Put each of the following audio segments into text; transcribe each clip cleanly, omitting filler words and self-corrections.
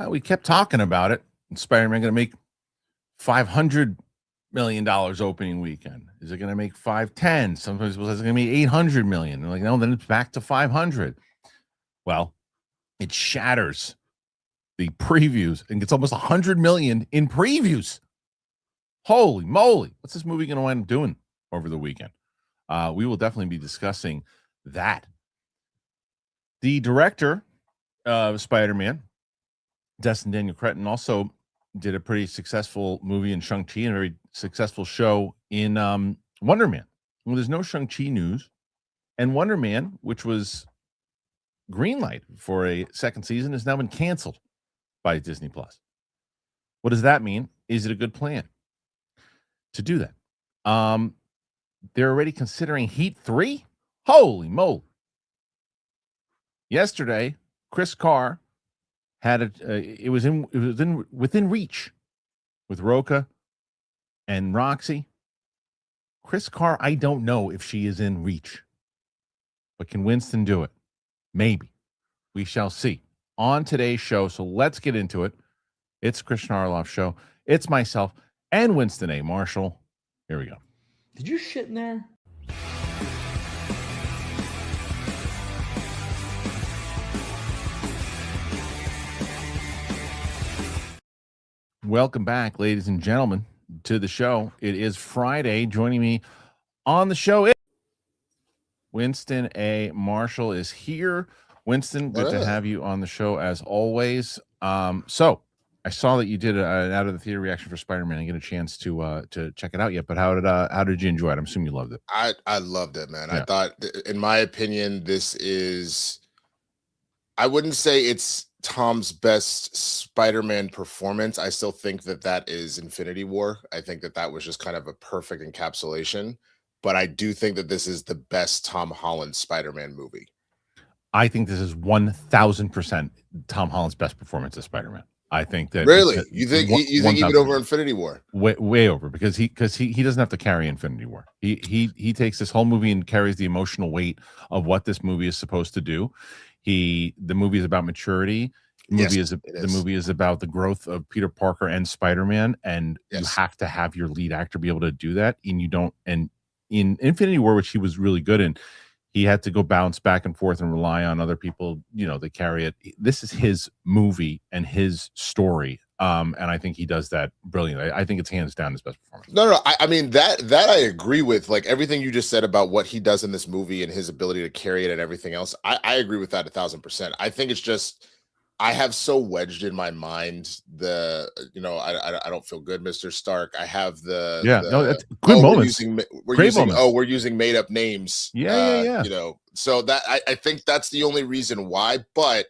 We kept talking about it. Spider-Man going to make $500 million opening weekend. Is it going to make 510? Sometimes people say it's going to be 800 million. They're like, no, then it's back to 500. Well, it shatters the previews and gets almost 100 million in previews. Holy moly. What's this movie going to wind up doing over the weekend? We will definitely be discussing that. The director of Spider-Man, Destin Daniel Cretton, also did a pretty successful movie in Shang-Chi and a very successful show in Wonder Man. Well, there's no Shang-Chi news. And Wonder Man, which was greenlight for a second season, has now been canceled by Disney Plus. What does that mean? Is it a good plan to do that? They're already considering Heat 3? Holy moly. Yesterday, Chris Carr had it was within reach with Roca and Roxy. Chris Carr, I don't know if she is in reach, but can Winston do it? Maybe. We shall see on today's show. So let's get into it. It's Kristian Harloff show. It's myself and Winston A. Marshall. Here we go. Did you shit in there? Welcome back, ladies and gentlemen, to the show. It is Friday. Joining me on the show, Winston A. Marshall is here. Winston, good to have you on the show as always. So I saw that you did an out of the theater reaction for Spider-Man. I didn't get a chance to check it out yet, but how did you enjoy it? I'm assuming you loved it. I loved it, man. Yeah. I thought, in my opinion, this is, I wouldn't say it's Tom's best Spider-Man performance. I still think that is Infinity War. I think that was just kind of a perfect encapsulation, but I do think that this is the best Tom Holland Spider-Man movie. I think this is 1,000% Tom Holland's best performance as Spider-Man. I think that really you think even over Infinity War, way over, because he doesn't have to carry Infinity War. He takes this whole movie and carries the emotional weight of what this movie is supposed to do. The movie is about maturity. The movie is about the growth of Peter Parker and Spider-Man, and you have to have your lead actor be able to do that. And you don't. And in Infinity War, which he was really good in, he had to go bounce back and forth and rely on other people. They carry it. This is his movie and his story, and I think he does that brilliantly. I think it's hands down his best performance. No. I mean that I agree with, like, everything you just said about what he does in this movie and his ability to carry it and everything else. I agree with that 1,000%. I think it's just, I have so wedged in my mind I don't feel good, Mr. Stark. I have that's good moments. We're using made up names. Yeah. So that I think that's the only reason why, but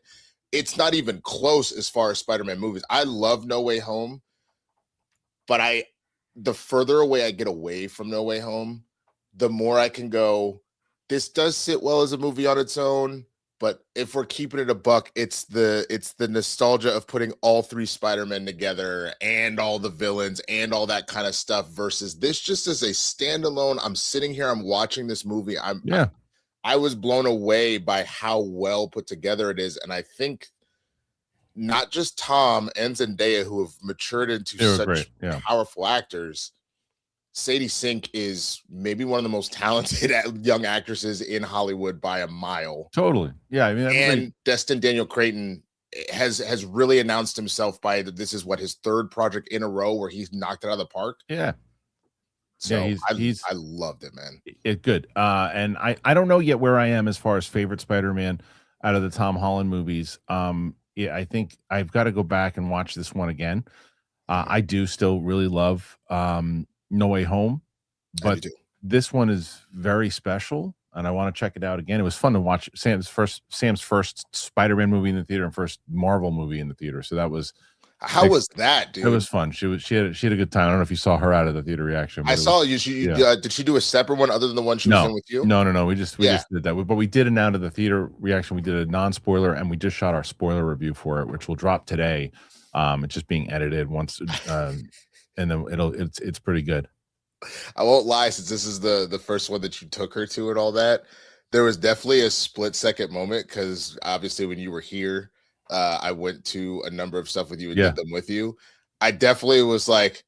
it's not even close as far as Spider-Man movies. I love No Way Home, but the further away I get away from No Way Home, the more I can go, this does sit well as a movie on its own. But if we're keeping it a buck, it's the nostalgia of putting all three Spider-Men together and all the villains and all that kind of stuff versus this just as a standalone. I'm sitting here, I'm watching this movie. I was blown away by how well put together it is. And I think not just Tom and Zendaya, who have matured into such powerful actors, Sadie Sink is maybe one of the most talented young actresses in Hollywood by a mile. Totally. Yeah. I mean, and Destin Daniel Cretton has really announced himself by that this is his third project in a row where he's knocked it out of the park. Yeah. So I loved it, man. It's good. And I don't know yet where I am as far as favorite Spider-Man out of the Tom Holland movies. I think I've got to go back and watch this one again. I do still really love No Way Home, but this one is very special, and I want to check it out again. It was fun to watch Sam's first Spider-Man movie in the theater and first Marvel movie in the theater. So that was was that, dude? It was fun. She had a good time. I don't know if you saw her out of the theater reaction. I saw you. Did she do a separate one other than the one she was in with you? No. We just did that. But we did an out of the theater reaction. We did a non-spoiler, and we just shot our spoiler review for it, which will drop today. It's just being edited once. And then it's pretty good. I won't lie, since this is the first one that you took her to and all that, there was definitely a split second moment, because obviously when you were here, I went to a number of stuff with you and Yeah. did them with you. I definitely was like,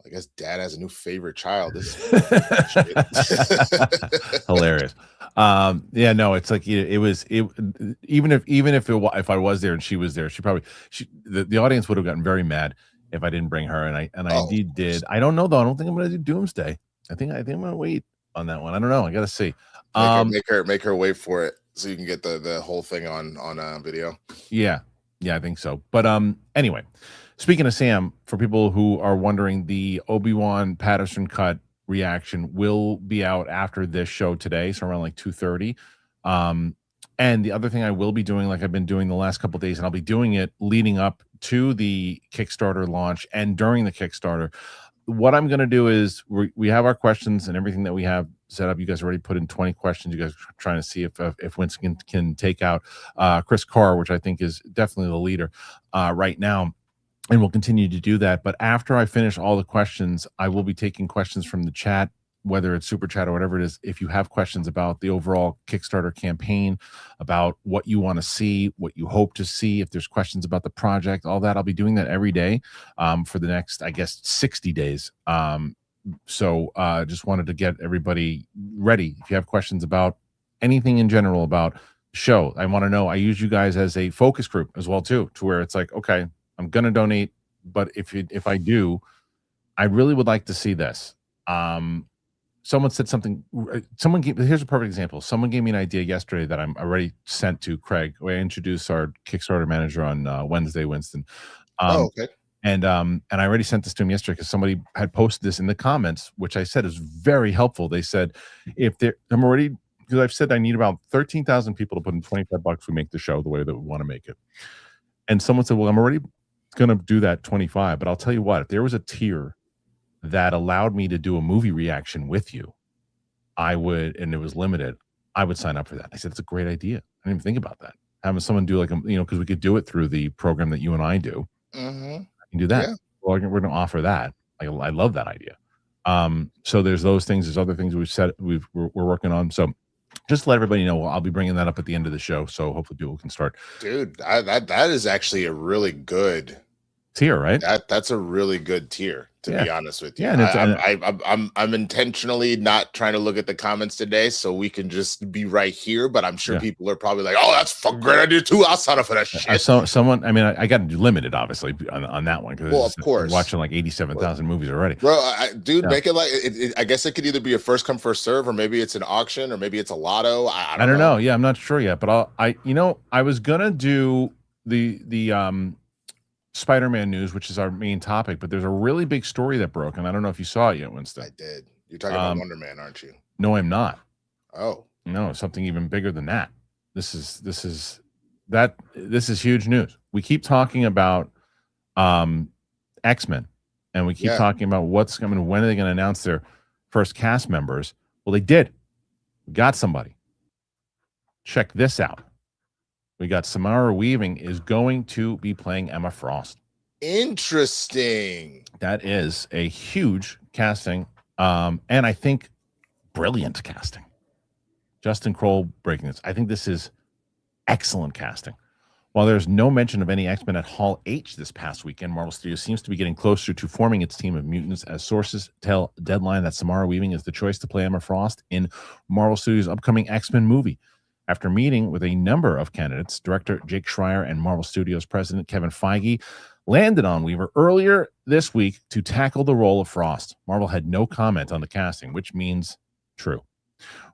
I guess dad has a new favorite child. This is Hilarious. Yeah, no, it's like it was it even if I was there and she was there, the audience would have gotten very mad if I didn't bring her, and I Oh, indeed did. I don't know though. I don't think I'm gonna do Doomsday. I think I'm gonna wait on that one. I don't know. I gotta see. make her wait for it so you can get the whole thing on video. Yeah, I think so. But anyway, speaking of Sam, for people who are wondering, the Obi-Wan Patterson cut reaction will be out after this show today, so around like 2:30. And the other thing I will be doing, like I've been doing the last couple of days, and I'll be doing it leading up to the Kickstarter launch and during the Kickstarter. What I'm going to do is we have our questions and everything that we have set up. You guys already put in 20 questions. You guys are trying to see if Winston can take out Chris Carr, which I think is definitely the leader right now. And we'll continue to do that. But after I finish all the questions, I will be taking questions from the chat, whether it's super chat or whatever it is. If you have questions about the overall Kickstarter campaign, about what you want to see, what you hope to see, if there's questions about the project, all that, I'll be doing that every day for the next, I guess, 60 days. So just wanted to get everybody ready. If you have questions about anything in general about the show, I want to know. I use you guys as a focus group as well, too, to where it's like, okay, I'm going to donate, but if I do, I really would like to see this. Someone said something. Here's a perfect example. Someone gave me an idea yesterday that I'm already sent to Craig. I introduced our Kickstarter manager on Wednesday, Winston. Okay. And I already sent this to him yesterday because somebody had posted this in the comments, which I said is very helpful. They said, because I've said I need about 13,000 people to put in $25. We make the show the way that we want to make it. And someone said, well, I'm already going to do that 25, but I'll tell you what, if there was a tier that allowed me to do a movie reaction with you, I would, and it was limited, I would sign up for that. I said, it's a great idea. I didn't even think about that. Having someone do like, because we could do it through the program that you and I do. Mm-hmm. I can do that. Yeah. Well, we're going to offer that. I love that idea. So there's those things. There's other things we're working on. So just to let everybody know, I'll be bringing that up at the end of the show. So hopefully people can start. Dude, that is actually a really good tier, right? That's a really good tier, to be honest with you. Yeah, I'm intentionally not trying to look at the comments today so we can just be right here, but I'm sure people are probably like, oh, that's a great idea too. I'll sign up for that shit. Someone, I mean, I got to do limited, obviously, on that one. Well, of course. I'm watching like 87,000 movies already. Bro, dude, make it like, I guess it could either be a first come, first serve, or maybe it's an auction, or maybe it's a lotto. I don't know. Yeah, I'm not sure yet, but I was going to do the Spider-Man news, which is our main topic, but there's a really big story that broke, and I don't know if you saw it yet, Winston. I did. You're talking about Wonder Man, aren't you? No, I'm not. Oh. No, something even bigger than that. This is huge news. We keep talking about X-Men, and we keep talking about what's coming. When are they going to announce their first cast members? Well, they did. We got somebody. Check this out. We got Samara Weaving is going to be playing Emma Frost. Interesting. That is a huge casting, and I think brilliant casting. Justin Kroll breaking this. I think this is excellent casting. While there's no mention of any X-Men at Hall H this past weekend, Marvel Studios seems to be getting closer to forming its team of mutants, as sources tell Deadline that Samara Weaving is the choice to play Emma Frost in Marvel Studios' upcoming X-Men movie. After meeting with a number of candidates, director Jake Schreier and Marvel Studios president Kevin Feige landed on Weaver earlier this week to tackle the role of Frost. Marvel had no comment on the casting, which means true.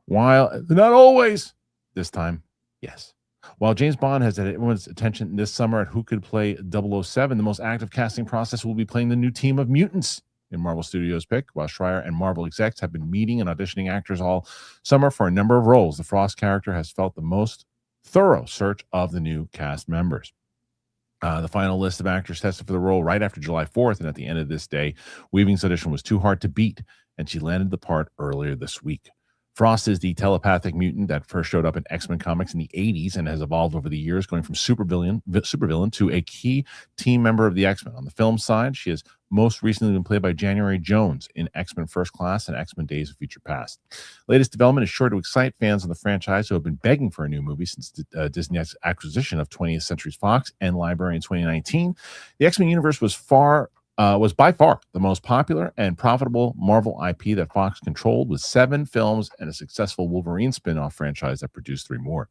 While not always, this time, yes. While James Bond has had everyone's attention this summer at who could play 007, the most active casting process will be playing the new team of mutants in Marvel Studios' pick, while Schreier and Marvel execs have been meeting and auditioning actors all summer for a number of roles. The Frost character has felt the most thorough search of the new cast members. The final list of actors tested for the role right after July 4th, and at the end of this day, Weaving's audition was too hard to beat, and she landed the part earlier this week. Frost is the telepathic mutant that first showed up in X-Men comics in the 80s and has evolved over the years, going from supervillain to a key team member of the X-Men. On the film side, she has most recently been played by January Jones in X-Men First Class and X-Men Days of Future Past. Latest development is sure to excite fans of the franchise who have been begging for a new movie since Disney's acquisition of 20th Century Fox and Library in 2019. The X-Men universe was by far the most popular and profitable Marvel IP that Fox controlled, with 7 films and a successful Wolverine spin-off franchise that produced 3 more.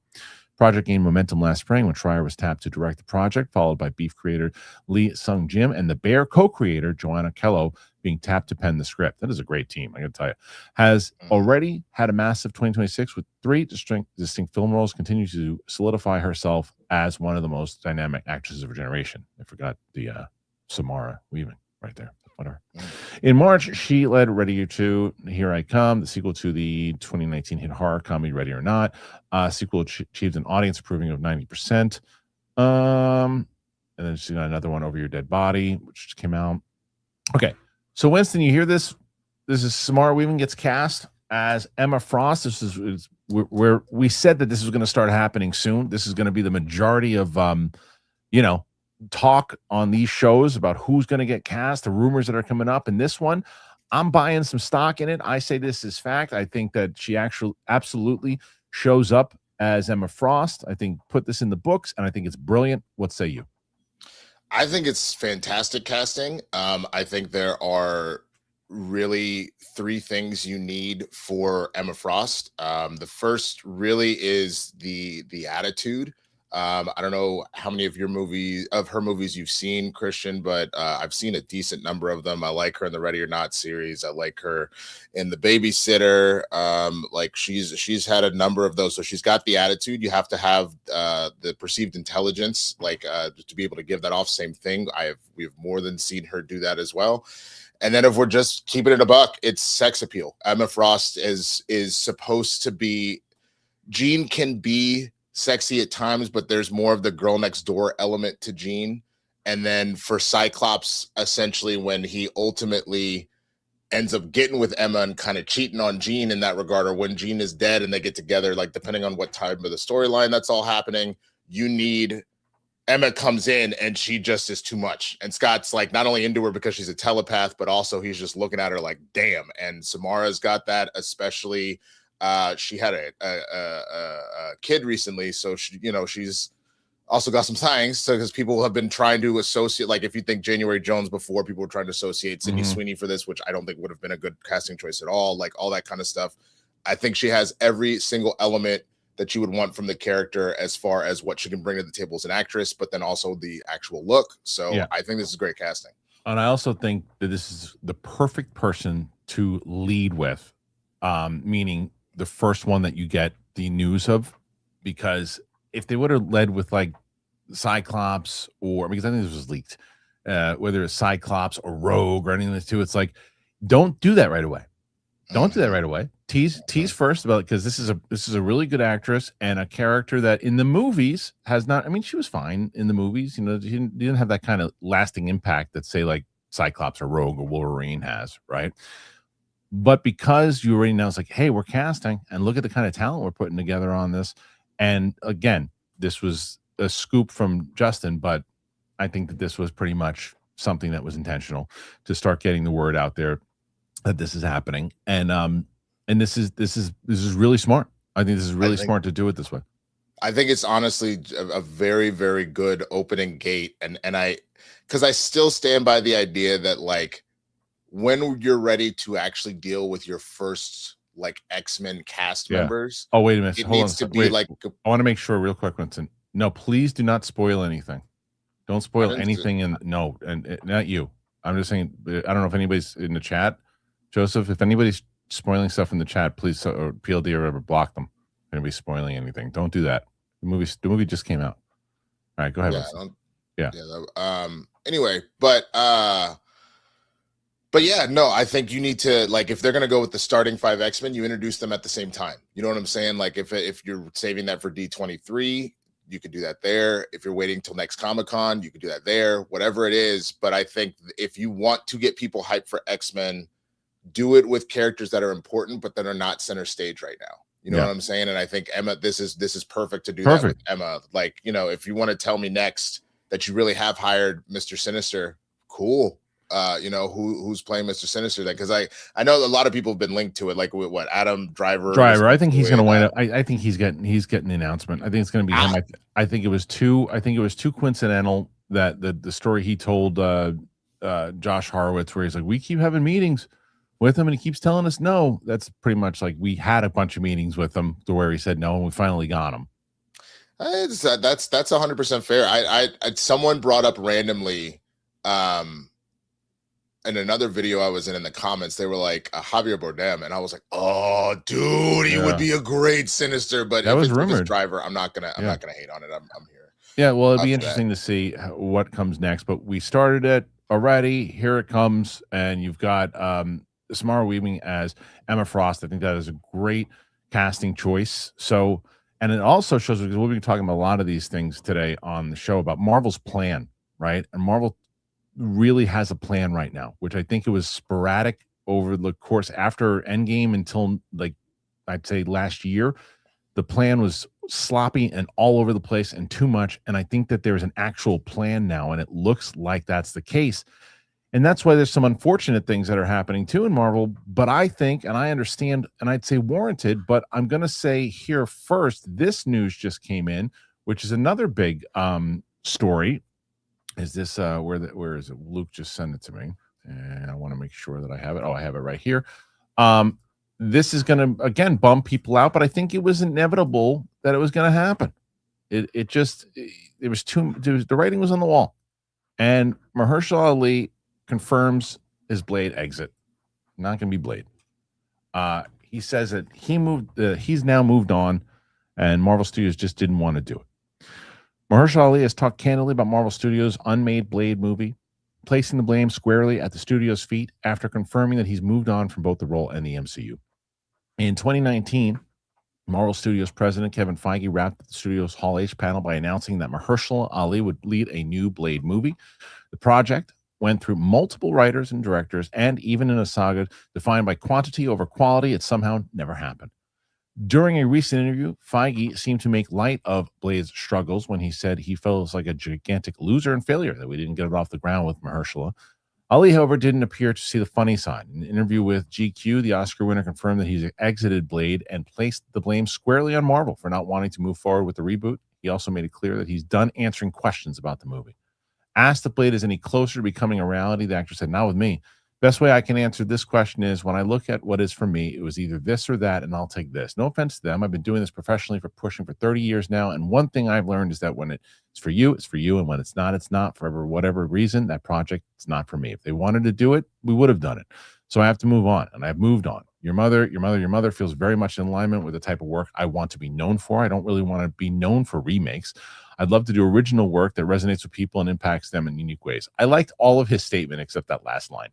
Project gained momentum last spring when Schreier was tapped to direct the project, followed by Beef creator Lee Sung-jim and the Bear co-creator Joanna Kello being tapped to pen the script. That is a great team, I got to tell you. Has already had a massive 2026 with 3 distinct film roles, continue to solidify herself as one of the most dynamic actresses of her generation. I forgot the Samara Weaving right there. Whatever. In March, she led Ready or 2, Here I Come, the sequel to the 2019 hit horror comedy Ready or Not. Sequel achieved an audience approving of 90%. And then she got another one, Over Your Dead Body, which just came out. Okay. So Winston, you hear this? This is Samara Weaving gets cast as Emma Frost. This is where we said that this was going to start happening soon. This is going to be the majority of talk on these shows about who's going to get cast, the rumors that are coming up. And this one, I'm buying some stock in it. I say this is fact. I think that she actually absolutely shows up as Emma Frost. I think put this in the books, and I think it's brilliant. What say you? I think it's fantastic casting. I think there are really 3 things you need for Emma Frost. The first really is the attitude. I don't know how many of her movies you've seen, Christian, but I've seen a decent number of them. I like her in the Ready or Not series. I like her in The Babysitter. Like she's had a number of those. So she's got the attitude. You have to have the perceived intelligence, like to be able to give that off. Same thing. We've more than seen her do that as well. And then if we're just keeping it a buck, it's sex appeal. Emma Frost is supposed to be. Jean can be sexy at times, but there's more of the girl next door element to Jean. And then for Cyclops, essentially when he ultimately ends up getting with Emma and kind of cheating on Jean in that regard, or when Jean is dead and they get together, like depending on what time of the storyline that's all happening, you need Emma comes in and she just is too much. And Scott's like not only into her because she's a telepath, but also he's just looking at her like, damn. And Samara's got that, especially she had a kid recently, so she's also got some things because people have been trying to associate, like if you think January Jones before, people were trying to associate Sydney Sweeney for this, which I don't think would have been a good casting choice at all, like all that kind of stuff. I think she has every single element that you would want from the character as far as what she can bring to the table as an actress, but then also the actual look. So yeah. I think this is great casting. And I also think that this is the perfect person to lead with, meaning the first one that you get the news of, because if they would have led with like Cyclops, or because I think this was leaked, whether it's Cyclops or Rogue or anything like that too, it's like, don't do that right away. Don't do that right away. Tease first about it, because this is a really good actress and a character that in the movies has not. I mean, she was fine in the movies. She didn't have that kind of lasting impact that say like Cyclops or Rogue or Wolverine has, right? But because you already know, it's like, hey, we're casting, and look at the kind of talent we're putting together on this. And again, this was a scoop from Justin, but I think that this was pretty much something that was intentional to start getting the word out there that this is happening. And this is really smart. I think this is really smart to do it this way. I think it's honestly a very, very good opening gate. And because I still stand by the idea that like, when you're ready to actually deal with your first like X-Men cast members. Oh, wait a minute. It needs to be like. I want to make sure real quick, Winston. No, please do not spoil anything. Don't spoil anything. And not you. I'm just saying, I don't know if anybody's in the chat. Joseph, if anybody's spoiling stuff in the chat, please, or PLD or whatever, block them. If anybody's spoiling anything, don't do that. The movie just came out. All right, go ahead. Anyway, but yeah, no, I think you need to, like, if they're going to go with the starting 5 X-Men, you introduce them at the same time. You know what I'm saying? Like, if you're saving that for D23, you could do that there. If you're waiting till next Comic-Con, you could do that there, whatever it is. But I think if you want to get people hyped for X-Men, do it with characters that are important, but that are not center stage right now. You know what I'm saying? And I think Emma, this is perfect to do that with Emma. Like, you know, if you want to tell me next that you really have hired Mr. Sinister, cool. You know, who's playing Mr. Sinister then? Because I know a lot of people have been linked to it, like with what Adam Driver. I think he's going to wind up. I think he's getting the announcement. I think it's going to be him. I think it was too coincidental that the story he told Josh Horowitz, where he's like, we keep having meetings with him and he keeps telling us no. That's pretty much like we had a bunch of meetings with him to where he said no and we finally got him. That's 100% fair. I someone brought up randomly in another video I was in the comments, they were like Javier Bardem, and I was like, oh dude, he would be a great Sinister. But that if was it's rumored. Driver, I'm not gonna hate on it. I'm here. Yeah, well, it'd be interesting to see what comes next, but we started it already. Here it comes, and you've got Samara Weaving as Emma Frost. I think that is a great casting choice. So, and it also shows, because we'll be talking about a lot of these things today on the show about Marvel's plan, right? And Marvel really has a plan right now, which I think it was sporadic over the course after Endgame until, like, I'd say last year. The plan was sloppy and all over the place and too much. And I think that there's an actual plan now, and it looks like that's the case. And that's why there's some unfortunate things that are happening too in Marvel. But I think, and I understand, and I'd say warranted, but I'm going to say here first, this news just came in, which is another big story. Is this where is it? Luke just sent it to me, and I want to make sure that I have it. Oh, I have it right here. This is going to, again, bum people out, but I think it was inevitable that it was going to happen. The writing was on the wall. And Mahershala Ali confirms his Blade exit. Not going to be Blade. He says that he's now moved on, and Marvel Studios just didn't want to do it. Mahershala Ali has talked candidly about Marvel Studios' unmade Blade movie, placing the blame squarely at the studio's feet after confirming that he's moved on from both the role and the MCU. In 2019, Marvel Studios president Kevin Feige wrapped the studio's Hall H panel by announcing that Mahershala Ali would lead a new Blade movie. The project went through multiple writers and directors, and even in a saga defined by quantity over quality, it somehow never happened. During a recent interview, Feige seemed to make light of Blade's struggles when he said he felt like a gigantic loser and failure that we didn't get it off the ground with Mahershala. Ali, however, didn't appear to see the funny side. In an interview with GQ, the Oscar winner confirmed that he's exited Blade and placed the blame squarely on Marvel for not wanting to move forward with the reboot. He also made it clear that he's done answering questions about the movie. Asked if Blade is any closer to becoming a reality, the actor said, "Not with me. Best way I can answer this question is when I look at what is for me, it was either this or that, and I'll take this. No offense to them. I've been doing this professionally for 30 years now. And one thing I've learned is that when it's for you, it's for you. And when it's not for whatever reason, that project, it's not for me. If they wanted to do it, we would have done it. So I have to move on, and I've moved on. Your mother feels very much in alignment with the type of work I want to be known for. I don't really want to be known for remakes. I'd love to do original work that resonates with people and impacts them in unique ways." I liked all of his statement except that last line.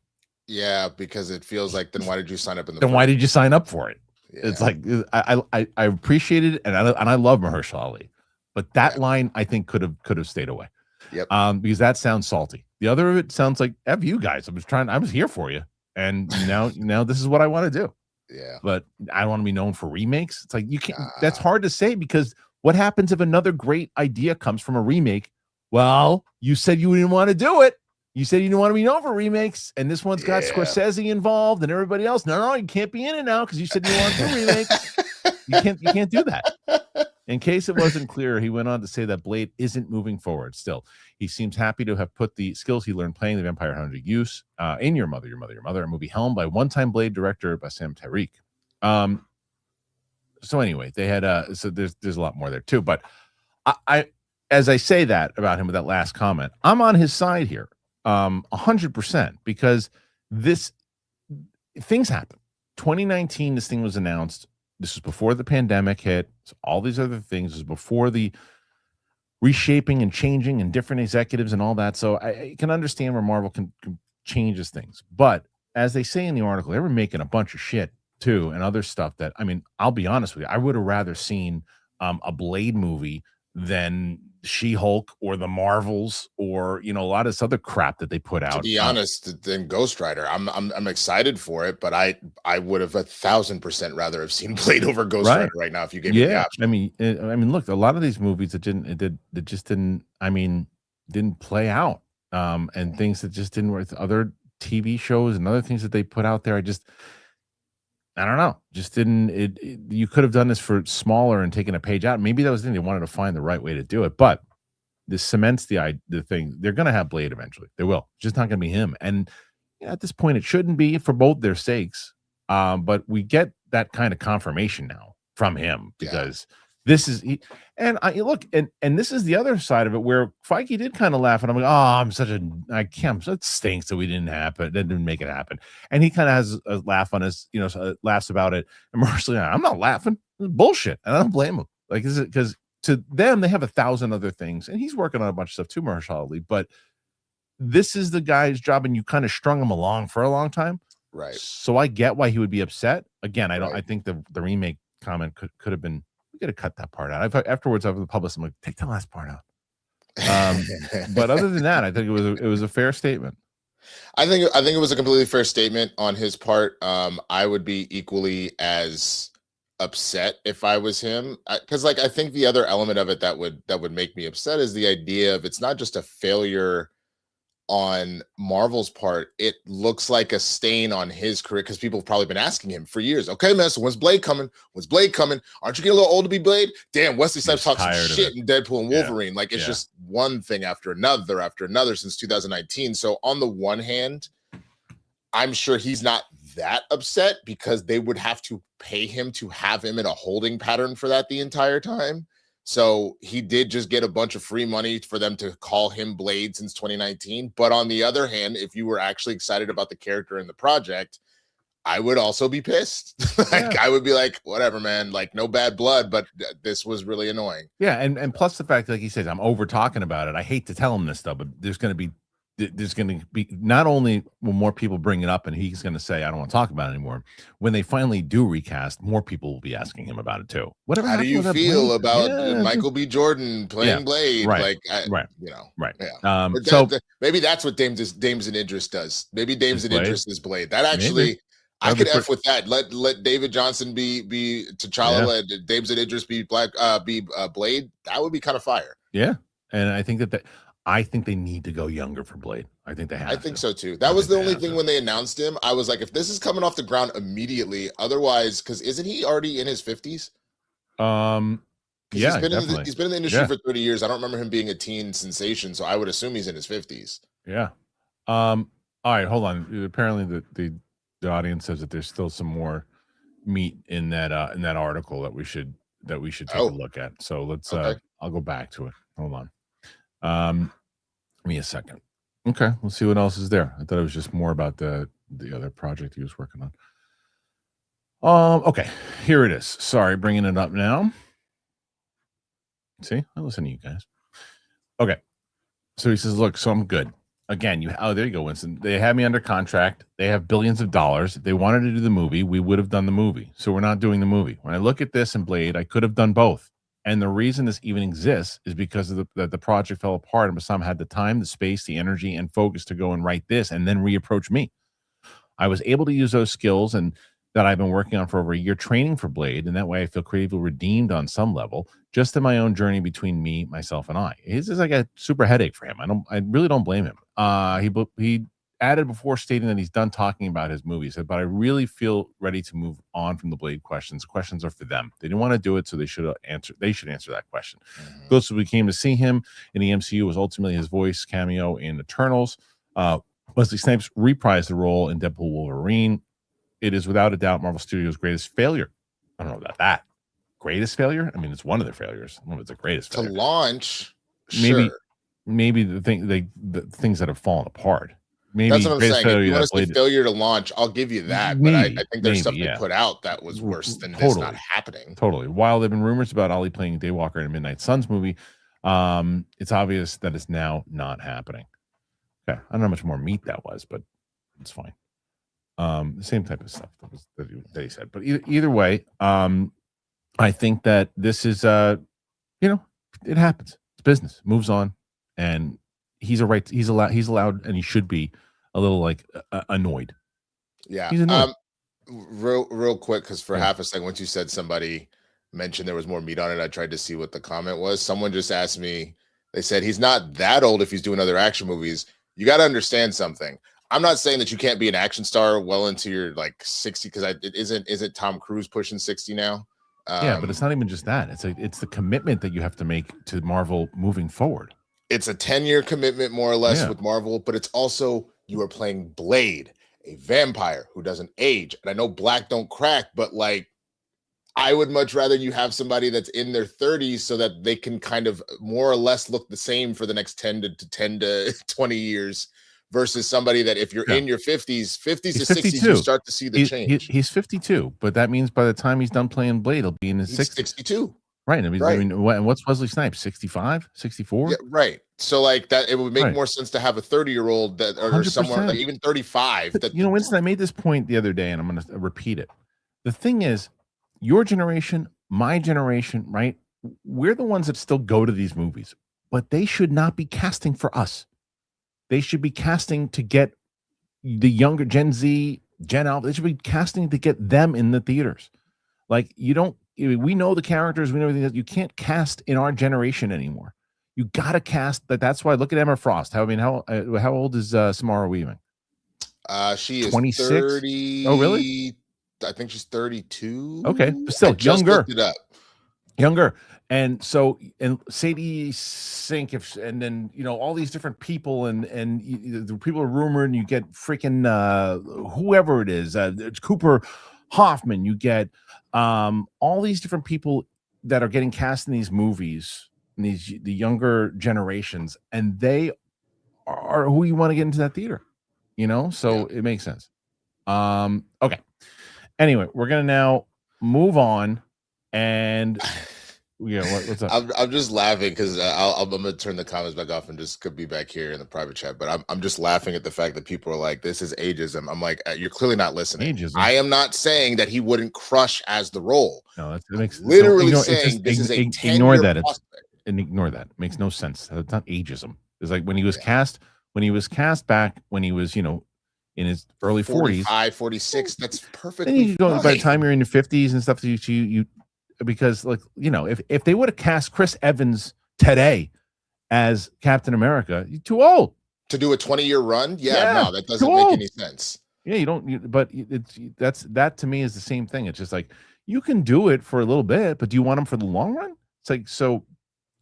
Yeah, because it feels like, then why did you sign up in the? Then why did you sign up for it? Yeah. It's like I appreciate it, and I love Mahershala Ali, but that line I think could have stayed away. Yep. Because that sounds salty. The other of it sounds like, F you guys. I was here for you, and now this is what I want to do. Yeah. But I don't want to be known for remakes. It's like you can't. That's hard to say, because what happens if another great idea comes from a remake? Well, you said you didn't want to do it. You said you didn't want to be known for remakes, and this one's got Scorsese involved and everybody else. No, you can't be in it now because you said you want to do remakes. You can't do that. In case it wasn't clear, he went on to say that Blade isn't moving forward. Still, he seems happy to have put the skills he learned playing the Vampire Hunter to use in Your Mother, a movie helmed by one-time Blade director Bassam Tariq. So anyway, they had so there's a lot more there too. But I as I say that about him with that last comment, I'm on his side here. 100%, because things happen. 2019, this thing was announced. This was before the pandemic hit. So all these other things was before the reshaping and changing and different executives and all that. So I can understand where Marvel can changes things. But as they say in the article, they were making a bunch of shit too, and other stuff that, I mean, I'll be honest with you, I would have rather seen a Blade movie than She-Hulk or the Marvels or a lot of this other crap that they put To out. be honest, than Ghost Rider, I'm excited for it, but I would have 1,000% rather have seen Blade over Ghost Right. Rider right now if you gave me the Yeah. option. I mean, look, a lot of these movies that just didn't. I mean, didn't play out. And things that just didn't work. Other TV shows and other things that they put out there, I don't know, just didn't. You could have done this for smaller and taken a page out. Maybe that was the thing. They wanted to find the right way to do it, but this cements the thing. They're going to have Blade eventually. They will. It's just not going to be him. And at this point, it shouldn't be for both their sakes. But we get that kind of confirmation now from him because this is and I look and this is the other side of it where Feige did kind of laugh and I'm like, oh, I can't. It stinks that we didn't happen. That didn't make it happen. And he kind of has a laugh on his, laughs about it. And Mahershala, I'm not laughing. It's bullshit, and I don't blame him. Like, is it because to them they have 1,000 other things, and he's working on a bunch of stuff too, Mahershala Ali, but this is the guy's job, and you kind of strung him along for a long time. Right. So I get why he would be upset. Again, I think the remake comment could have been, we could have cut that part out. Afterwards, over the published, I'm like, take the last part out. But other than that, I think it was a fair statement. I think it was a completely fair statement on his part. I would be equally as upset if I was him, because I think the other element of it that would make me upset is the idea of it's not just a failure on Marvel's part. It looks like a stain on his career because people have probably been asking him for years. Okay, man, so when's Blade coming? When's Blade coming? Aren't you getting a little old to be Blade? Damn, Wesley Snipes talks some shit in Deadpool and Wolverine. Like, it's just one thing after another since 2019. So on the one hand, I'm sure he's not that upset because they would have to pay him to have him in a holding pattern for that the entire time. So he did just get a bunch of free money for them to call him Blade since 2019. But on the other hand, if you were actually excited about the character in the project, I would also be pissed. I would be like, whatever, man, like no bad blood, but this was really annoying. Yeah. And plus the fact, like he says, I'm over talking about it. I hate to tell him this stuff, but there's going to be not only will more people bring it up and he's going to say, I don't want to talk about it anymore. When they finally do recast, more people will be asking him about it too. Whatever. How do you feel about Michael B. Jordan playing Blade? Right. Right. Yeah. So maybe that's what Dames and Idris does. Maybe Dames and Idris is Blade. That actually, I could F with that. Let David Johnson be T'Challa. Let Dames and Idris be Blade. That would be kind of fire. Yeah. And I think I think they need to go younger for Blade. I think they have. I think so too. That was the only thing when they announced him. I was like, if this is coming off the ground immediately, otherwise, because isn't he already in his 50s? Yeah, he's been in the industry for 30 years. I don't remember him being a teen sensation, so I would assume he's in his 50s. Yeah. All right, hold on. Apparently, the audience says that there's still some more meat in that article that we should take a look at. So let's. I'll go back to it. Hold on. Give me a second. Okay, let's see what else is there. I thought it was just more about the other project he was working on. Okay, here it is. Sorry, bringing it up now. See, I listen to you guys. Okay, so he says, "Look, so I'm good." Again, there you go, Winston. They had me under contract. They have billions of dollars. If they wanted to do the movie, we would have done the movie. So we're not doing the movie. When I look at this and Blade, I could have done both. And the reason this even exists is because of the project fell apart and Bassam had the time, the space, the energy, and focus to go and write this and then reapproach me. I was able to use those skills and that I've been working on for over a year training for Blade, and that way I feel creatively redeemed on some level, just in my own journey between me, myself, and I. It's just like a super headache for him. I really don't blame him. He added before stating that he's done talking about his movies, but I really feel ready to move on from the Blade questions. The questions are for them. They didn't want to do it, so they should answer that question. Close as we came to see him in the MCU was ultimately his voice cameo in Eternals. Wesley Snipes reprised the role in Deadpool Wolverine. It is without a doubt Marvel Studios' greatest failure. I don't know about that. Greatest failure? I mean, it's one of their failures. I don't know if it's the greatest failure. To launch, maybe the things that have fallen apart. Maybe that's what I'm saying. If you want to say failure to launch, I'll give you that. But I think there's stuff they put out that was worse than this not happening. Totally. While there have been rumors about Ali playing Daywalker in a Midnight Suns movie, it's obvious that it's now not happening. Okay. I don't know how much more meat that was, but it's fine. The same type of stuff that he said. But either way, I think that this is, it happens. It's business, moves on, and he's allowed, and he should be a little like annoyed. Yeah. He's annoyed. Real quick, because for Yeah. half a second, once you said somebody mentioned there was more meat on it, I tried to see what the comment was. Someone just asked me, they said he's not that old if he's doing other action movies. You got to understand something. I'm not saying that you can't be an action star well into your like 60, because it isn't Tom Cruise pushing 60 now. Yeah, but it's not even just that. It's the commitment that you have to make to Marvel moving forward. It's a 10-year commitment, more or less, Yeah. with Marvel, but it's also you are playing Blade, a vampire who doesn't age. And I know black don't crack, but like, I would much rather you have somebody that's in their 30s so that they can kind of more or less look the same for the next 10 to 20 years versus somebody that if you're in your 50s to 60s, you start to see the change. He's 52, but that means by the time he's done playing Blade, he'll be in his 60s. 62. Right. I mean, what's Wesley Snipes? 65, 64? Yeah, right. So like that, it would make more sense to have a 30-year-old that or 100%. somewhere like even 35. But, that Winston, I made this point the other day, and I'm going to repeat it. The thing is, your generation, my generation, right? We're the ones that still go to these movies, but they should not be casting for us. They should be casting to get the younger Gen Z, Gen Alpha. They should be casting to get them in the theaters. Like we know the characters, we know everything. That you can't cast in our generation anymore. You got to cast. That's why. Look at Emma Frost. How old is Samara Weaving? She is 26. 30. Oh, really? I think she's 32. Okay, but still younger. Looked it up. Younger. And so, and Sadie Sink, and then all these different people, and the people are rumored, and you get freaking whoever it is, it's Cooper Hoffman. You get all these different people that are getting cast in these movies, the younger generations, and they are who you want to get into that theater. So it makes sense. Okay. Anyway, we're gonna now move on, and what's up? I'm just laughing because I'm gonna turn the comments back off and just could be back here in the private chat. But I'm just laughing at the fact that people are like, "This is ageism." I'm like, "You're clearly not listening." Ageism. I am not saying that he wouldn't crush as the role. No, that makes literally saying this is a 10-year ignore that. prospect. And ignore that. It makes no sense. It's not ageism. It's like when he was cast back when he was in his early 40s, 46. That's perfect. Then you go by the time you're in your 50s and stuff. You because if they would have cast Chris Evans today as Captain America, you're too old to do a 20-year run. No, that doesn't make any sense. Yeah, you don't. But that to me is the same thing. It's just like you can do it for a little bit, but do you want him for the long run? It's like so.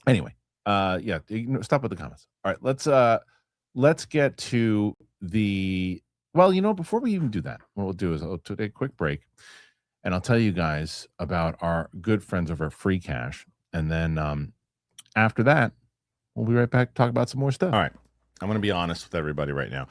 Anyway, stop with the comments. All right, let's get to the. Well, before we even do that, what we'll do is I'll take a quick break, and I'll tell you guys about our good friends over at Freecash, and then after that, we'll be right back to talk about some more stuff. All right, I'm going to be honest with everybody right now.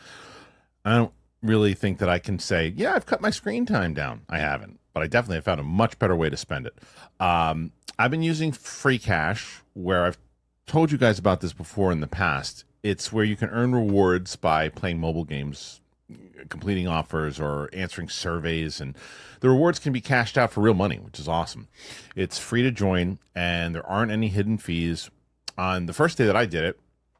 I don't really think that I can say, I've cut my screen time down. I haven't, but I definitely have found a much better way to spend it. I've been using Freecash, where I've told you guys about this before in the past. It's where you can earn rewards by playing mobile games, completing offers, or answering surveys, and the rewards can be cashed out for real money, which is awesome. It's free to join, and there aren't any hidden fees. On the first day that I did it,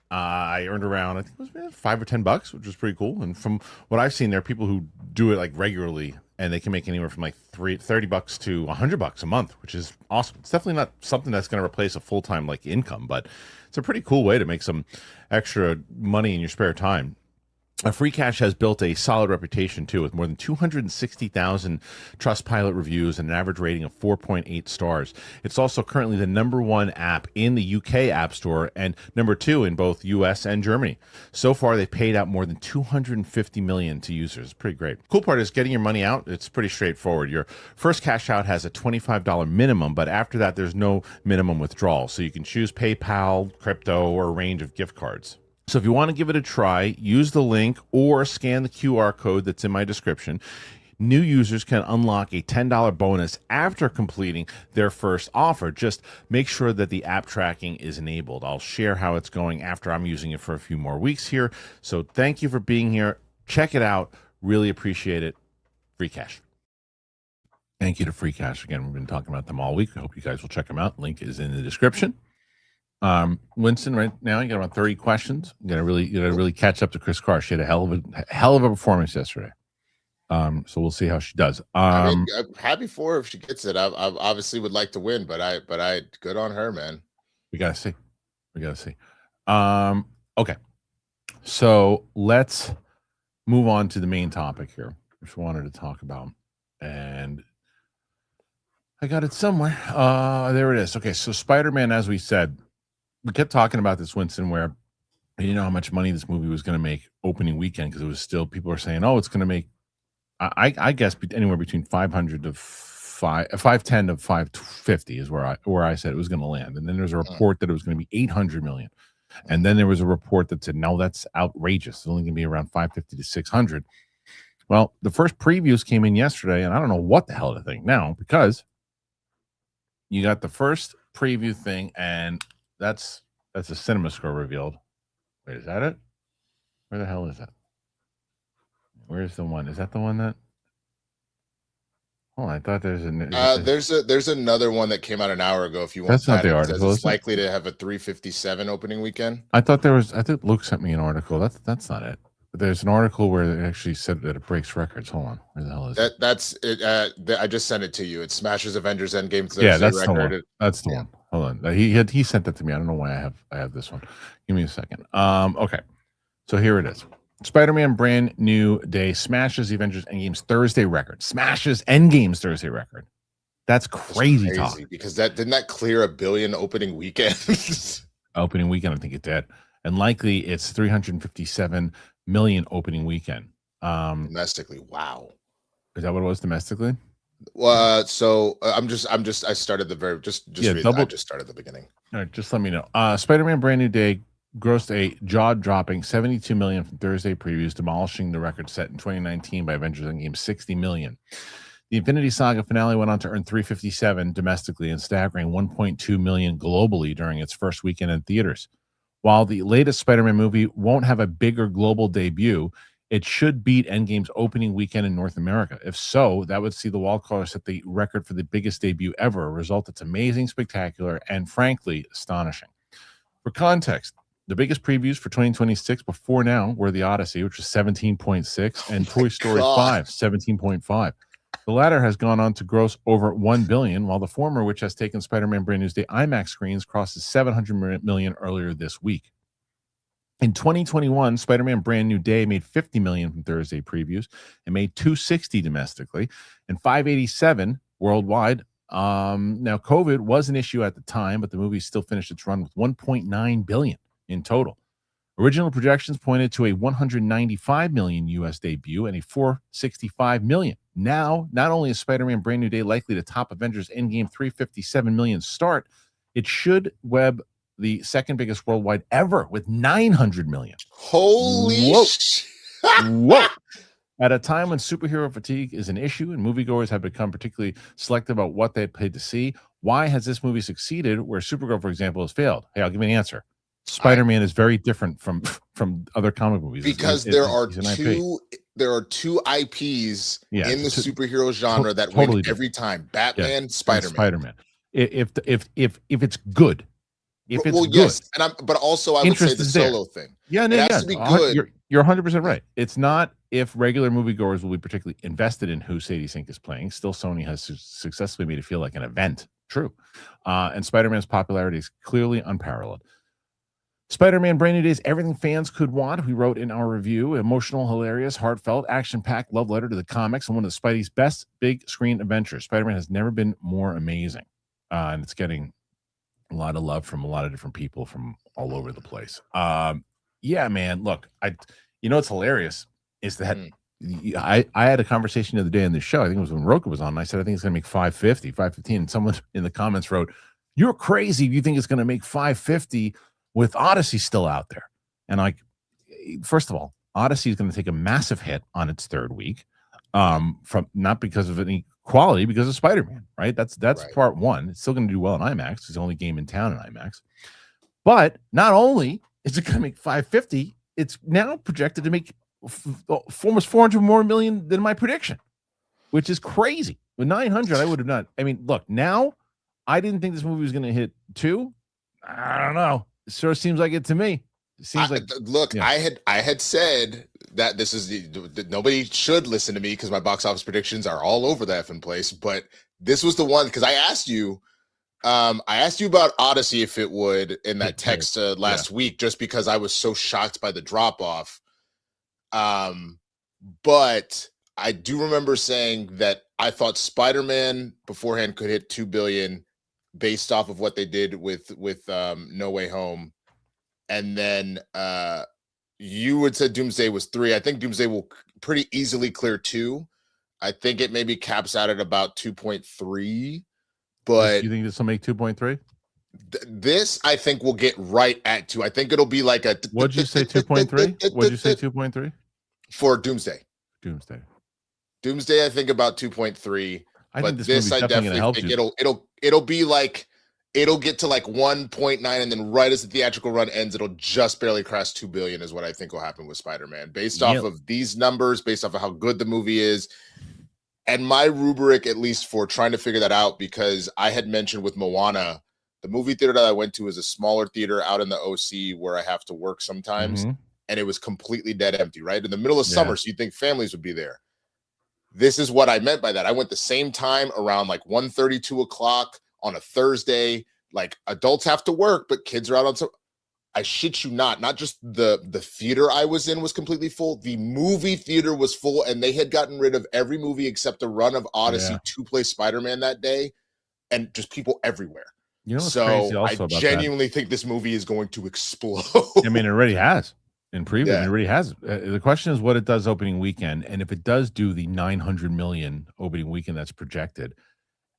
I earned around, I think it was $5 or $10, which was pretty cool. And from what I've seen, there are people who do it like regularly, and they can make anywhere from like $30 to $100 a month, which is awesome. It's definitely not something that's going to replace a full-time like income, but it's a pretty cool way to make some extra money in your spare time. Freecash has built a solid reputation, too, with more than 260,000 Trustpilot reviews and an average rating of 4.8 stars. It's also currently the #1 app in the UK App Store and #2 in both US and Germany. So far, they've paid out more than $250 million to users. Pretty great. Cool part is getting your money out. It's pretty straightforward. Your first cash out has a $25 minimum, but after that, there's no minimum withdrawal. So you can choose PayPal, crypto, or a range of gift cards. So if you want to give it a try, use the link or scan the QR code that's in my description. New users can unlock a $10 bonus after completing their first offer. Just make sure that the app tracking is enabled. I'll share how it's going after I'm using it for a few more weeks here. So thank you for being here. Check it out. Really appreciate it. Freecash. Thank you to Freecash. Again, we've been talking about them all week. I hope you guys will check them out. Link is in the description. Winston, right now you got about 30 questions. You gotta really catch up to Chris Carr. She had a hell of a performance yesterday. So we'll see how she does. I mean, I'm happy for her if she gets it. I obviously would like to win, but I good on her, man. We gotta see. Okay. So let's move on to the main topic here, which we wanted to talk about. And I got it somewhere. There it is. Okay, so Spider-Man, as we said, we kept talking about this, Winston, where you know how much money this movie was going to make opening weekend, because it was still, people are saying, oh, it's going to make, I guess anywhere between 500 to 510 to 550 is where I said it was going to land. And then there's a report that it was going to be 800 million. And then there was a report that said, no, that's outrageous. It's only going to be around 550 to 600. Well, the first previews came in yesterday, and I don't know what the hell to think now, because you got the first preview thing, and that's a CinemaScore revealed. Wait, is that it? Where the hell is that? Where's the one? Is that the one that? Oh, I thought there's there's another one that came out an hour ago. If you want, that's not the article. It's likely to have a 357 opening weekend. I think Luke sent me an article. That's not it. There's an article where it actually said that it breaks records. Hold on, where the hell is it? That's it. I just sent it to you. It smashes Avengers Endgame Thursday that's record. The one. That's the one. Hold on. He sent that to me. I don't know why I have this one. Give me a second. Okay. So here it is. Spider-Man Brand New Day smashes the Avengers Endgame's Thursday record. Smashes Endgame's Thursday record. That's crazy talk. Because didn't that clear 1 billion opening weekend? Opening weekend, I think it did. And likely it's 357 million opening weekend. Domestically, wow. Is that what it was domestically? So I started I just started the beginning. All right, just let me know. Spider-Man Brand New Day grossed a jaw-dropping 72 million from Thursday previews, demolishing the record set in 2019 by Avengers Endgame 60 million. The Infinity Saga finale went on to earn 357 domestically and staggering 1.2 million globally during its first weekend in theaters. While the latest Spider-Man movie won't have a bigger global debut, it should beat Endgame's opening weekend in North America. If so, that would see the wall-caller set the record for the biggest debut ever, a result that's amazing, spectacular, and frankly, astonishing. For context, the biggest previews for 2026 before now were The Odyssey, which was 17.6, and Toy Story 5, 17.5. The latter has gone on to gross over 1 billion, while the former, which has taken Spider-Man Brand New Day IMAX screens, crosses 700 million earlier this week. In 2021, Spider-Man Brand New Day made 50 million from Thursday previews and made 260 domestically and 587 worldwide. Now, COVID was an issue at the time, but the movie still finished its run with 1.9 billion in total. Original projections pointed to a 195 million US debut and a 465 million. Now, not only is Spider-Man Brand New Day likely to top Avengers Endgame 357 million start, it should web the second biggest worldwide ever with 900 million. Holy shit. Whoa. At a time when superhero fatigue is an issue and moviegoers have become particularly selective about what they paid to see, why has this movie succeeded where Supergirl, for example, has failed? Hey, I'll give you an answer. Spider-Man is very different from other comic movies because there are two IPs in the superhero genre that win every time. Batman, Spider-Man. If it's good, if it's good, yes, but also I would say the solo thing. Yeah, it has to be good. You're 100% right. It's not if regular moviegoers will be particularly invested in who Sadie Sink is playing. Still, Sony has successfully made it feel like an event. True, and Spider-Man's popularity is clearly unparalleled. Spider-Man Brand New Day is everything fans could want. We wrote in our review: emotional, hilarious, heartfelt, action-packed love letter to the comics and one of Spidey's best big screen adventures. Spider-Man has never been more amazing, and it's getting a lot of love from a lot of different people from all over the place. Yeah, man. Look, what's hilarious is that I had a conversation the other day on this show. I think it was when Roka was on. And I said I think it's going to make 550, 515. And someone in the comments wrote, "You're crazy if you think it's going to make 550 with Odyssey still out there." And first of all, Odyssey is going to take a massive hit on its third week, from not because of any quality, because of Spider-Man, right? That's right. Part one. It's still going to do well in IMAX. It's the only game in town in IMAX. But not only is it going to make 550, it's now projected to make almost 400 more million than my prediction, which is crazy. With 900, I would have not. I mean, look, now I didn't think this movie was going to hit 2. I don't know. It sure seems like it to me. It seems like look, yeah. I had said that this is nobody should listen to me because my box office predictions are all over the effing place. But this was the one because I asked you about Odyssey if it would in that text last week, just because I was so shocked by the drop off. But I do remember saying that I thought Spider-Man beforehand could hit 2 billion based off of what they did with No Way Home. And then you would say Doomsday was 3. I think Doomsday will pretty easily clear 2. I think it maybe caps out at about 2.3. But you think this will make 2.3? This I think will get right at 2. I think it'll be like a. What'd you say 2.3? What'd you say 2.3 for Doomsday? Doomsday. I think about 2.3. I but think this I definitely think it'll be like it'll get to like 1.9, and then right as the theatrical run ends, it'll just barely cross 2 billion. Is what I think will happen with Spider-Man based off of these numbers, based off of how good the movie is. And my rubric, at least for trying to figure that out, because I had mentioned with Moana, the movie theater that I went to is a smaller theater out in the OC where I have to work sometimes. And it was completely dead empty, right? In the middle of summer. So you'd think families would be there. This is what I meant by that. I went the same time around like 1:30, 2 o'clock on a Thursday. Like adults have to work, but kids are out on some. I shit you not just the theater I was in was completely full. The movie theater was full, and they had gotten rid of every movie except a run of Odyssey to play Spider-Man that day, and just people everywhere. You know what's so crazy also I about genuinely think this movie is going to explode. I mean, it already has in preview. It already has. The question is what it does opening weekend, and if it does do the 900 million opening weekend that's projected,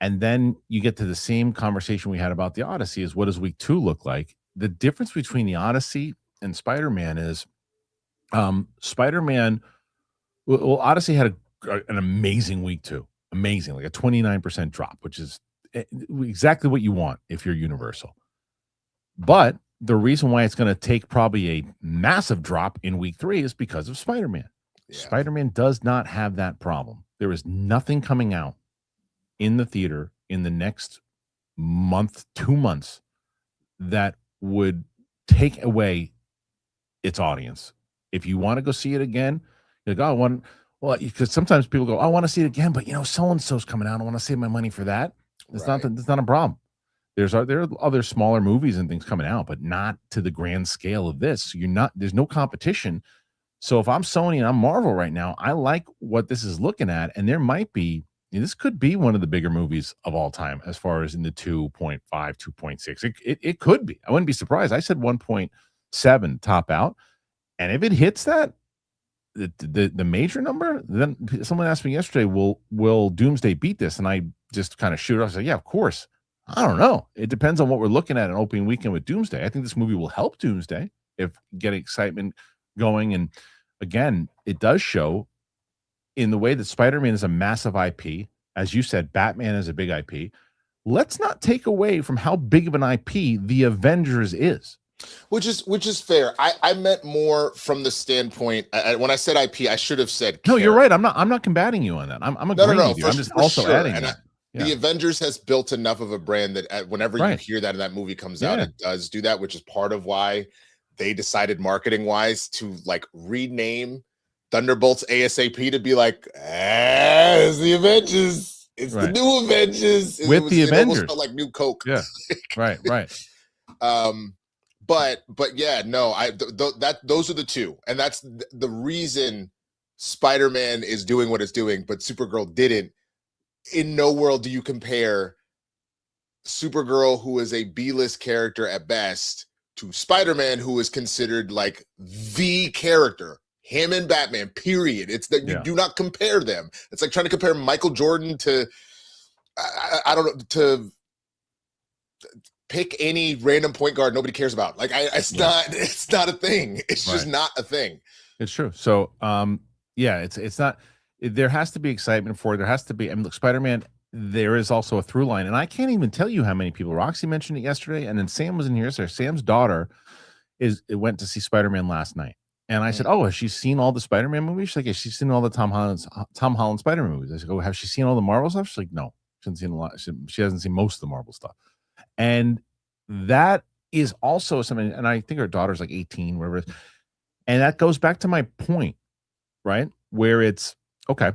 and then you get to the same conversation we had about the Odyssey is what does week 2 look like? The difference between the Odyssey and Spider-Man is Spider-Man, well, Odyssey had an amazing week 2. Amazing, like a 29% drop, which is exactly what you want if you're Universal. But the reason why it's going to take probably a massive drop in week 3 is because of Spider-Man. Spider-Man does not have that problem. There is nothing coming out in the theater in the next month, 2 months that would take away its audience. If you want to go see it again, you go, because sometimes people go, I want to see it again, but so-and-so's coming out. I want to save my money for that. It's not a problem. There are other smaller movies and things coming out, but not to the grand scale of this. There's no competition. So if I'm Sony and I'm Marvel right now, I like what this is looking at, and there might be. This could be one of the bigger movies of all time as far as in the 2.5, 2.6. It could be. I wouldn't be surprised. I said 1.7 top out. And if it hits that, the major number, then someone asked me yesterday, will Doomsday beat this? And I just kind of shoot it off. I said, yeah, of course. I don't know. It depends on what we're looking at an opening weekend with Doomsday. I think this movie will help Doomsday if getting excitement going. And again, it does show in the way that Spider-Man is a massive IP, as you said, Batman is a big IP. Let's not take away from how big of an IP the Avengers is. Which is fair. I meant more from the standpoint when I said IP, I should have said. No, you're right. I'm not combating you on that. I'm agreeing with you. I'm just also adding that. The Avengers has built enough of a brand that whenever you hear that and that movie comes out, it does do that, which is part of why they decided marketing wise to like rename Thunderbolts ASAP to be like, it's the Avengers. It's the new Avengers. With the Avengers. It almost felt like new Coke. Yeah. Right. But yeah, no, those are the two. And that's the reason Spider-Man is doing what it's doing, but Supergirl didn't. In no world do you compare Supergirl, who is a B-list character at best, to Spider-Man, who is considered like the character. Him and Batman, period. It's that you do not compare them. It's like trying to compare Michael Jordan to, I don't know, to pick any random point guard nobody cares about. Like it's not a thing. It's just not a thing. It's true. So it's not. There has to be excitement for it. There has to be. I mean, look, Spider-Man. There is also a through line, and I can't even tell you how many people. Roxy mentioned it yesterday, and then Sam was in here. So Sam's daughter went to see Spider-Man last night. And I said, "Oh, has she seen all the Spider-Man movies?" She's like, "Yeah, she's seen all the Tom Holland Spider-Man movies." I said, "Oh, has she seen all the Marvel stuff?" She's like, "No, she hasn't seen a lot. She hasn't seen most of the Marvel stuff." And that is also something, and I think her daughter's like 18, whatever it is. And that goes back to my point, right? Where it's okay,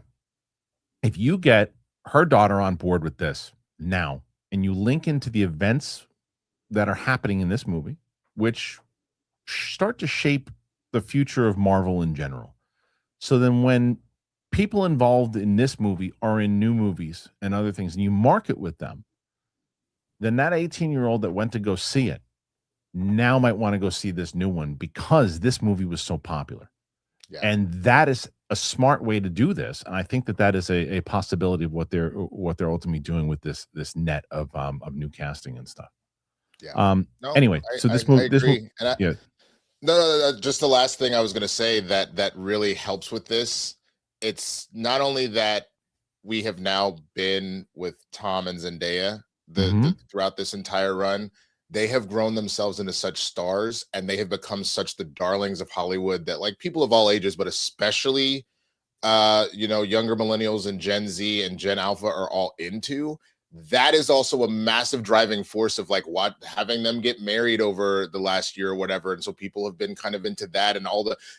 if you get her daughter on board with this now, and you link into the events that are happening in this movie, which start to shape the future of Marvel in general. So then when people involved in this movie are in new movies and other things, and you market with them, then that 18-year-old that went to go see it now might want to go see this new one because this movie was so popular. Yeah. And that is a smart way to do this. And I think that is a possibility of what they're ultimately doing with this net of new casting and stuff. Yeah. Anyway, so this movie, yeah. No, just the last thing I was going to say that really helps with this. It's not only that we have now been with Tom and Zendaya throughout this entire run, they have grown themselves into such stars, and they have become such the darlings of Hollywood that like people of all ages, but especially younger millennials and Gen Z and Gen Alpha are all into. That is also a massive driving force of like what having them get married over the last year or whatever. And so people have been kind of into that, and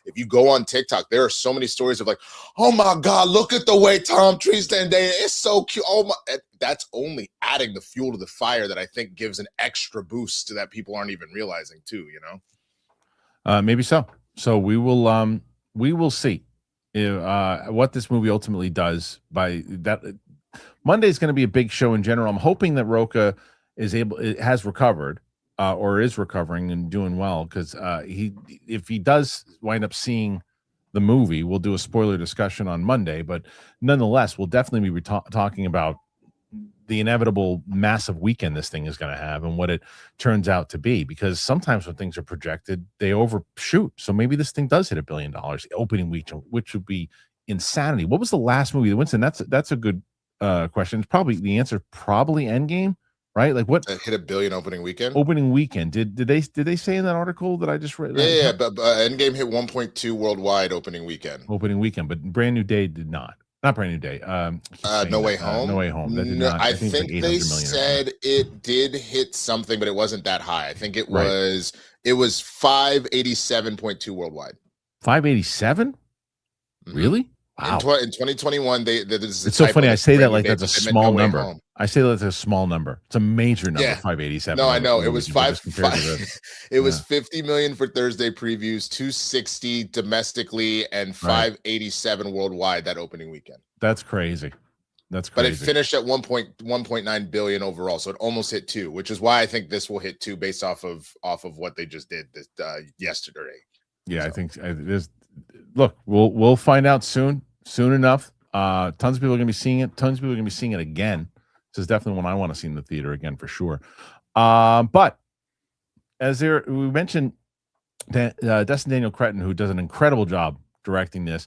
if you go on TikTok, there are so many stories of like, oh my God, look at the way Tom treats Zendaya. It's so cute. Oh my, that's only adding the fuel to the fire that I think gives an extra boost to that people aren't even realizing too, Maybe so. So we will see what this movie ultimately does by that. Monday is going to be a big show in general. I'm hoping that Rocha has recovered or is recovering and doing well, because if he does wind up seeing the movie, we'll do a spoiler discussion on Monday. But nonetheless, we'll definitely be talking about the inevitable massive weekend this thing is going to have and what it turns out to be, because sometimes when things are projected, they overshoot. So maybe this thing does hit $1 billion opening week, which would be insanity. What was the last movie that Winston? That's a good question. It's probably the answer. Probably Endgame, right? Like what hit $1 billion opening weekend? Opening weekend. Did they say in that article that I just read? Yeah, but Endgame hit 1.2 worldwide opening weekend. Opening weekend, but Brand New Day did not. Not Brand New Day. No Way Home. No Way Home. That did not. I think like they said it did hit something, but it wasn't that high. I think it was 587.2 worldwide. 587? Really? Wow. In 2021, it's so funny. I say that like that's a small number. I say that's a small number. It's a major number. Yeah. 587. No, I know. It was it was 50 million for Thursday previews, 260 domestically, and 587 worldwide that opening weekend. That's crazy. That's crazy. But it finished at 1.9 billion overall, so it almost hit 2, which is why I think this will hit 2 based off of what they just did yesterday. Yeah, so. I think there's. Look, we'll find out soon enough. Tons of people are going to be seeing it. Tons of people are going to be seeing it again. This is definitely one I want to see in the theater again for sure. But as we mentioned, Destin Daniel Cretton, who does an incredible job directing this,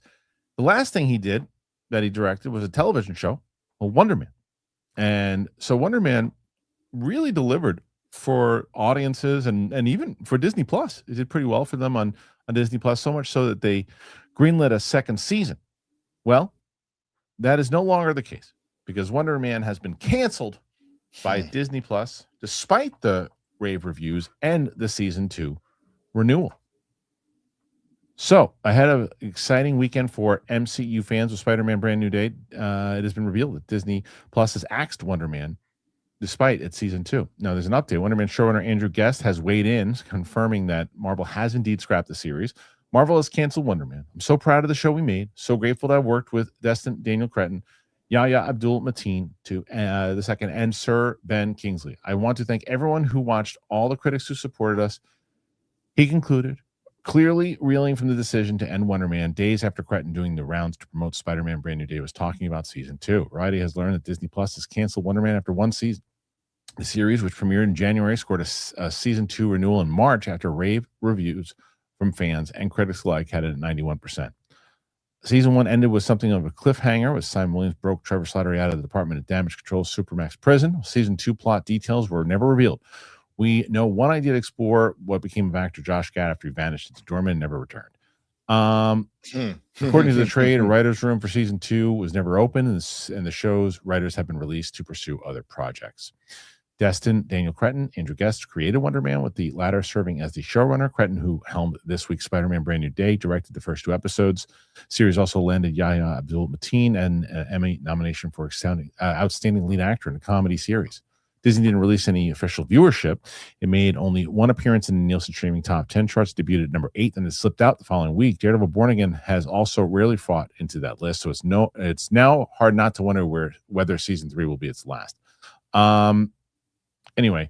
the last thing he directed was a television show called Wonder Man. And so Wonder Man really delivered for audiences and even for Disney Plus. It did pretty well for them on Disney Plus, so much so that they greenlit a second season. Well, that is no longer the case because Wonder Man has been canceled by Disney Plus, despite the rave reviews and the season 2 renewal. So, ahead of an exciting weekend for MCU fans with Spider-Man Brand New Day, it has been revealed that Disney Plus has axed Wonder Man despite its season 2. Now, there's an update. Wonder Man showrunner Andrew Guest has weighed in, confirming that Marvel has indeed scrapped the series. Marvel has canceled Wonder Man. I'm so proud of the show we made. So grateful that I worked with Destin Daniel Cretton, Yahya Abdul-Mateen II, II, and Sir Ben Kingsley. I want to thank everyone who watched, all the critics who supported us. He concluded, clearly reeling from the decision to end Wonder Man days after Cretton, doing the rounds to promote Spider-Man Brand New Day, was talking about season 2. Variety has learned that Disney Plus has canceled Wonder Man after one season. The series, which premiered in January, scored a season 2 renewal in March after rave reviews from fans and critics alike had it at 91%. Season 1 ended with something of a cliffhanger, with Simon Williams broke Trevor Slattery out of the Department of Damage Control Supermax prison. Season 2 plot details were never revealed. We know one idea to explore what became of actor Josh Gad after he vanished into dormant and never returned. According to the trade, a writer's room for season 2 was never open, and the show's writers have been released to pursue other projects. Destin, Daniel Cretton, Andrew Guest created Wonder Man, with the latter serving as the showrunner. Cretton, who helmed this week's Spider-Man Brand New Day, directed the first 2 episodes. Series also landed Yahya Abdul-Mateen an Emmy nomination for outstanding lead actor in a comedy series. Disney didn't release any official viewership. It made only 1 appearance in the Nielsen streaming top 10 charts, debuted at number 8, and it slipped out the following week. Daredevil Born Again has also rarely fought into that list, so it's now hard not to wonder whether season 3 will be its last. Anyway,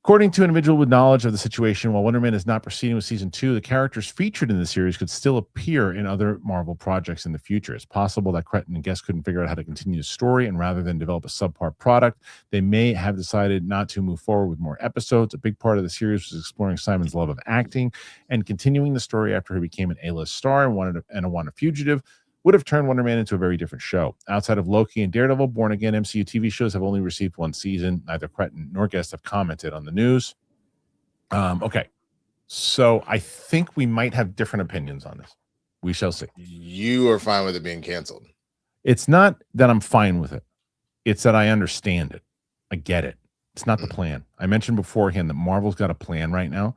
according to an individual with knowledge of the situation, while Wonder Man is not proceeding with season 2, the characters featured in the series could still appear in other Marvel projects in the future. It's possible that Cretton and Guest couldn't figure out how to continue the story, and rather than develop a subpar product, they may have decided not to move forward with more episodes. A big part of the series was exploring Simon's love of acting and continuing the story after he became an A-list star and a fugitive. Would have turned Wonder Man into a very different show. Outside of Loki and Daredevil, Born Again MCU TV shows have only received 1 season. Neither Cretton nor Guest have commented on the news. Okay, so I think we might have different opinions on this. We shall see. You are fine with it being canceled. It's not that I'm fine with it. It's that I understand it. I get it. It's not the plan. I mentioned beforehand that Marvel's got a plan right now.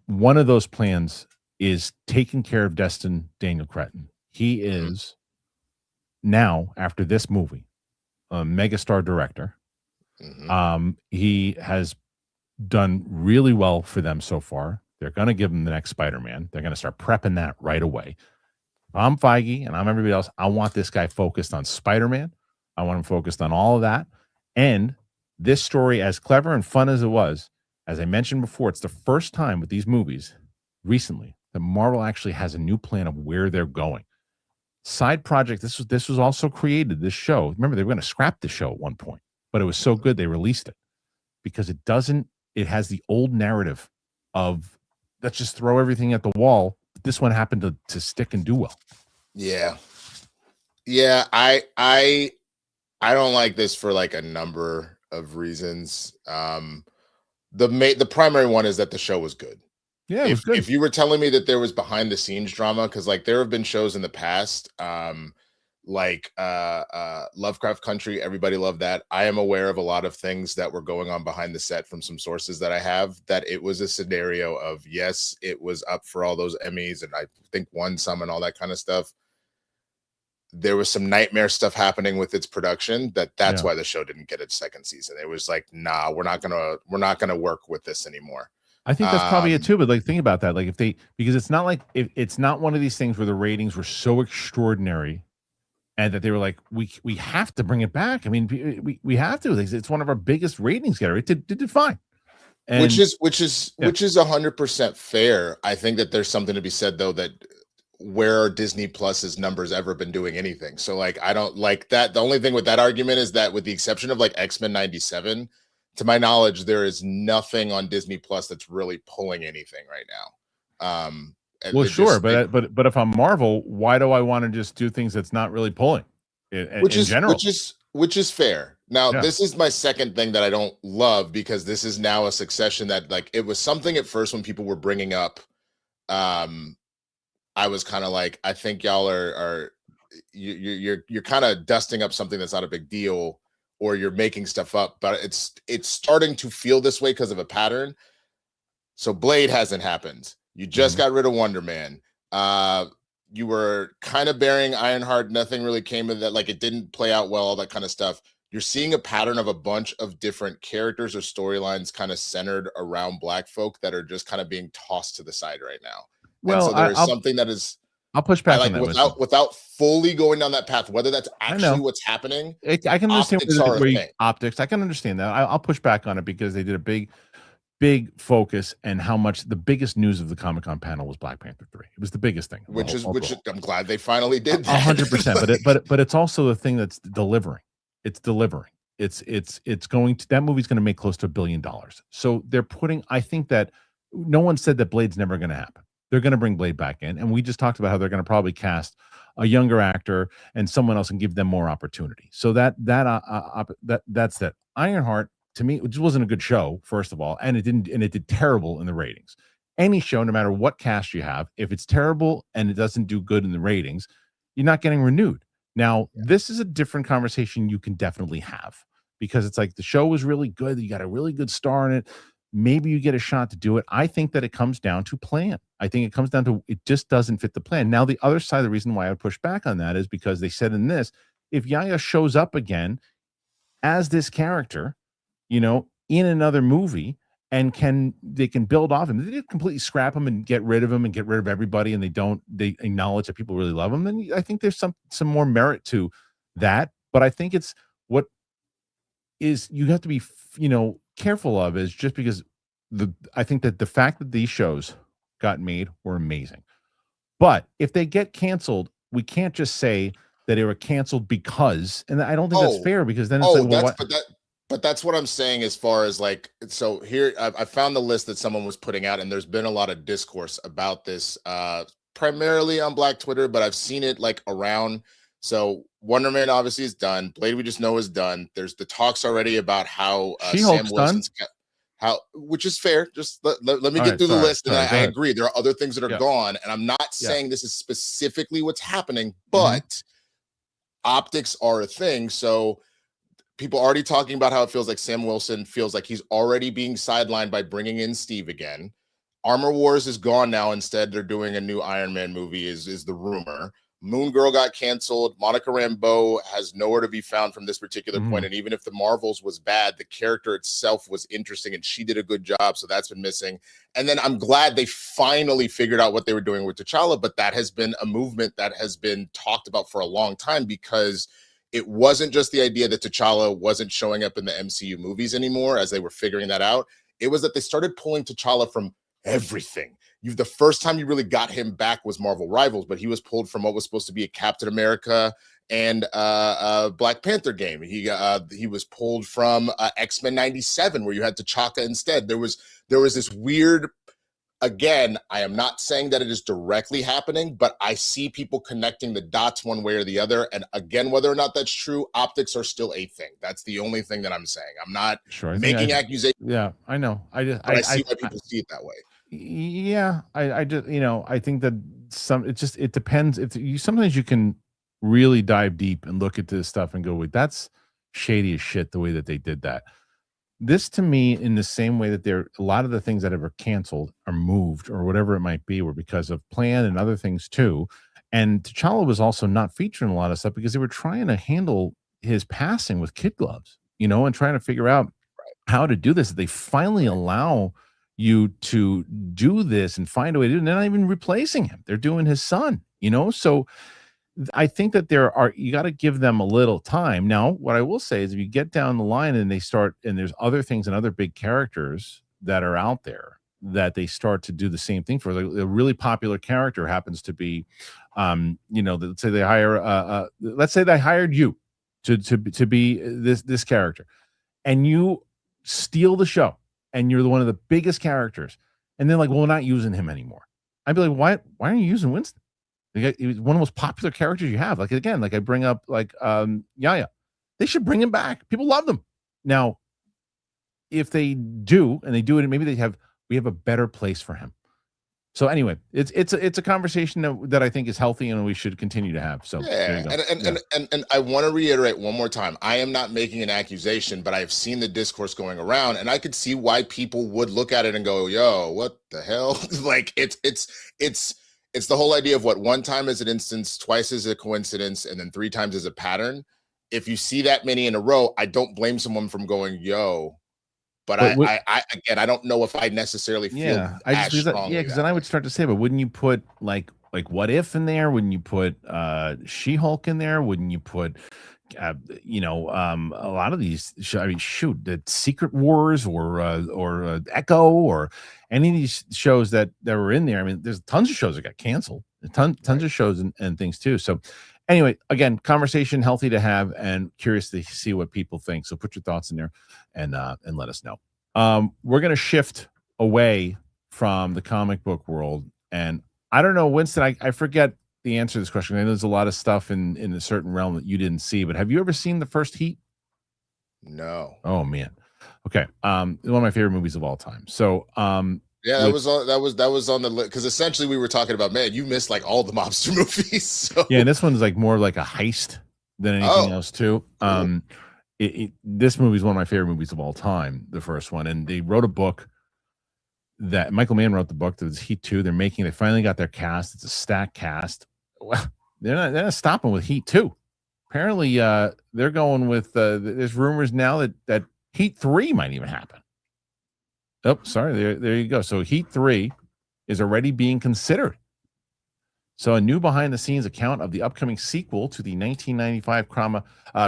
One of those plans is taking care of Destin Daniel Cretton. He is now, after this movie, a megastar director. He has done really well for them so far. They're going to give him the next Spider-Man. They're going to start prepping that right away. I'm Feige and I'm everybody else. I want this guy focused on Spider-Man. I want him focused on all of that. And this story, as clever and fun as it was, as I mentioned before, it's the first time with these movies recently that Marvel actually has a new plan of where they're going. Side project. This was also created. This show. Remember, they were going to scrap the show at one point, but it was so good they released it because it doesn't. It has the old narrative of let's just throw everything at the wall. But this one happened to stick and do well. Yeah. I don't like this for like a number of reasons. The primary one is that the show was good. Yeah, it was good. If you were telling me that there was behind the scenes drama, because like there have been shows in the past, like Lovecraft Country, everybody loved that. I am aware of a lot of things that were going on behind the set from some sources that I have, that it was a scenario of, yes, it was up for all those Emmys and I think won some and all that kind of stuff. There was some nightmare stuff happening with its production that's why the show didn't get its second season. It was like, nah, we're not gonna work with this anymore. I think that's probably it too. But like, think about that. Like, because it's not like it's not one of these things where the ratings were so extraordinary, and that they were like, we have to bring it back. I mean, we have to. It's one of our biggest ratings getter. It did fine, and, which is 100% fair. I think that there's something to be said though, that where are Disney Plus's numbers ever been doing anything? So like, I don't like that. The only thing with that argument is that with the exception of like X-Men 97, to my knowledge, there is nothing on Disney Plus that's really pulling anything right now. Well, sure, but if I'm Marvel, why do I want to just do things that's not really pulling? Which is fair. Now, this is my second thing that I don't love, because this is now a succession that, like, it was something at first when people were bringing up. I was kind of like, I think y'all you're kind of dusting up something that's not a big deal, or you're making stuff up, but it's starting to feel this way because of a pattern. So Blade hasn't happened. You just got rid of Wonder Man. You were kind of burying Ironheart. Nothing really came of that. Like, it didn't play out well, all that kind of stuff. You're seeing a pattern of a bunch of different characters or storylines kind of centered around Black folk that are just kind of being tossed to the side right now. Well, and so there's something that is, I'll push back on that without fully going down that path, whether that's actually what's happening. I can understand optics. I can understand that. I'll push back on it because they did a big focus, and how much the biggest news of the Comic-Con panel was Black Panther 3. It was the biggest thing. Which I'm glad they finally did that. 100%. But it's also the thing that's delivering. It's delivering. It's going to, that movie's going to make close to $1 billion. So they're putting, I think that no one said that Blade's never going to happen. They're going to bring Blade back in, and we just talked about how they're going to probably cast a younger actor and someone else and give them more opportunity. So that's that. Ironheart, to me, it just wasn't a good show, first of all, and it did terrible in the ratings. Any show, no matter what cast you have, if it's terrible and it doesn't do good in the ratings, you're not getting renewed. Now, this is a different conversation you can definitely have. because it's like the show was really good. You got a really good star in it. Maybe you get a shot to do it. I think that it comes down to plan. I think it comes down to it just doesn't fit the plan. Now, the other side of the reason why I push back on that is because they said in this, if Yahya shows up again as this character, in another movie, and they can build off him. They didn't completely scrap him and get rid of him and get rid of everybody, and they acknowledge that people really love him. Then I think there's some more merit to that. But I think it's what is you have to be careful of is just because I think that the fact that these shows got made were amazing. But if they get canceled, we can't just say that they were canceled because, and I don't think that's fair, because then it's but that's what I'm saying as far as like, so here I found the list that someone was putting out, and there's been a lot of discourse about this, primarily on Black Twitter, but I've seen it like around. So Wonder Man obviously is done. Blade we just know is done. There's the talks already about how Sam Wilson's which is fair. Just let me get through the list, and I agree. There are other things that are gone, and I'm not saying this is specifically what's happening, but optics are a thing. So people already talking about how it feels like Sam Wilson feels like he's already being sidelined by bringing in Steve again. Armor Wars is gone now. Instead, they're doing a new Iron Man movie is the rumor. Moon Girl got canceled. Monica Rambeau has nowhere to be found from this particular point. And even if the Marvels was bad, the character itself was interesting and she did a good job. So that's been missing. And then I'm glad they finally figured out what they were doing with T'Challa, but that has been a movement that has been talked about for a long time, because it wasn't just the idea that T'Challa wasn't showing up in the MCU movies anymore as they were figuring that out. It was that they started pulling T'Challa from everything. The first time you really got him back was Marvel Rivals, but he was pulled from what was supposed to be a Captain America and Black Panther game. He was pulled from X-Men 97, where you had T'Chaka instead. There was this weird. Again, I am not saying that it is directly happening, but I see people connecting the dots one way or the other. And again, whether or not that's true, optics are still a thing. That's the only thing that I'm saying. I'm not making accusations. Yeah, I know. I see why people see it that way. Yeah, I just I think that it depends. Sometimes you can really dive deep and look at this stuff and go, wait, that's shady as shit the way that they did that. This, to me, in the same way that a lot of the things that are canceled or moved or whatever it might be were because of plan and other things too. And T'Challa was also not featured in a lot of stuff because they were trying to handle his passing with kid gloves, and trying to figure out how to do this. They finally allow you to do this and find a way to do it. And they're not even replacing him. They're doing his son, So I think that you got to give them a little time. Now, what I will say is if you get down the line and there's other things and other big characters that are out there that they start to do the same thing for. Like a really popular character happens to be, let's say they hired you to be this character, and you steal the show and you're one of the biggest characters. And then like, well, we're not using him anymore. I'd be like, why aren't you using Winston? He was one of the most popular characters you have. Like, again, like I bring up like Yahya. They should bring him back. People love them. Now, if they do, and they do it, maybe we have a better place for him. So anyway, it's a conversation that I think is healthy and we should continue to have. So and I want to reiterate one more time. I am not making an accusation, but I've seen the discourse going around, and I could see why people would look at it and go, "Yo, what the hell?" Like it's the whole idea of what one time is an instance, twice is a coincidence, and then three times is a pattern. If you see that many in a row, I don't blame someone from going, "Yo." But I don't know if I necessarily feel because then I would start to say, but wouldn't you put like What If in there? Wouldn't you put She-Hulk in there? Wouldn't you put a lot of these the Secret Wars or Echo or any of these shows that were in there? I mean, there's tons of shows that got canceled, tons of shows and things too. So anyway, again, conversation healthy to have and curious to see what people think. So put your thoughts in there and let us know. We're going to shift away from the comic book world. And I don't know, Winston, I forget the answer to this question. I know there's a lot of stuff in a certain realm that you didn't see, but have you ever seen the first Heat? No. Oh man. Okay. One of my favorite movies of all time. So, that was on the list because essentially we were talking about, man, you missed like all the mobster movies. So. Yeah, and this one's like more like a heist than anything else too. Cool. this movie is one of my favorite movies of all time, the first one. And they wrote a book that Michael Mann wrote the book that was Heat 2. They finally got their cast. It's a stacked cast. Well, they're not stopping with Heat 2. Apparently, they're going with there's rumors now that Heat 3 might even happen. Oh, sorry. There you go. So Heat 3 is already being considered. So a new behind-the-scenes account of the upcoming sequel to the 1995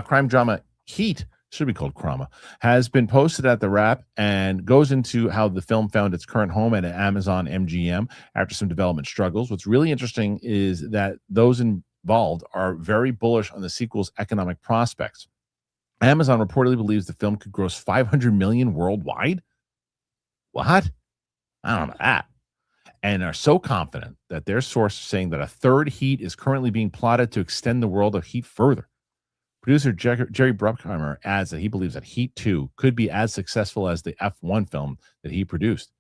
crime drama Heat, should be called Crama, has been posted at the Wrap and goes into how the film found its current home at Amazon MGM after some development struggles. What's really interesting is that those involved are very bullish on the sequel's economic prospects. Amazon reportedly believes the film could gross $500 million worldwide. What? I don't know that. And are so confident that their source is saying that a third Heat is currently being plotted to extend the world of Heat further. Producer Jerry Bruckheimer adds that he believes that Heat 2 could be as successful as the F1 film that he produced.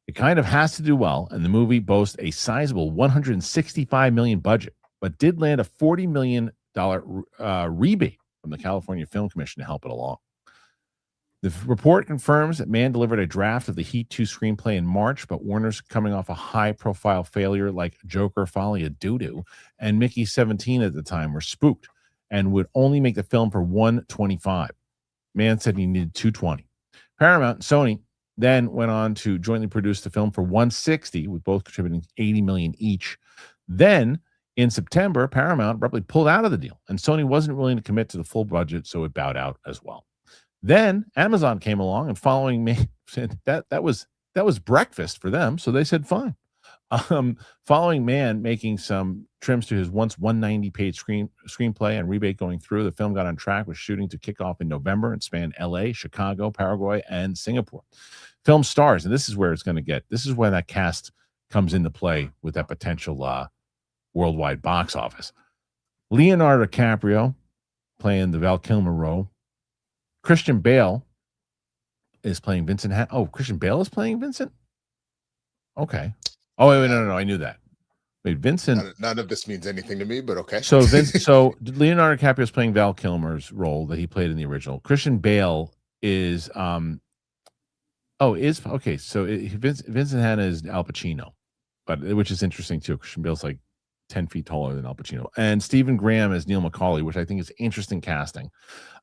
It kind of has to do well, and the movie boasts a sizable $165 million budget, but did land a $40 million rebate from the California Film Commission to help it along. The report confirms that Mann delivered a draft of the Heat 2 screenplay in March, but Warner's coming off a high-profile failure like Joker Folly of Doo-Doo and Mickey 17 at the time were spooked and would only make the film for $125. Mann said he needed $220. Paramount and Sony then went on to jointly produce the film for $160, with both contributing $80 million each. Then, in September, Paramount abruptly pulled out of the deal, and Sony wasn't willing to commit to the full budget, so it bowed out as well. Then Amazon came along, and following me, that was breakfast for them, so they said fine. Following Mann making some trims to his once 190-page screenplay and rebate going through, the film got on track with shooting to kick off in November and spanned L.A., Chicago, Paraguay, and Singapore. Film stars, and this is where it's going to get. This is where that cast comes into play with that potential worldwide box office. Leonardo DiCaprio playing the Val Kilmer role. Christian Bale is playing Vincent. Christian Bale is playing Vincent? Okay. Oh, wait, no. I knew that. Wait, Vincent. None of this means anything to me, but okay. So Leonardo DiCaprio is playing Val Kilmer's role that he played in the original. Christian Bale is Vincent Hanna is Al Pacino, which is interesting too. Christian Bale's like 10 feet taller than Al Pacino. And Stephen Graham as Neil McCauley, which I think is interesting casting.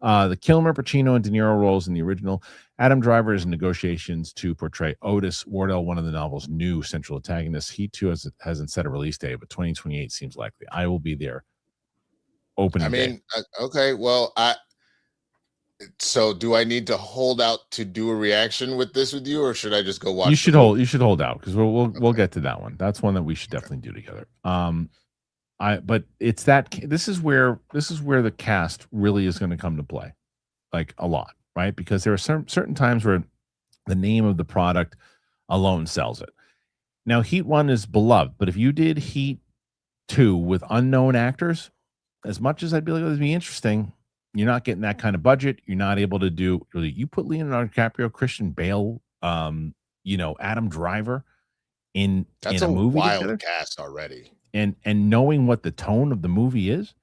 The Kilmer, Pacino, and De Niro roles in the original. Adam Driver is in negotiations to portray Otis Wardell, one of the novel's new central antagonists. He, too, hasn't set a release date, but 2028 seems likely. I will be there opening day. Okay, well, so do I need to hold out to do a reaction with you, or should I just go watch? You should hold out, because we'll get to that one. That's one that we should definitely do together. But it's that this is where the cast really is going to come to play, like a lot, right? Because there are certain times where the name of the product alone sells it. Now, Heat 1 is beloved, but if you did Heat 2 with unknown actors, as much as I'd be like, it'd be interesting, you're not getting that kind of budget. You're not able to do. You put Leonardo DiCaprio, Christian Bale, Adam Driver in a movie wild together, cast already. And knowing what the tone of the movie is,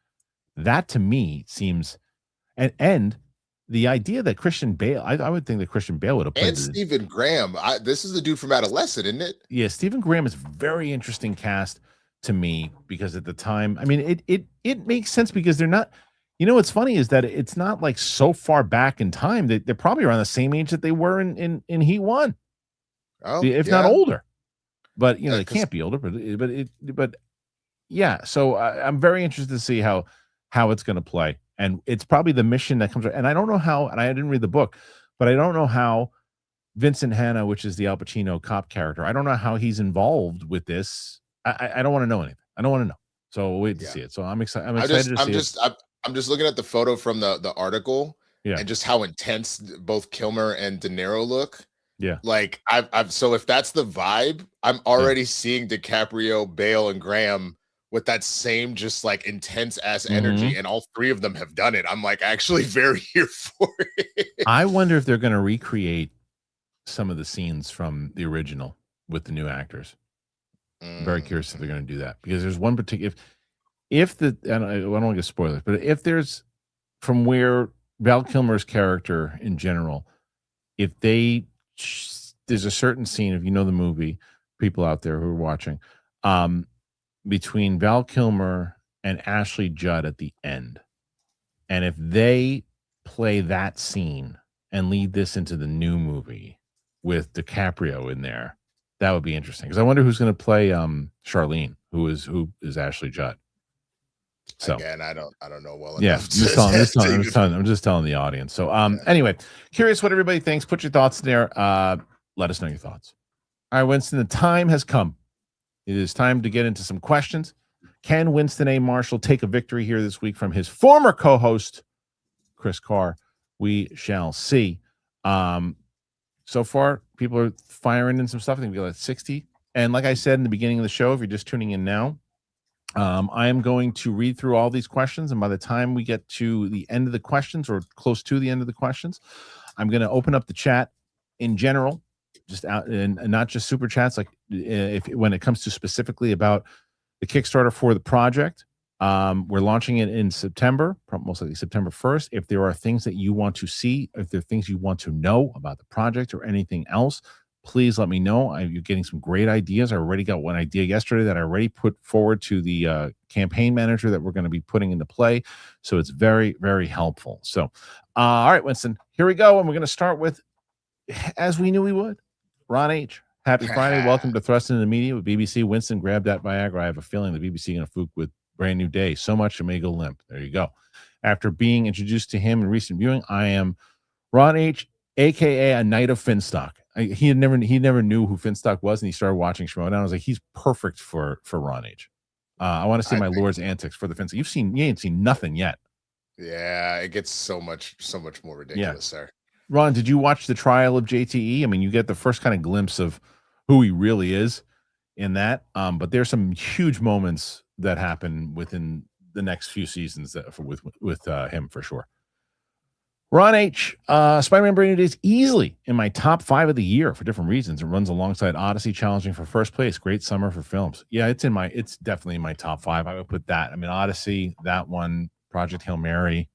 that to me seems, and the idea that Christian Bale, I would think that Christian Bale would have played. And Stephen Graham, this is the dude from Adolescent, isn't it? Yeah, Stephen Graham is very interesting cast to me, because at the time, I mean, it makes sense, because they're not. What's funny is that it's not like so far back in time that they're probably around the same age that they were in Heat 1, if not older. But they can't be older. But yeah. So I'm very interested to see how it's going to play, and it's probably the mission that comes. And I don't know how. And I didn't read the book, but I don't know how Vincent Hanna, which is the Al Pacino cop character, I don't know how he's involved with this. I don't want to know anything. I don't want to know. So we'll wait to see it. So I'm excited. I'm excited to see it. I'm just looking at the photo from the article, and just how intense both Kilmer and De Niro look. Yeah, like so if that's the vibe, I'm already seeing DiCaprio, Bale, and Graham with that same just like intense ass energy, and all three of them have done it. I'm like actually very here for it. I wonder if they're going to recreate some of the scenes from the original with the new actors. I'm very curious if they're going to do that, because there's one particular. I don't want to get spoilers, but if there's from where Val Kilmer's character in general, if there's a certain scene, if you know the movie, people out there who are watching, between Val Kilmer and Ashley Judd at the end. And if they play that scene and lead this into the new movie with DiCaprio in there, that would be interesting. Because I wonder who's going to play Charlene, who is Ashley Judd. So again, I don't know well yeah, enough. I'm just telling the audience. So anyway, curious what everybody thinks. Put your thoughts in there. Let us know your thoughts. All right, Winston, the time has come. It is time to get into some questions. Can Winston A. Marshall take a victory here this week from his former co-host, Chris Carr? We shall see. So far, people are firing in some stuff. I think we got 60. And like I said in the beginning of the show, if you're just tuning in now, I am going to read through all these questions. And by the time we get to the end of the questions or close to the end of the questions, I'm going to open up the chat in general, just out and not just super chats. Like when it comes to specifically about the Kickstarter for the project, we're launching it in September, most likely September 1st. If there are things that you want to see, if there are things you want to know about the project or anything else, please let me know. You're getting some great ideas. I already got one idea yesterday that I already put forward to the campaign manager that we're going to be putting into play. So it's very, very helpful. So, all right, Winston, here we go. And we're going to start with, as we knew we would, Ron H. Happy Friday. Welcome to Thrust into the Media with BBC. Winston, grab that Viagra. I have a feeling the BBC going to fluke with Brand New Day. So much it may go limp. There you go. After being introduced to him in recent viewing, I am Ron H., a.k.a. a Knight of Finstock. He never knew who Finstock was, and he started watching Schmoedown. I was like, he's perfect for Ron H. I want to see my Lord's antics for the Finstock. You ain't seen nothing yet. Yeah, it gets so much more ridiculous, sir. Ron, did you watch the trial of JTE? I mean, you get the first kind of glimpse of who he really is in that. But there's some huge moments that happen within the next few seasons with him for sure. Ron H. Spider-Man Brand New Day is easily in my top 5 of the year for different reasons. It runs alongside Odyssey, challenging for first place. Great summer for films. Yeah, it's definitely in my top 5. I would put that. I mean, Odyssey, that one, Project Hail Mary.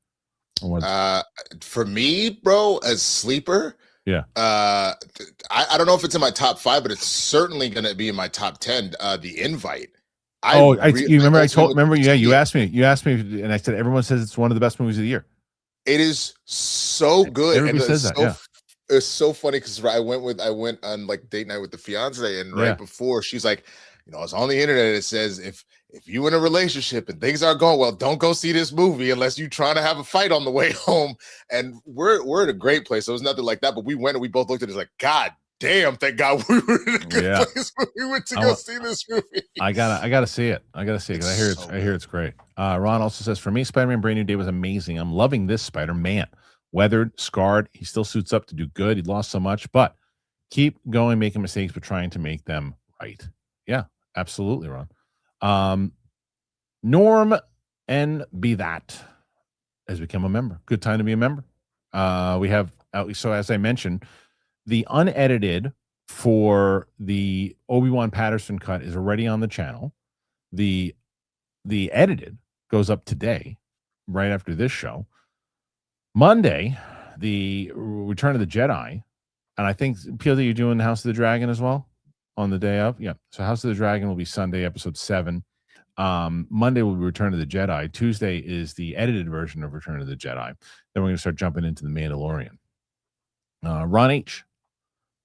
For me, bro, as sleeper, yeah. I don't know if it's in my top 5, but it's certainly going to be in my top 10. The Invite. You remember? Yeah, you asked me, and I said everyone says it's one of the best movies of the year. It is so good. Everybody says that. Yeah. It's so funny because I went on like date night with the fiance, and right before she's like, it's on the internet. It says if you in a relationship and things aren't going well, don't go see this movie unless you're trying to have a fight on the way home. And we're in a great place, so it's nothing like that. But we went and we both looked at it like, God damn, thank God we were in a good place when we went to go see this movie. I gotta see it. Because I hear it's great. Ron also says, for me, Spider-Man Brand New Day was amazing. I'm loving this Spider-Man. Weathered, scarred, he still suits up to do good. He lost so much, but keep going, making mistakes, but trying to make them right. Yeah, absolutely, Ron. Norm and Be That has become a member. Good time to be a member. We have, so as I mentioned, the unedited for the Obi-Wan Patterson cut is already on the channel. The edited goes up today, right after this show. Monday, the Return of the Jedi, and I think, PLD, you're doing House of the Dragon as well on the day of? Yeah. So House of the Dragon will be Sunday, episode 7. Monday will be Return of the Jedi. Tuesday is the edited version of Return of the Jedi. Then we're going to start jumping into The Mandalorian. Ron H.,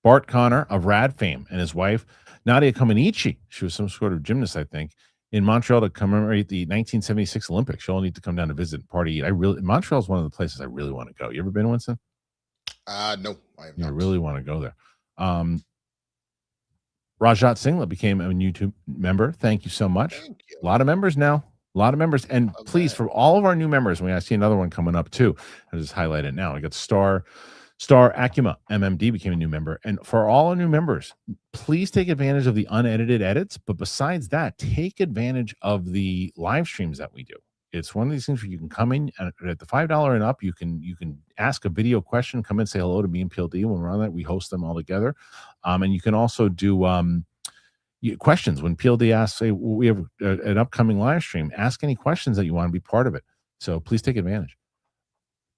Bart Connor of Rad fame, and his wife, Nadia Comaneci, she was some sort of gymnast, I think, in Montreal to commemorate the 1976 Olympics. She'll need to come down to visit and party. Montreal is one of the places I really want to go. You ever been, Winston? No, I have not. I really want to go there. Rajat Singla became a YouTube member. Thank you so much. Thank you. A lot of members now. A lot of members. And please, for all of our new members, I see another one coming up too. I'll just highlight it now. I got Star Akuma MMD became a new member. And for all our new members, please take advantage of the unedited edits. But besides that, take advantage of the live streams that we do. It's one of these things where you can come in at the $5 and up. You can ask a video question, come and say hello to me and PLD when we're on that. We host them all together. And you can also do questions when PLD asks, say, we have an upcoming live stream. Ask any questions that you want to be part of it. So please take advantage.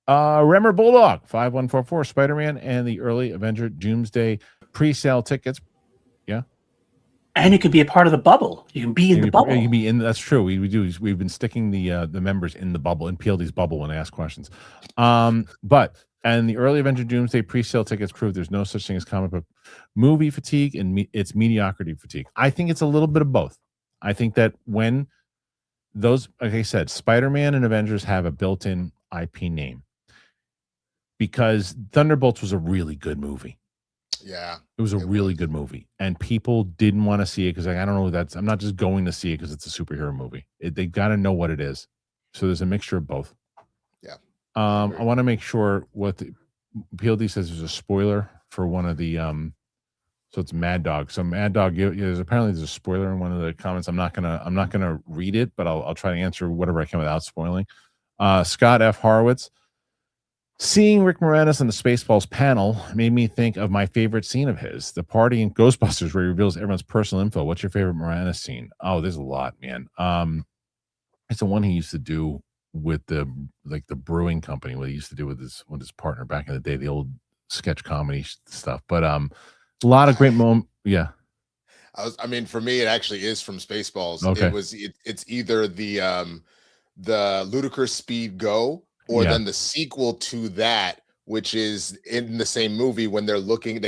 Remember Bulldog 5144 Spider-Man and the early Avenger Doomsday pre-sale tickets. Yeah. And you could be a part of the bubble. You can be in the bubble. You can be in. That's true. We've been sticking the members in the bubble, in PLD's bubble, when they ask questions. But the early Avenger Doomsday pre-sale tickets prove there's no such thing as comic book movie fatigue and it's mediocrity fatigue. I think it's a little bit of both. I think that when those, like I said, Spider-Man and Avengers have a built-in IP name, because Thunderbolts was a really good movie. Yeah, it was a really good movie, and people didn't want to see it because, like, I don't know, I'm not just going to see it because it's a superhero movie. They got to know what it is. So there's a mixture of both. Yeah. I want to make sure what the PLD says is a spoiler for one of the so it's Mad Dog. So Mad Dog, there's a spoiler in one of the comments. I'm not gonna read it, but I'll try to answer whatever I can without spoiling. Scott F. Horowitz. Seeing Rick Moranis on the Spaceballs panel made me think of my favorite scene of his, the party in Ghostbusters where he reveals everyone's personal info. What's your favorite Moranis scene? Oh, there's a lot, man. It's the one he used to do with the brewing company, what he used to do with his partner back in the day, the old sketch comedy stuff. But a lot of great moments. Yeah. I mean, for me, it actually is from Spaceballs. Okay. It's either the Ludicrous Speed Go, or then the sequel to that, which is in the same movie when they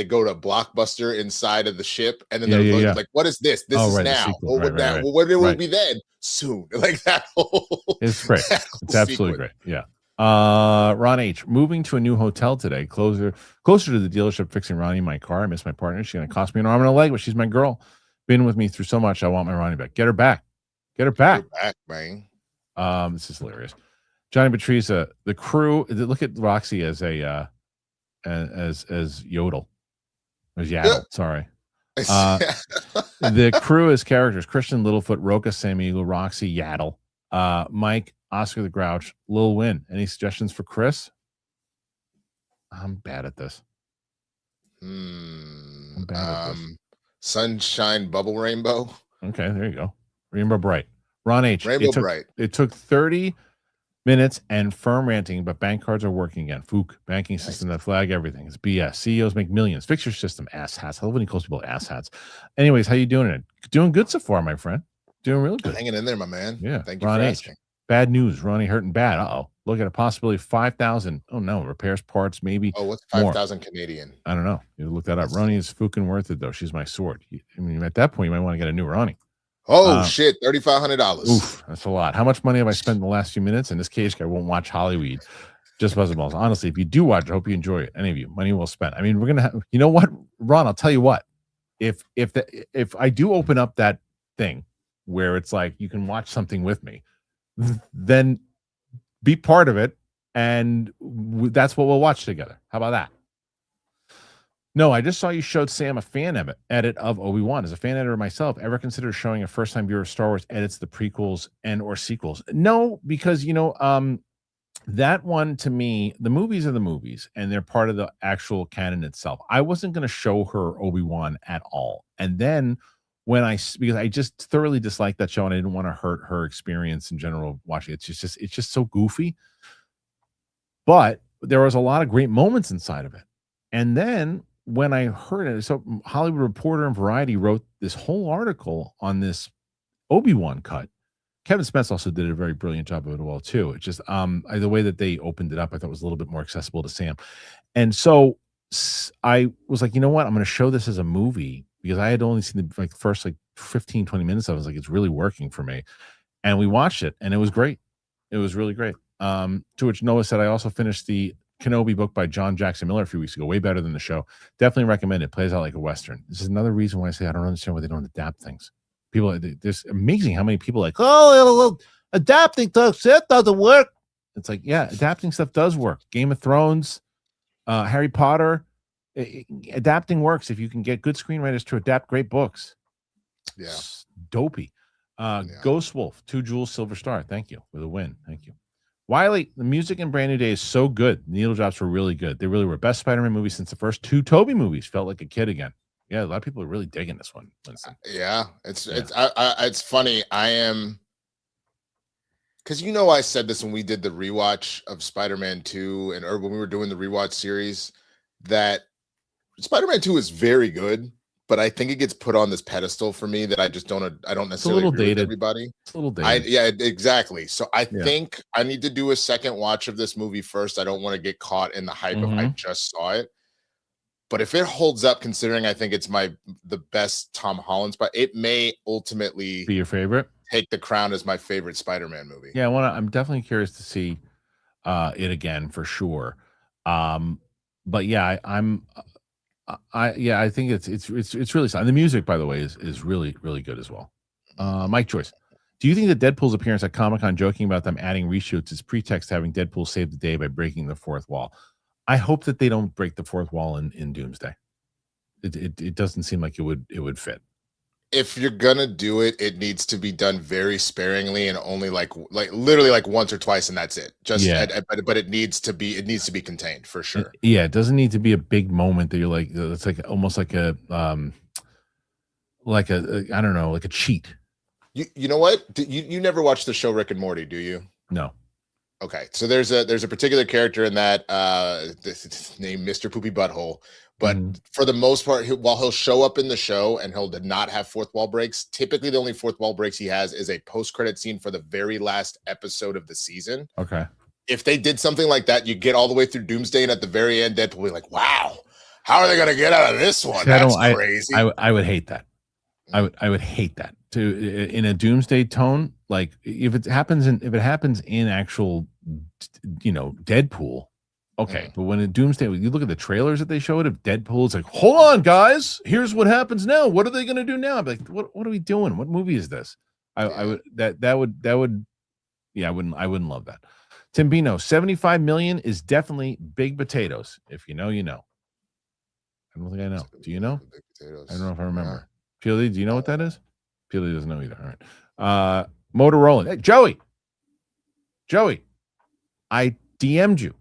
go to Blockbuster inside of the ship, and then they're looking like, "What is this? This is now. What will it be then? Soon." Like that whole. It's great. It's absolutely great. Yeah. Ron H. Moving to a new hotel today, closer to the dealership, fixing Ronnie my car. I miss my partner. She's gonna cost me an arm and a leg, but she's my girl. Been with me through so much. I want my Ronnie back. Get her back. Get her back. Man. This is hilarious. Johnny Patriza, the crew. Look at Roxy as a as Yodel, as Yaddle. Sorry. The crew as characters: Christian, Littlefoot, Roca, Sammy, Roxy, Yaddle, Mike, Oscar the Grouch, Lil Win. Any suggestions for Chris? I'm bad at this. I'm bad at this. Sunshine Bubble Rainbow. Okay, there you go. Rainbow Bright. Ron H. Rainbow Bright. It took 30 minutes and firm ranting, but bank cards are working again. Fook, banking system that flag everything. It's BS. CEOs make millions. Fix your system, ass hats. I love when he calls people ass hats. Anyways, how you doing it? Doing good so far, my friend. Doing really good. Hanging in there, my man. Yeah. Thank you Ron for H. asking. Bad news. Ronnie hurting bad. Uh-oh. Look at a possibility of 5,000. Oh, no. Repairs, parts, maybe. Oh, what's 5,000 Canadian? I don't know. You look that up. Ronnie is fucking worth it, though. She's my sword. I mean, at that point, you might want to get a new Ronnie. Oh, shit. $3,500. Oof, that's a lot. How much money have I spent in the last few minutes? And this cage guy won't watch Hollywood. Just buzzer balls. Honestly, if you do watch, I hope you enjoy it. Any of you, money well spent. I mean, we're gonna have, you know what, Ron? I'll tell you what. If I do open up that thing where it's like you can watch something with me, then be part of it, and that's what we'll watch together. How about that? No, I just saw you showed Sam a fan edit of Obi-Wan. As a fan editor myself, ever consider showing a first-time viewer of Star Wars edits the prequels and or sequels? No, because that one, to me, the movies are the movies, and they're part of the actual canon itself. I wasn't going to show her Obi-Wan at all. And then because I just thoroughly disliked that show, and I didn't want to hurt her experience in general watching it. It's just so goofy. But there was a lot of great moments inside of it. And then when I heard it, so Hollywood Reporter and Variety wrote this whole article on this Obi-Wan cut. Kevin Spence also did a very brilliant job of it well too. It's just the way that they opened it up, I thought was a little bit more accessible to Sam. And so I was like, you know what? I'm going to show this as a movie, because I had only seen the first 15, 20 minutes of it. I was like, it's really working for me. And we watched it, and it was great. It was really great. To which Noah said, I also finished the Kenobi book by John Jackson Miller a few weeks ago. Way better than the show. Definitely recommend it. Plays out like a Western. This is another reason why I say I don't understand why they don't adapt things. People, there's amazing how many people adapting stuff doesn't work. It's like, yeah, adapting stuff does work. Game of Thrones, Harry Potter, adapting works if you can get good screenwriters to adapt great books. Yeah. It's dopey. Ghost Wolf, 2 Jewels, Silver Star. Thank you with a win. Thank you. Wiley, the music in Brand New Day is so good. The needle drops were really good. They really were. Best Spider-Man movie since the first 2 Tobey movies. Felt like a kid again. Yeah, a lot of people are really digging this one. Yeah, it's funny. because I said this when we did the rewatch of Spider-Man 2 or when we were doing the rewatch series, that Spider-Man 2 is very good, but I think it gets put on this pedestal for me that I don't necessarily agree with everybody. It's a little dated. Yeah, exactly. So I Yeah. think I need to do a second watch of this movie first. I don't want to get caught in the hype of I just saw it. But if it holds up, considering I think it's the best Tom Holland spot, it may ultimately be your favorite. Take the crown as my favorite Spider-Man movie. Yeah, I'm definitely curious to see it again for sure. But yeah, I think it's really solid. The music, by the way, is really, really good as well. Mike Joyce, do you think that Deadpool's appearance at Comic-Con joking about them adding reshoots is pretext to having Deadpool save the day by breaking the fourth wall? I hope that they don't break the fourth wall in Doomsday. It doesn't seem like it would fit. If you're gonna do it, it needs to be done very sparingly and only like literally like once or twice, and that's it. But it needs to be contained for sure. It doesn't need to be a big moment that you're like, it's like almost like a I don't know, like a cheat. You know what? You never watched the show Rick and Morty, do you? No. Okay, so there's a particular character in that named Mr. Poopy Butthole, but for the most part, while he'll show up in the show and he'll not have fourth wall breaks, typically the only fourth wall breaks he has is a post-credit scene for the very last episode of the season. Okay. If they did something like that, you get all the way through Doomsday, and at the very end, Deadpool will be like, wow, how are they going to get out of this one? That's crazy. I would hate that. I would hate that. In a Doomsday tone, like if it happens in actual, Deadpool, okay. But when in Doomsday, you look at the trailers that they showed of Deadpool, it's like, hold on, guys, here's what happens now. What are they going to do now? I'm like, what are we doing? What movie is this? I would I wouldn't love that. Tim Bino, 75 million is definitely big potatoes. If you know, you know. I don't think I know. Do you know? Big potatoes. I don't know if I remember. Peely, do you know what that is? Peely doesn't know either. All right. Motorola. Hey, Joey, I DM'd you.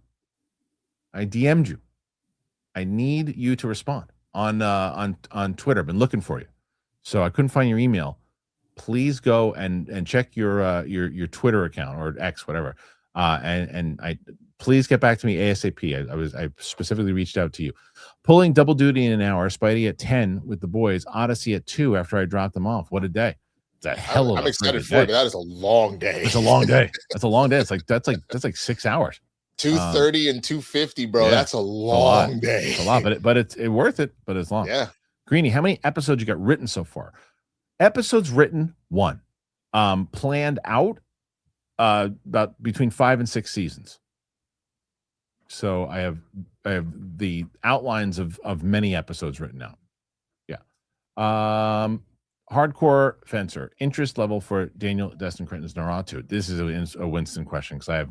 I need you to respond on Twitter. I've been looking for you, so I couldn't find your email. Please go and check your Twitter account or X, whatever. And please get back to me ASAP. I specifically reached out to you. Pulling double duty in an hour, Spidey at 10 with the boys, Odyssey at 2 after I dropped them off. What a day. It's a hell of a I'm excited for it, but that is a long day. It's a long day. That's a long day. It's like that's like 6 hours. 2:30 and 2:50, bro. Yeah, that's a long day. It's a lot, but it's worth it, but it's long. Yeah. Greeny, how many episodes you got written so far? Episodes written, 1. Planned out, about between 5 and 6 seasons. So I have the outlines of many episodes written out. Yeah. Hardcore fencer, interest level for Daniel Destin Critten's Naruto. This is a Winston question because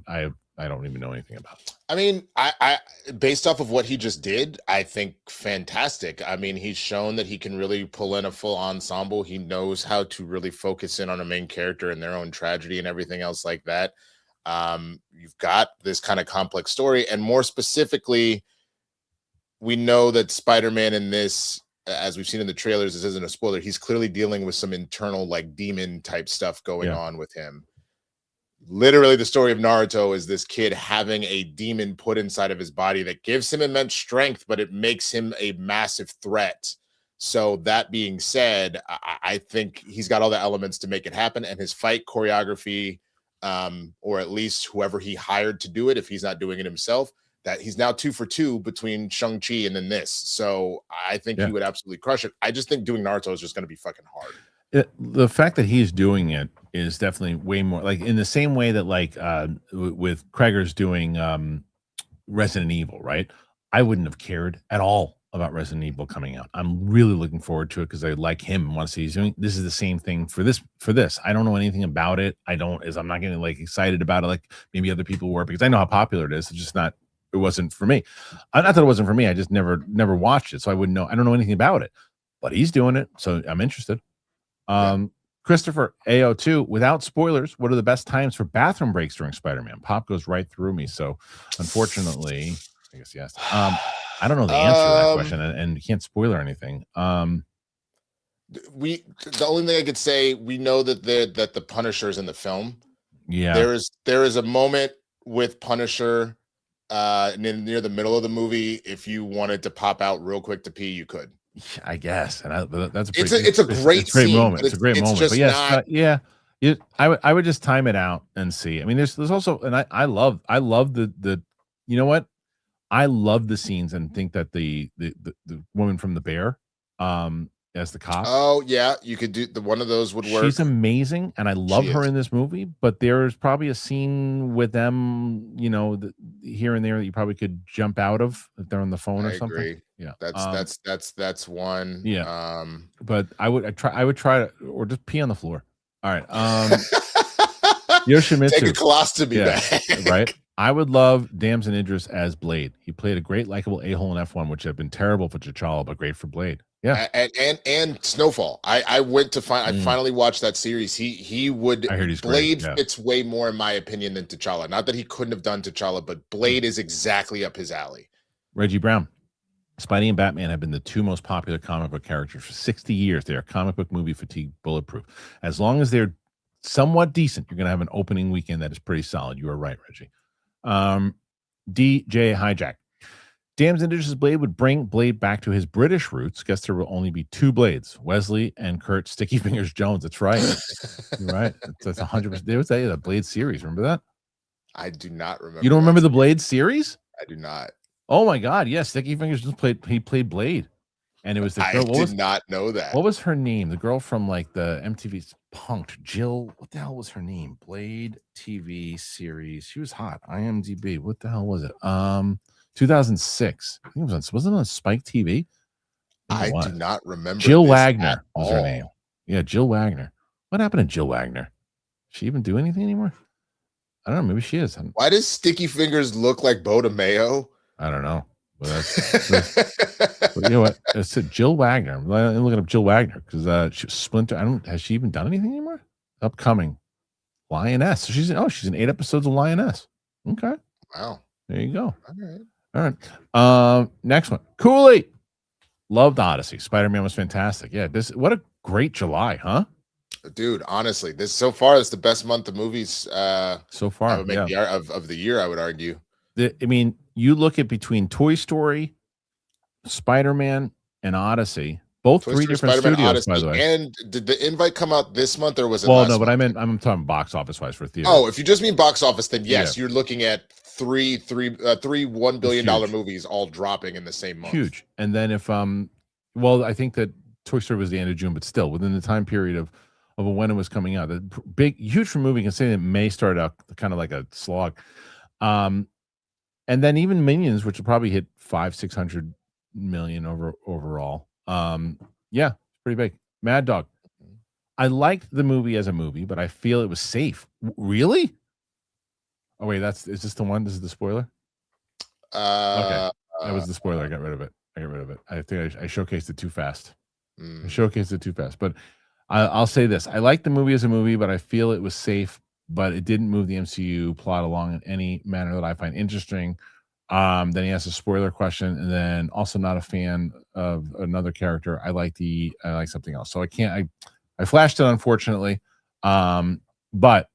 I don't even know anything about it. I mean, I based off of what he just did, I think fantastic. I mean, he's shown that he can really pull in a full ensemble. He knows how to really focus in on a main character and their own tragedy and everything else like that. You've got this kind of complex story, and more specifically, we know that Spider-Man in this, as we've seen in the trailers, this isn't a spoiler, he's clearly dealing with some internal like demon type stuff going on with him. Literally, the story of Naruto is this kid having a demon put inside of his body that gives him immense strength, but it makes him a massive threat. So that being said, I think he's got all the elements to make it happen, and his fight choreography, or at least whoever he hired to do it, if he's not doing it himself, that he's now 2 for 2 between Shang-Chi and then this. So I think he would absolutely crush it. I just think doing Naruto is just going to be fucking hard. The fact that he's doing it is definitely way more like in the same way that like with Kreger's doing Resident Evil, right? I wouldn't have cared at all about Resident Evil coming out. I'm really looking forward to it because I like him and want to see he's doing. This is the same thing for this. I don't know anything about it. I'm not getting like excited about it like maybe other people were, because I know how popular it is. It's just not. It wasn't for me. Not that it wasn't for me. I just never watched it, so I wouldn't know. I don't know anything about it, but he's doing it, so I'm interested. Christopher AO2, without spoilers, what are the best times for bathroom breaks during Spider-Man? Pop goes right through me, so unfortunately, I guess yes. I don't know the answer to that question, and you can't spoil or anything. The only thing I could say, we know that the Punisher's in the film. Yeah. There is a moment with Punisher near the middle of the movie. If you wanted to pop out real quick to pee, you could. I guess, and that's a It's pretty, a great it's a great scene, moment. but It's a great it's moment. just But yes, not. I would just time it out and see. I mean, there's also, and I love the you know what, I love the scenes and think that the woman from The Bear, as the cop. Oh yeah, you could do one of those would work. She's amazing, and I love She her is. in this movie. But there's probably a scene with them, here and there that you probably could jump out of if they're on the phone or I something. agree. Yeah, That's one. Yeah. But I would try to, or just pee on the floor. All right. Yoshimitsu. Take a colostomy Yeah, bag. right. I would love Damson Idris as Blade. He played a great likable a-hole in F1, which had been terrible for T'Challa, but great for Blade. Yeah. And Snowfall. I went to find. I finally watched that series. He would. I heard he's Blade great. Yeah. fits way more in my opinion than T'Challa. Not that he couldn't have done T'Challa, but Blade is exactly up his alley. Reggie Brown. Spidey and Batman have been the two most popular comic book characters for 60 years. They are comic book movie fatigue bulletproof. As long as they're somewhat decent, you're going to have an opening weekend that is pretty solid. You are right, Reggie. DJ Hijack. Damson Idris' Blade would bring Blade back to his British roots. Guess there will only be two Blades, Wesley and Kurt Sticky Fingers Jones. That's right. You're right. That's 100%. There was a Blade series. Remember that? I do not remember. You don't remember the Blade series? I do not. Oh my God! Yes, Sticky Fingers just played Blade, and it was the girl. I did not know that. What was her name? The girl from like the MTV's Punked, Jill. What the hell was her name? Blade TV series. She was hot. IMDb. What the hell was it? 2006. I think it wasn't it on Spike TV? I do not remember. Jill Wagner was her name. Yeah, Jill Wagner. What happened to Jill Wagner? Does she even do anything anymore? I don't know. Maybe she is. Why does Sticky Fingers look like Bo DeMayo? I don't know. But you know what? It's Jill Wagner. I'm looking up Jill Wagner because Splinter. Has she even done anything anymore? Upcoming Lioness. So she's in 8 episodes of Lioness. Okay. Wow. There you go. All right. Next one. Cooley. Loved Odyssey. Spider-Man was fantastic. Yeah. What a great July, huh? Dude, honestly, this so far is the best month of movies. So far, of the year, I would argue. You look at between Toy Story, Spider-Man, and Odyssey, both Toy 3 Story, different Spider-Man, studios, Odyssey, by the way. And did the invite come out this month or was it? Well, no, but I'm talking box office wise for theater. Oh, if you just mean box office, then yes, you're looking at three $1 billion movies all dropping in the same month. Huge. And then if I think that Toy Story was the end of June, but still within the time period of when it was coming out, the huge for movie, considering it may start out kind of like a slog. And then even Minions, which will probably hit 500-600 million overall. Yeah, pretty big. Mad Dog. I liked the movie as a movie, but I feel it was safe. Really? Oh wait, is this the one? This is the spoiler. Okay, that was the spoiler. I got rid of it. I think I showcased it too fast. I showcased it too fast. But I'll say this: I like the movie as a movie, but I feel it was safe. But it didn't move the MCU plot along in any manner that I find interesting. Then he has a spoiler question, and then also not a fan of another character. I like something else. So I flashed it, unfortunately. But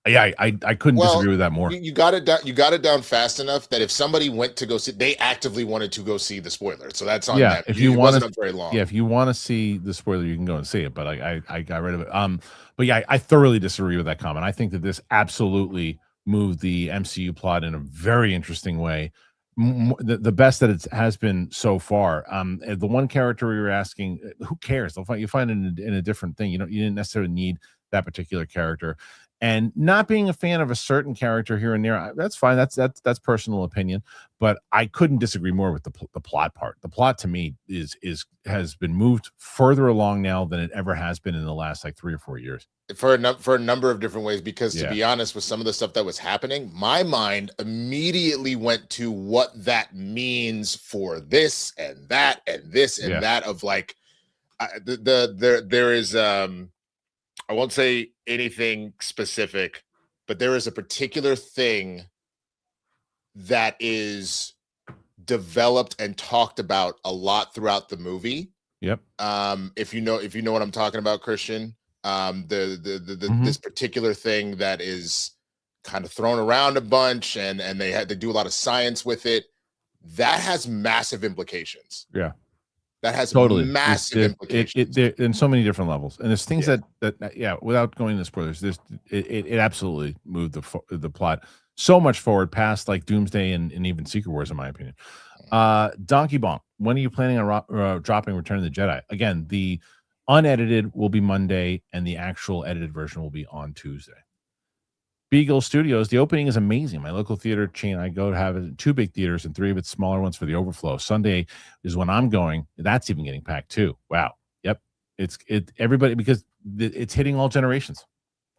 yeah, I couldn't disagree with that more. You got it down. You got it down fast enough that if somebody went to go see, they actively wanted to go see the spoiler. So that's on them. If you want to, very long. Yeah, if you want to see the spoiler, you can go and see it. But I got rid of it. But yeah, I thoroughly disagree with that comment. I think that this absolutely moved the MCU plot in a very interesting way. The best that it has been so far. The one character we were asking, who cares? You find it in a different thing. You didn't necessarily need that particular character. And not being a fan of a certain character here and there, that's fine. That's personal opinion. But I couldn't disagree more with the plot part. The plot to me has been moved further along now than it ever has been in the last 3 or 4 years. For a number of different ways, because to be honest, with some of the stuff that was happening, my mind immediately went to what that means for this and that and this and that of there is I won't say anything specific, but there is a particular thing that is developed and talked about a lot throughout the movie. Yep. If you know what I'm talking about, Christian, This particular thing that is kind of thrown around a bunch, and they had to do a lot of science with it. That has massive implications. Yeah. That has Totally massive implications. It in so many different levels, and there's things that without going into spoilers, it absolutely moved the plot so much forward past like Doomsday and even Secret Wars, in my opinion. Donkey Bonk, when are you planning on dropping Return of the Jedi? Again, the unedited will be Monday, and the actual edited version will be on Tuesday. Beagle Studios, the opening is amazing. My local theater chain, I go to have it 2 big theaters and 3 of its smaller ones for the overflow. Sunday is when I'm going. That's even getting packed too. Wow. Yep. Everybody, because it's hitting all generations.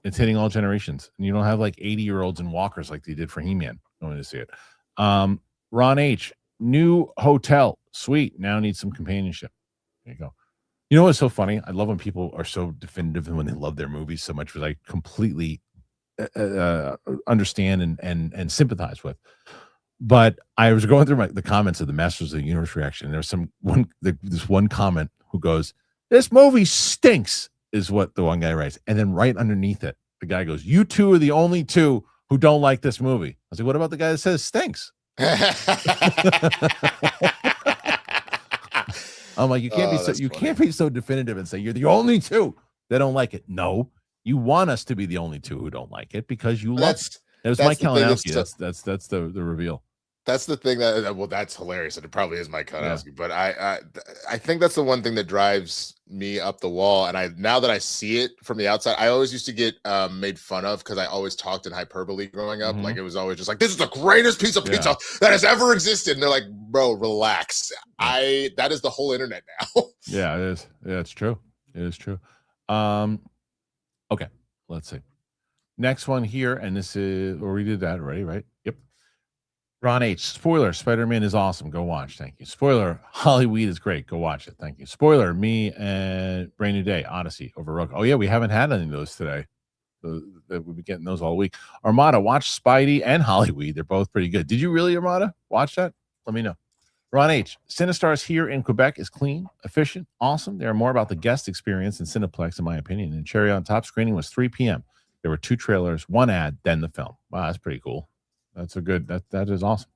It's hitting all generations. And you don't have like 80-year-olds and walkers like they did for He-Man going to see it. Ron H, new hotel. Sweet. Now needs some companionship. There you go. You know what's so funny? I love when people are so definitive and when they love their movies so much, because I completely understand and sympathize with. But I was going through the comments of the Masters of the Universe reaction, and there's this one comment who goes, "This movie stinks," is what the one guy writes, and then right underneath it, the guy goes, "You two are the only two who don't like this movie." I was like, "What about the guy that says stinks?" I'm like, you can't be so definitive and say you're the only two that don't like it. No. You want us to be the only two who don't like it because you love it. It was Mike Kalinowski. That's the reveal. That's the thing that's hilarious, and it probably is Mike Kalinowski. But I think that's the one thing that drives me up the wall. And now that I see it from the outside, I always used to get made fun of because I always talked in hyperbole growing up. Like it was always just like, "This is the greatest piece of pizza that has ever existed." And they're like, "Bro, relax." That is the whole internet now. Yeah, it is. Yeah, it's true. It is true. Okay, let's see. Next one here, and this is, we did that already, right? Yep. Ron H. Spoiler, Spider-Man is awesome. Go watch. Thank you. Spoiler, Hollyweed is great. Go watch it. Thank you. Spoiler, me and Brand New Day, Odyssey over Roku. Oh, yeah, we haven't had any of those today. We'll be getting those all week. Armada, watch Spidey and Hollyweed. They're both pretty good. Did you really, Armada? Watch that? Let me know. Ron H. Cinestars here in Quebec is clean, efficient, awesome. They are more about the guest experience in Cineplex, in my opinion. And Cherry on Top screening was 3 p.m. There were 2 trailers, 1 ad, then the film. Wow, that's pretty cool. That's that is awesome.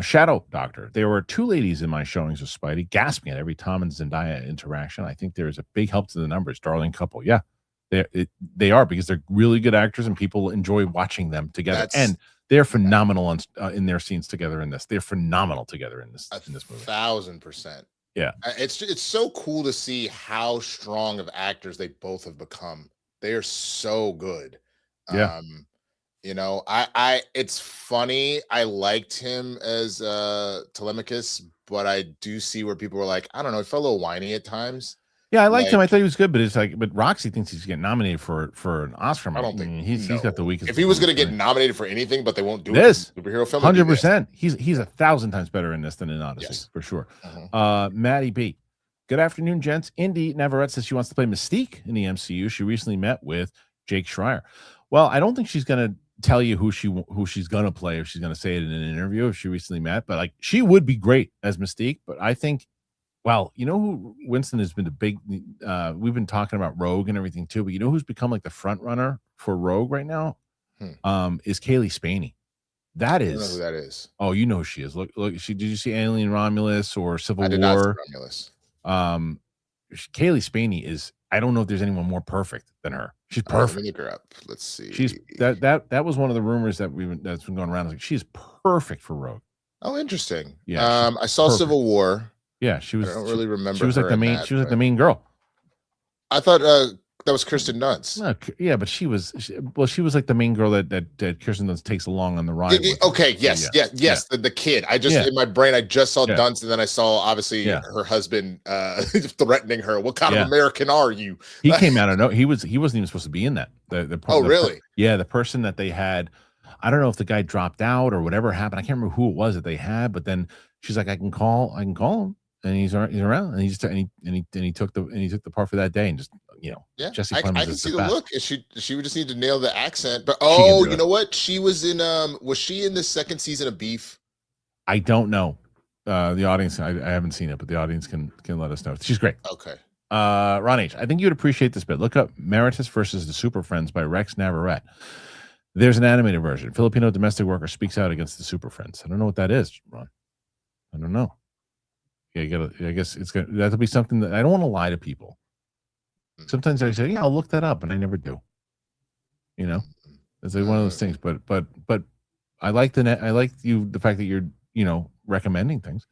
Shadow Doctor. There were 2 ladies in my showings of Spidey gasping at every Tom and Zendaya interaction. I think there is a big help to the numbers. Darling couple. Yeah, they are, because they're really good actors and people enjoy watching them together. And they're phenomenal in their scenes together in this. They're phenomenal together in this movie. 1,000%. Yeah. It's so cool to see how strong of actors they both have become. They are so good. Yeah. It's funny. I liked him as Telemachus, but I do see where people were like, I don't know, it felt a little whiny at times. Yeah, I liked him. I thought he was good, but Roxy thinks he's getting nominated for an Oscar. I don't think he's got the weakest. If he was going to get nominated for anything, but they won't do this superhero film, 100%. He's 1,000 times better in this than in Odyssey, for sure. Maddie B. Good afternoon, gents. Indy Navarrete says she wants to play Mystique in the MCU. She recently met with Jake Schreier. Well, I don't think she's going to tell you who she's going to play, if she's going to say it in an interview, if she recently met, but she would be great as Mystique. But I think, well, you know who Winston has been the big, we've been talking about Rogue and everything too, but you know who's become like the front runner for Rogue right now? Is Kaylee Spaney. I don't know who that is. Oh, you know who she is. Look, did you see Alien Romulus or Civil War? I did not see Romulus. Kaylee Spaney is, I don't know if there's anyone more perfect than her. She's perfect. Let me look her up. Let's see. She's that was one of the rumors that's been going around. She's perfect for Rogue. Oh, interesting. Yeah. I saw perfect. Civil War. Yeah, she was. I don't really remember. She was like the main. She was like the main girl. I thought that was Kirsten Dunst. No, yeah, but she was like the main girl that Kirsten Dunst takes along on the ride. Okay, yes. The kid. I just in my brain, I just saw Dunst, and then I saw obviously her husband threatening her. What kind of American are you? He came out of no. He wasn't even supposed to be in that. Really? The person that they had. I don't know if the guy dropped out or whatever happened. I can't remember who it was that they had. But then she's like, I can call him. And he's around, and he took the part for that day, and just Jesse Plemons. I can see the look. She would just need to nail the accent. But you know what? She was in. Was she in the second season of Beef? I don't know. The audience, I haven't seen it, but the audience can let us know. She's great. Okay. Ron H. I think you'd appreciate this bit. Look up Meritus versus the Super Friends by Rex Navarrete. There's an animated version. Filipino domestic worker speaks out against the Super Friends. I don't know what that is, Ron. I don't know. Yeah, you gotta. I guess it's gonna. That'll be something that I don't want to lie to people. Sometimes I say, "Yeah, I'll look that up," and I never do. You know, it's like one of those things. But I like the fact that you're recommending things.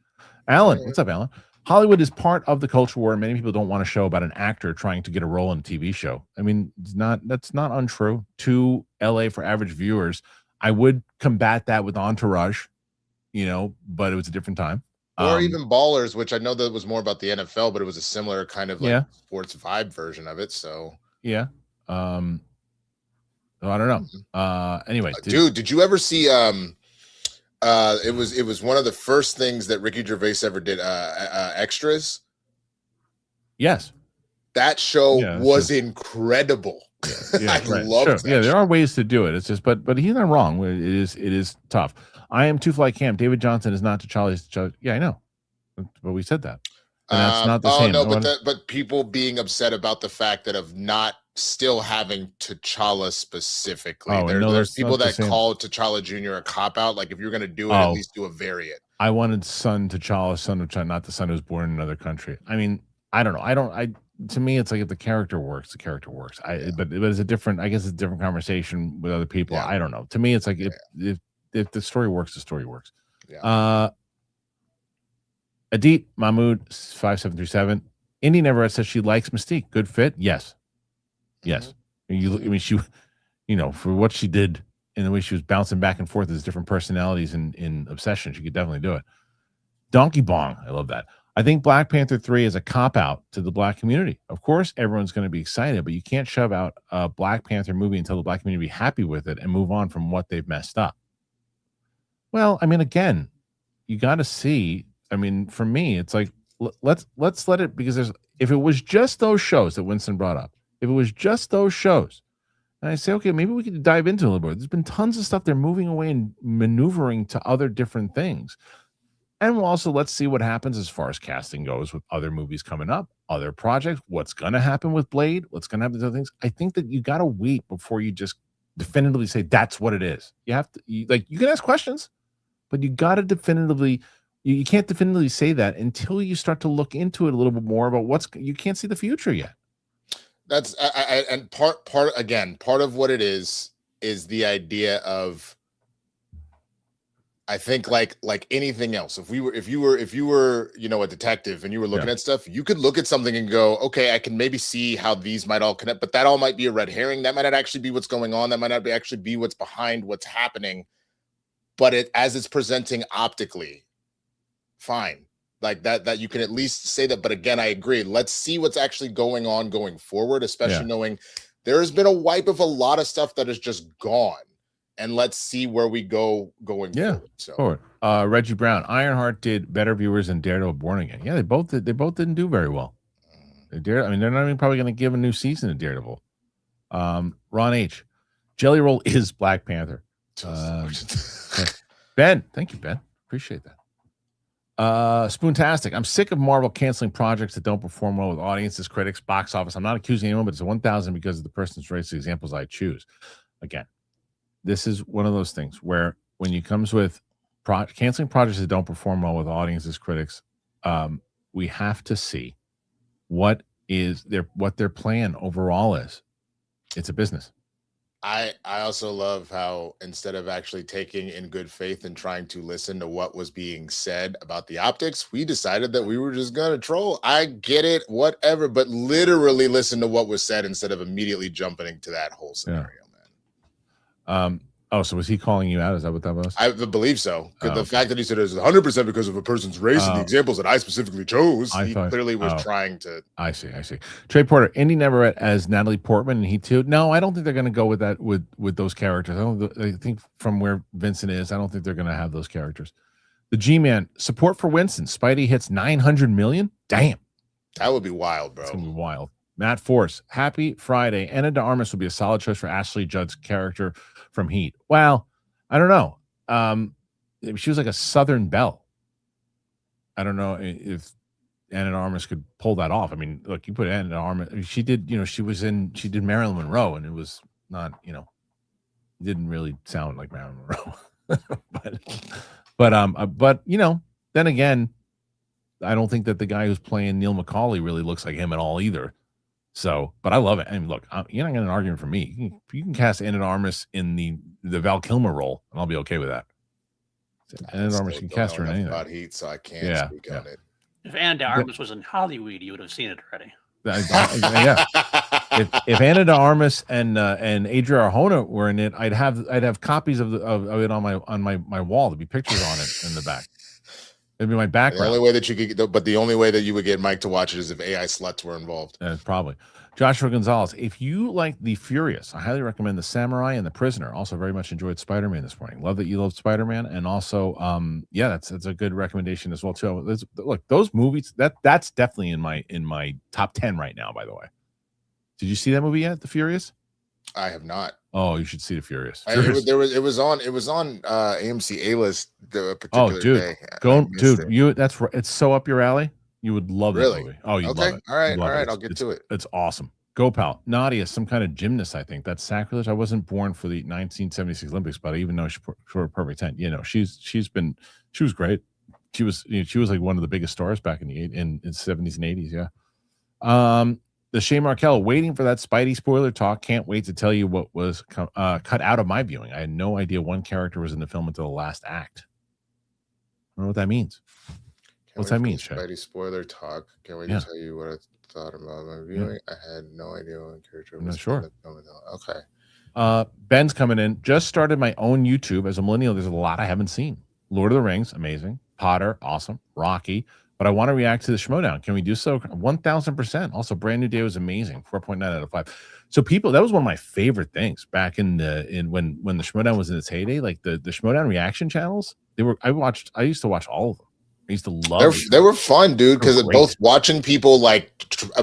Alan, what's up, Alan? Hollywood is part of the culture war. Many people don't want a show about an actor trying to get a role in a TV show. I mean, that's not untrue. To LA for average viewers, I would combat that with Entourage, but it was a different time. Or even Ballers, which I know that was more about the NFL, but it was a similar kind of sports vibe version of it. So yeah, I don't know. Anyway, dude, did you ever see? It was one of the first things that Ricky Gervais ever did. Extras. Yes, that show was incredible. I loved that. Yeah, there are ways to do it. It's just, but he's not wrong. It is tough. I am Two Fly Camp. David Johnson is not T'Challa's. Yeah, I know, but we said that. And that's not the same. No, but people being upset about the fact that of not still having T'Challa specifically. There's people that call T'Challa Jr. a cop out. Like if you're going to do it, at least do a variant. I wanted son T'Challa, son of T'Challa, not the son who was born in another country. I mean, I don't know. To me, it's like if the character works, the character works. But it's a different. I guess it's a different conversation with other people. Yeah. I don't know. To me, it's like if the story works, the story works. Yeah. Adit Mahmood 5737. Indy never says she likes Mystique. Good fit. Yes. Yes. She, for what she did and the way she was bouncing back and forth as different personalities in Obsession, she could definitely do it. Donkey Bong. I love that. I think Black Panther 3 is a cop-out to the Black community. Of course, everyone's going to be excited, but you can't shove out a Black Panther movie until the Black community be happy with it and move on from what they've messed up. Well, I mean, again, you got to see. I mean, for me, it's like let's let it, because if it was just those shows that Winston brought up, if it was just those shows, and I say, okay, maybe we could dive into it a little bit. There's been tons of stuff they're moving away and maneuvering to other different things. And we'll also, let's see what happens as far as casting goes with other movies coming up, other projects, what's going to happen with Blade, what's going to happen with other things. I think that you got to wait before you just definitively say that's what it is. You have to, you can ask questions, but you got to definitively, you can't definitively say that until you start to look into it a little bit more about you can't see the future yet. That's, and part of what it is the idea of, I think like anything else, if you were, a detective and you were looking at stuff, you could look at something and go, okay, I can maybe see how these might all connect, but that all might be a red herring. That might not actually be what's going on. That might not actually be what's behind what's happening, but as it's presenting optically, fine. Like that you can at least say that. But again, I agree. Let's see what's actually going on going forward, especially knowing there has been a wipe of a lot of stuff that is just gone. And let's see where we go going forward. So, Reggie Brown, Ironheart did better viewers than Daredevil Born Again. Yeah, they both didn't do very well. They're not even probably going to give a new season to Daredevil. Ron H, Jelly Roll is Black Panther. Ben, thank you, Ben. Appreciate that. Spoontastic. I'm sick of Marvel canceling projects that don't perform well with audiences, critics, box office. I'm not accusing anyone, but it's a 1,000 because of the person's race. The examples I choose. Again, this is one of those things where when you comes with canceling projects that don't perform well with audiences, critics, we have to see what their plan overall is. It's a business. I also love how instead of actually taking in good faith and trying to listen to what was being said about the optics, we decided that we were just going to troll. I get it, whatever, but literally listen to what was said instead of immediately jumping into that whole scenario, man. So was he calling you out? Is that what that was? I believe so. Because the fact that he said it was 100% because of a person's race and the examples that I specifically chose, he clearly was trying to. I see. Trey Porter, Indy Neverett as Natalie Portman, and he too. No, I don't think they're going to go with that with those characters. I think from where Vincent is, I don't think they're going to have those characters. The G-Man, support for Winston. Spidey hits 900 million. Damn. That would be wild, bro. It's going to be wild. Matt Force, happy Friday. Anna de Armas would be a solid choice for Ashley Judd's character from Heat. Well, I don't know. She was like a Southern belle. I don't know if Anna de Armas could pull that off. I mean, look, you put Anna de Armas. She did. She did Marilyn Monroe, and it was not. It didn't really sound like Marilyn Monroe. but then again, I don't think that the guy who's playing Neil Macaulay really looks like him at all either. So, but I love it. I mean, look, you're not getting an argument from me. You can cast Anna de Armas in the Val Kilmer role, and I'll be okay with that. Anna de Armas can cast her in anything. About Heat, so I can't speak on it. If Anna de Armas was in Hollywood, you would have seen it already. Yeah. If Anna de Armas and Adria Arjona were in it, I'd have copies of it on my wall. There'd be pictures on it in the back. It'd be my background. The only way that you could, but the only way that you would get Mike to watch it is if AI sluts were involved. Probably. Joshua Gonzalez, if you like The Furious, I highly recommend The Samurai and The Prisoner. Also, very much enjoyed Spider-Man this morning. Love that you love Spider-Man, and also, that's a good recommendation as well too. Look, those movies that's definitely in my top 10 right now. By the way, did you see that movie yet, The Furious? I have not. Oh, you should see The Furious. It was on AMC A-List the particular day. It's so up your alley. You would love that movie. Oh, you love it. All right. I'll get to it. It's awesome. Go, pal. Nadia, some kind of gymnast, I think. That's sacrilege. I wasn't born for the 1976 Olympics, but even though she scored a perfect 10, she was great. She was like one of the biggest stars back in the 70s and 80s. Yeah. The Shane Markel, waiting for that Spidey spoiler talk. Can't wait to tell you what was cut out of my viewing. I had no idea one character was in the film until the last act. I don't know what that means. What's that mean, Shay? Spidey spoiler talk. Can't wait to tell you what I thought about my viewing. I had no idea one character was sure. in the film until. Okay. Ben's coming in. Just started my own YouTube. As a millennial, there's a lot I haven't seen. Lord of the Rings, amazing. Potter, awesome. Rocky. But I want to react to the Schmodown. Can we do so? 1,000%. Also, Brand New Day was amazing. 4.9 out of 5. So that was one of my favorite things back when the Schmodown was in its heyday. Like the Schmodown reaction channels, I used to watch all of them. I used to love They were fun, dude, because both watching people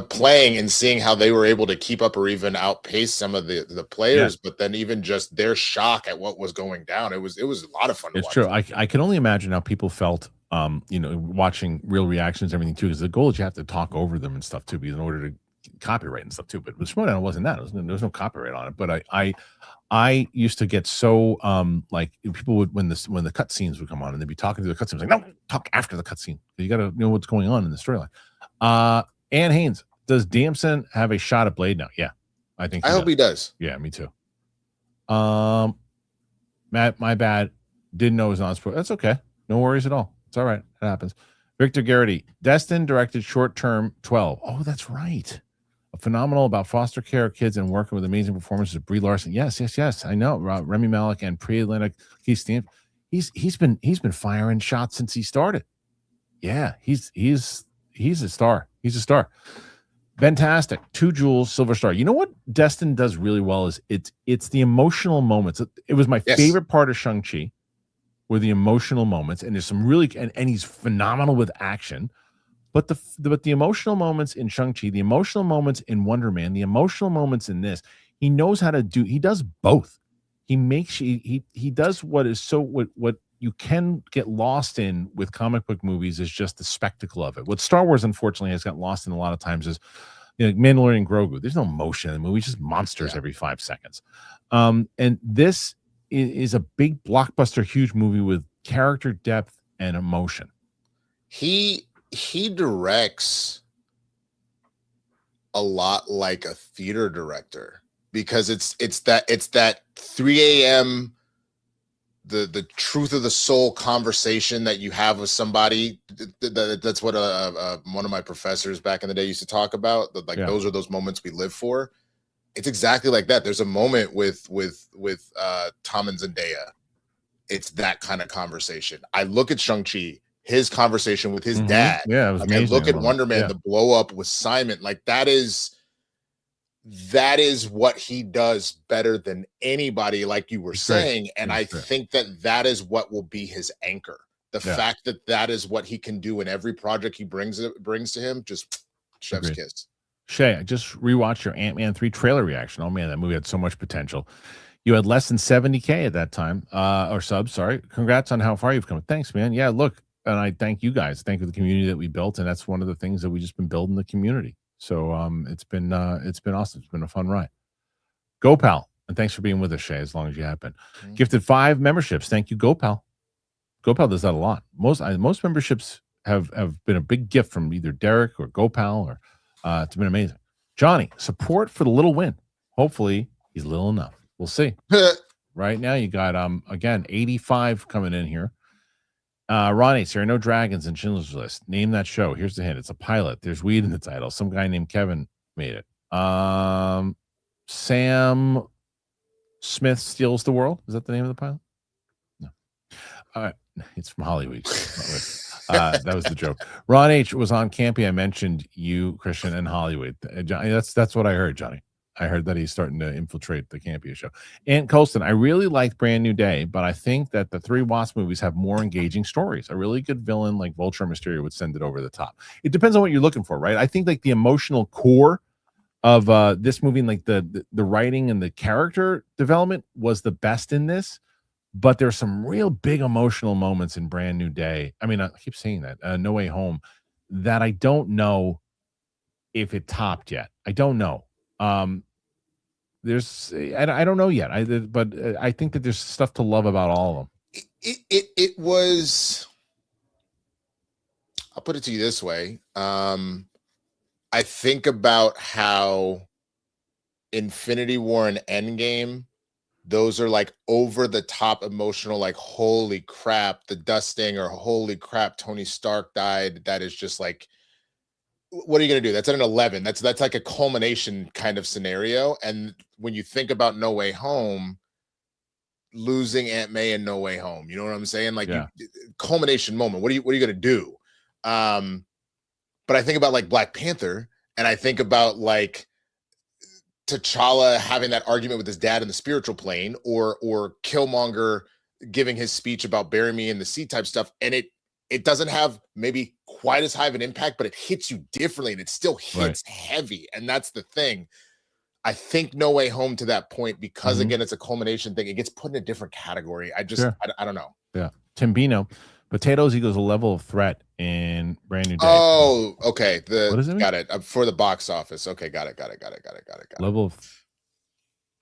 playing and seeing how they were able to keep up or even outpace some of the players, but then even just their shock at what was going down. It was a lot of fun to watch. It's true. I can only imagine how people felt watching real reactions and everything too, because the goal is you have to talk over them and stuff too, in order to copyright and stuff too. But with Schmodown, it wasn't that. There was no copyright on it. But I used to get so people would when the cut scenes would come on and they'd be talking to the cut scenes, like, no, talk after the cut scene. You got to know what's going on in the storyline. Ann Haynes, does Damson have a shot at Blade now? Yeah, I think. I hope he does. Yeah, me too. Matt, my bad. Didn't know it was on sport. That's okay. No worries at all. It's all right. It happens. Victor Garrity, Destin directed Short Term 12. Oh, that's right. A phenomenal about foster care kids and working with amazing performances of Brie Larson. Yes. I know. Remy Malek and pre-Atlantic Keith Stamp. He's been firing shots since he started. Yeah, he's a star. He's a star. Fantastic. 2 Jewels, Silver Star. You know what Destin does really well is it's the emotional moments. It was my favorite part of Shang-Chi were the emotional moments, and there's some really and he's phenomenal with action. But the emotional moments in Shang-Chi, the emotional moments in Wonder Man, the emotional moments in this, he knows how to do. He does both. He does what is so what you can get lost in with comic book movies is just the spectacle of it. What Star Wars unfortunately has got lost in a lot of times is Mandalorian Grogu. There's no emotion in the movie; it's just monsters every 5 seconds. And this is a big blockbuster, huge movie with character depth and emotion. He directs a lot like a theater director because it's that 3 a.m. the truth of the soul conversation that you have with somebody. That's what one of my professors back in the day used to talk about. Those are those moments we live for. It's exactly like that. There's a moment with Tom and Zendaya. It's that kind of conversation. I look at Shang-Chi, his conversation with his dad. Yeah, it was amazing. I look at Wonder Man, the blow up with Simon. That is what he does better than anybody, like you were saying. And I think that is what will be his anchor. The fact that is what he can do in every project he brings to him. Just chef's kiss. Shay, I just rewatched your Ant-Man 3 trailer reaction. Oh man, that movie had so much potential. You had less than 70K at that time, or subs. Sorry. Congrats on how far you've come. Thanks, man. Yeah, look, and I thank you guys. Thank you for the community that we built, and that's one of the things that we just been building the community. So it's been awesome. It's been a fun ride. Go Pal, and thanks for being with us, Shay. As long as you have been. Gifted 5 memberships. Thank you, Go Pal. Go Pal does that a lot. Most memberships have been a big gift from either Derek or Go Pal, or it's been amazing. Johnny, support for the little win. Hopefully he's little enough. We'll see. Right now you got again 85 coming in here. Ron H, there are no dragons in Schindler's List. Name that show. Here's the hint. It's a pilot. There's weed in the title. Some guy named Kevin made it. Sam Smith Steals the World. Is that the name of the pilot? No. All right. It's from Hollywood. That was the joke. Ron H was on Campy. I mentioned you, Kristian, and Hollywood. Johnny, that's what I heard, Johnny. I heard that he's starting to infiltrate the Campia show. And Colston, I really liked Brand New Day, but I think that the 3 Wasp movies have more engaging stories. A really good villain like Vulture and Mysterio would send it over the top. It depends on what you're looking for, right? I think like the emotional core of this movie, and like the writing and the character development was the best in this. But there's some real big emotional moments in Brand New Day. I mean, I keep saying that. No Way Home, that I don't know if it topped yet. I don't know. I don't know yet. But I think that there's stuff to love about all of them. It was. I'll put it to you this way. I think about how Infinity War and Endgame, those are like over the top emotional, like holy crap, the dusting, or holy crap, Tony Stark died. That is just like, what are you going to do? That's at an 11. That's like a culmination kind of scenario. And when you think about No Way Home, losing Aunt May and No Way Home, you know what I'm saying? Like, culmination moment. What are you going to do? But I think about like Black Panther, and I think about like T'Challa having that argument with his dad in the spiritual plane, or Killmonger giving his speech about bury me in the sea type stuff. And it doesn't have maybe quite as high of an impact, but it hits you differently, and it still hits heavy. And that's the thing. I think No Way Home, to that point, because again, it's a culmination thing, it gets put in a different category. I just, I don't know. Yeah. Timbino, potatoes equals a level of threat in Brand New Day. Oh, okay. What does it mean? Got it. For the box office. Okay. Got it. Level of,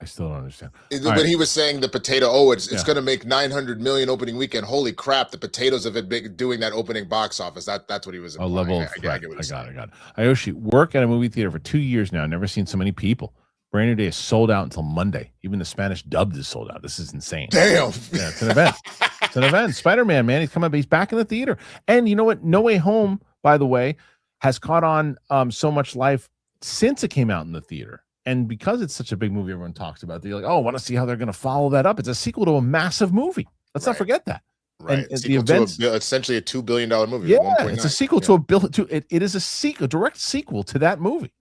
I still don't understand. When he was saying the potato, it's going to make 900 million opening weekend. Holy crap. The potatoes have been doing that opening box office. That's what he was implying. Level of threat. I got it. Ayoshi, work at a movie theater for 2 years now. Never seen so many people. Brand New Day is sold out until Monday. Even the Spanish dubbed is sold out. This is insane. Damn. Yeah, it's an event. It's an event. Spider-Man, man, he's coming up. He's back in the theater. And you know what? No Way Home, by the way, has caught on so much life since it came out in the theater. And because it's such a big movie, everyone talks about, they're like, oh, I want to see how they're going to follow that up. It's a sequel to a massive movie. Let's not forget that. Right. And the events, essentially a $2 billion movie. Yeah, it's a sequel to it is a sequel, a direct sequel to that movie.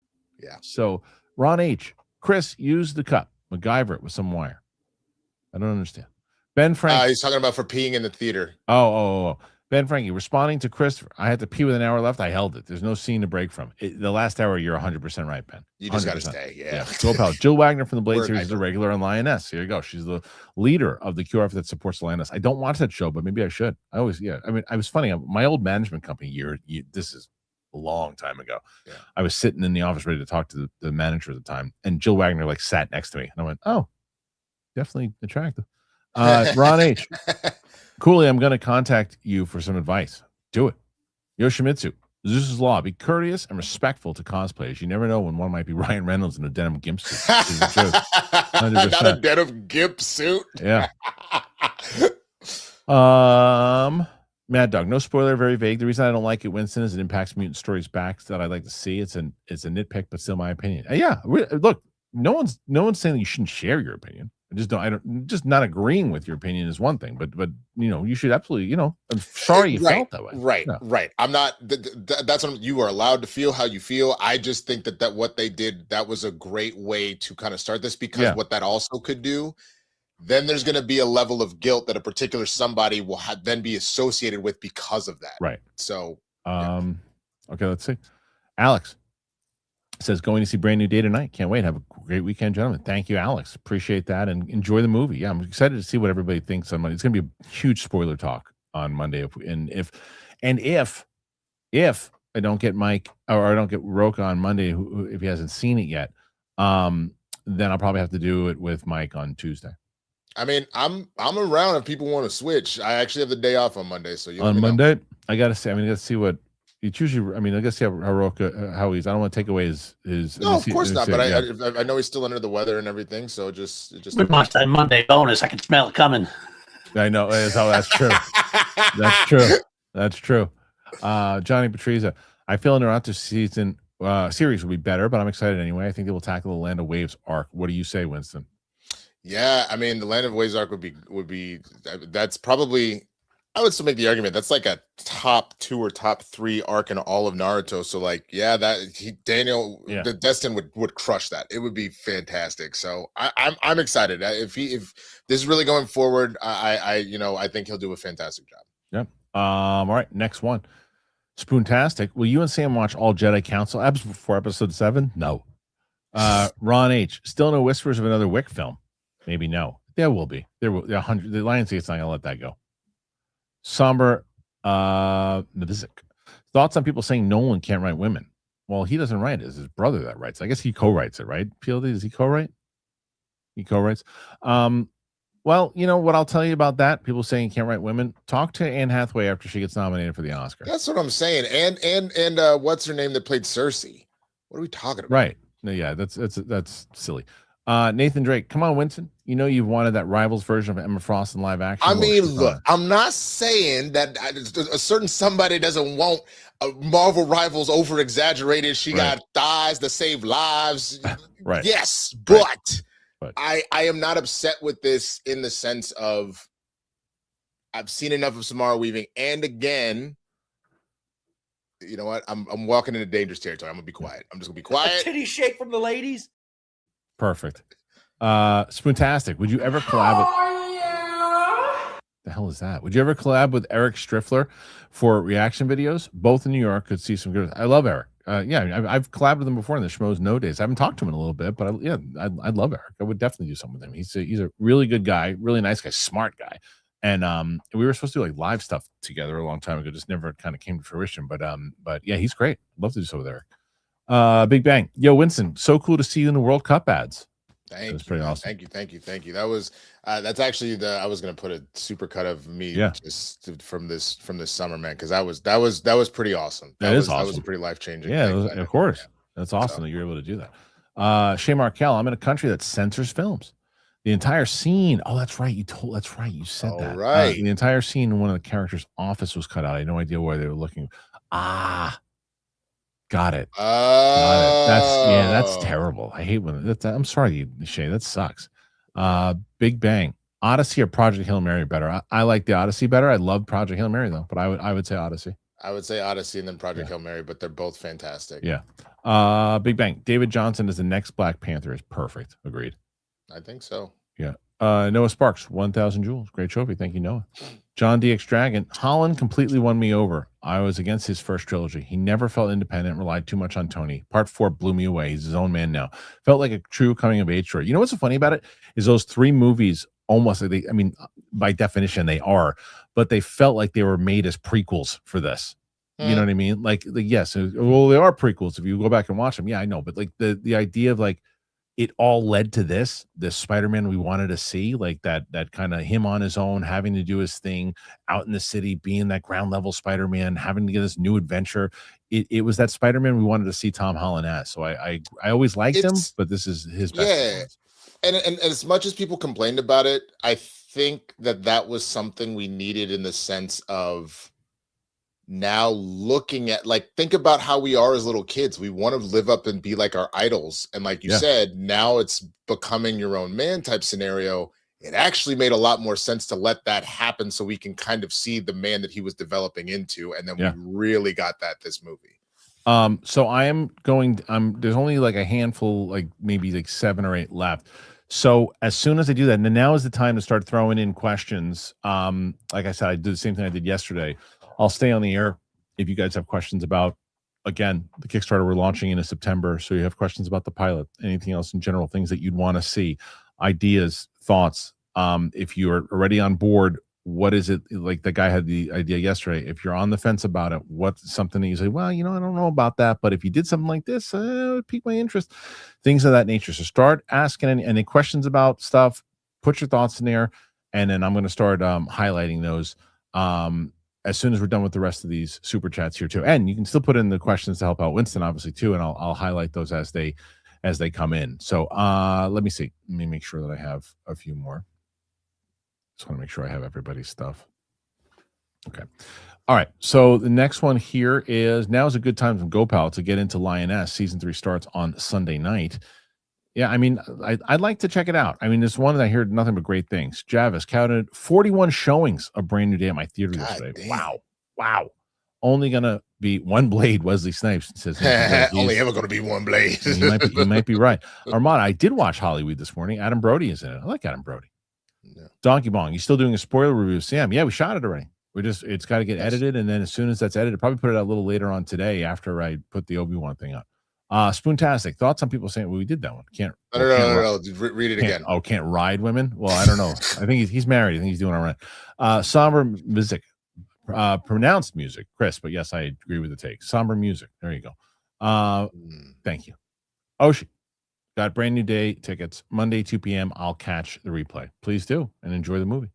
Yeah. So Ron H. Chris, use the cup. MacGyver it with some wire. I don't understand. Ben Frank. He's talking about for peeing in the theater. Oh. Ben Frankie, responding to Christopher. I had to pee with an hour left. I held it. There's no scene to break from. The last hour, you're 100% right, Ben. You just got to stay. Yeah. Go Pal. Jill Wagner from the Blade series is a regular on Lioness. Here you go. She's the leader of the QRF that supports Lioness. I don't watch that show, but maybe I should. I mean, I was funny. My old management company this is a long time ago. Yeah. I was sitting in the office ready to talk to the manager at the time, and Jill Wagner like sat next to me, and I went, "Oh, definitely attractive." Ron H. Cooley, I'm going to contact you for some advice. Do it. Yoshimitsu, Zeus's Law. Be courteous and respectful to cosplayers. You never know when one might be Ryan Reynolds in a denim gimp suit. Not a denim gimp suit. Yeah. Mad Dog, no spoiler, very vague. The reason I don't like it, Winston, is it impacts mutant stories backs that I'd like to see. It's a nitpick, but still my opinion. Look, no one's saying that you shouldn't share your opinion. Just not agreeing with your opinion is one thing, but you should absolutely, I'm sorry you felt that way. Right. I'm not, that's what you are allowed to feel how you feel. I just think that what they did, that was a great way to kind of start this, because what that also could do, then there's going to be a level of guilt that a particular somebody will then be associated with because of that. Right. So, okay, let's see. Alex says, going to see Brand New Day tonight. Can't wait. Have a great weekend, gentlemen. Thank you, Alex. Appreciate that, and enjoy the movie. Yeah, I'm excited to see what everybody thinks on Monday. It's going to be a huge spoiler talk on Monday. If I don't get Mike or I don't get Roka on Monday, if he hasn't seen it yet, then I'll probably have to do it with Mike on Tuesday. I mean, I'm around if people want to switch. I actually have the day off on Monday, so on Monday, I gotta see. I mean, let's see what it's usually. I mean, I gotta see how Roka how he's. I don't want to take away his. No, of course not. But I know he's still under the weather and everything. So just with that Monday bonus, I can smell it coming. I know. That's true. That's true. That's true. Johnny Patrizia. I feel Naruto season series will be better, but I'm excited anyway. I think they will tackle the Land of Waves arc. What do you say, Winston? Yeah, I mean, the Land of Waves arc would be that's probably, I would still make the argument that's like a top 2 or top 3 arc in all of Naruto. So like, yeah, the Destin would crush that. It would be fantastic. So I'm excited. If this is really going forward, I think he'll do a fantastic job. Yep. All right, next one. Spoontastic. Will you and Sam watch all Jedi Council eps before episode 7? No. Ron H. Still no whispers of another Wick film. Maybe no. There will be. There will. 100. The Lionsgate's not gonna let that go. Somber. Novizic. Thoughts on people saying Nolan can't write women? Well, he doesn't write it. It's his brother that writes. I guess he co-writes it, right? PLD, does he co-write? He co-writes. Well, you know what I'll tell you about that. People saying he can't write women. Talk to Anne Hathaway after she gets nominated for the Oscar. That's what I'm saying. And what's her name that played Cersei? What are we talking about? Right. No, yeah, that's silly. Nathan Drake, come on, Winston. You know you've wanted that Rivals version of Emma Frost in live action. I mean, look, I'm not saying that a certain somebody doesn't want Marvel Rivals over exaggerated. She got thighs to save lives. Right. Yes, but I am not upset with this in the sense of I've seen enough of Samara Weaving, and again, you know what? I'm walking into dangerous territory. I'm gonna be quiet. I'm just gonna be quiet. A titty shake from the ladies. Perfect. Spoontastic. Would you ever collab with the hell is that? Would you ever collab with Eric Striffler for reaction videos? Both in New York. Could see some good. I love Eric. I've collabed with him before in the Schmoes No Days. I haven't talked to him in a little bit, but I love Eric. I would definitely do something with him. He's a really good guy, really nice guy, smart guy. And we were supposed to do like live stuff together a long time ago. Just never kind of came to fruition. But yeah, he's great. I'd love to do so with Eric. Big Bang. Yo, Winston, so cool to see you in the World Cup ads. That's pretty awesome. Thank you. That was that's actually I was gonna put a super cut of me just from this summer, man, because that was pretty awesome. That was a pretty life-changing thing. Of course. Yeah. That's awesome that you're able to do that. Shay Markel, I'm in a country that censors films. The entire scene. Oh, that's right. That's right. You said that. Right. The entire scene in one of the characters' office was cut out. I had no idea where they were looking. Got it. That's terrible. I hate when I'm sorry, Shay. That sucks. Big Bang. Odyssey or Project Hail Mary better? I like the Odyssey better. I love Project Hail Mary though, but I would say Odyssey. I would say Odyssey and then Project Hail Mary, but they're both fantastic. Yeah. Big Bang. David Johnson is the next Black Panther is perfect. Agreed. I think so. Yeah. Noah Sparks, 1,000 Joules. Great trophy. Thank you, Noah. John DX Dragon. Holland completely won me over. I was against his first trilogy. He never felt independent, relied too much on Tony. Part 4 blew me away. He's his own man now. Felt like a true coming of age story. You know what's so funny about it is those 3 movies almost, by definition, they are, but they felt like they were made as prequels for this. You know what I mean? Like yes, well, they are prequels if you go back and watch them. Yeah, I know, but like the idea of like it all led to this Spider-Man we wanted to see, like that kind of him on his own, having to do his thing out in the city, being that ground level Spider-Man, having to get this new adventure. It was that Spider-Man we wanted to see Tom Holland as. So I always liked him, but this is his best. Yeah. And as much as people complained about it, I think that was something we needed in the sense of now looking at, like, think about how we are as little kids. We want to live up and be like our idols. And like you said, now it's becoming your own man type scenario. It actually made a lot more sense to let that happen so we can kind of see the man that he was developing into. And then we really got this movie. So I am going, there's only like a handful, like maybe like 7 or 8 left. So as soon as I do that, and now is the time to start throwing in questions. Like I said, I did the same thing I did yesterday. I'll stay on the air if you guys have questions about, again, the Kickstarter we're launching in September. So you have questions about the pilot, anything else in general, things that you'd want to see, ideas, thoughts. If you're already on board what is it like? The guy had the idea yesterday. If you're on the fence about it, what's something that you say, well, I don't know about that, but if you did something like this, it would pique my interest, things of that nature. So start asking any questions about stuff, put your thoughts in there, and then I'm going to start highlighting those as soon as we're done with the rest of these super chats here too. And you can still put in the questions to help out Winston, obviously too, and I'll highlight those as they come in. So let me see. Let me make sure that I have a few more. Just want to make sure I have everybody's stuff. Okay. All right. So the next one here is now is a good time from GoPal to get into Lioness. Season 3 starts on Sunday night. Yeah, I mean, I'd like to check it out. I mean, this one that I heard nothing but great things. Javis counted 41 showings of Brand New Day at my theater yesterday. Damn. Wow. Only gonna be one blade. Wesley Snipes says only ever gonna be one blade. You might be right. Armand, I did watch Hollywood this morning. Adam Brody is in it. I like Adam Brody. Yeah. Donkey Bong, you still doing a spoiler review, Sam? Yeah, we shot it already. It's got to get edited, and then as soon as that's edited, probably put it out a little later on today after I put the Obi-Wan thing up. Spoontastic thoughts on people saying, well, we did that one. Can't no. Read it again. Can't ride women. Well, I don't know. I think he's married. I think he's doing all right. Somber music, pronounced music, Chris. But yes, I agree with the take. Somber music. There you go. Thank you. Oshi. Got Brand New Day tickets Monday 2 p.m. I'll catch the replay. Please do and enjoy the movie.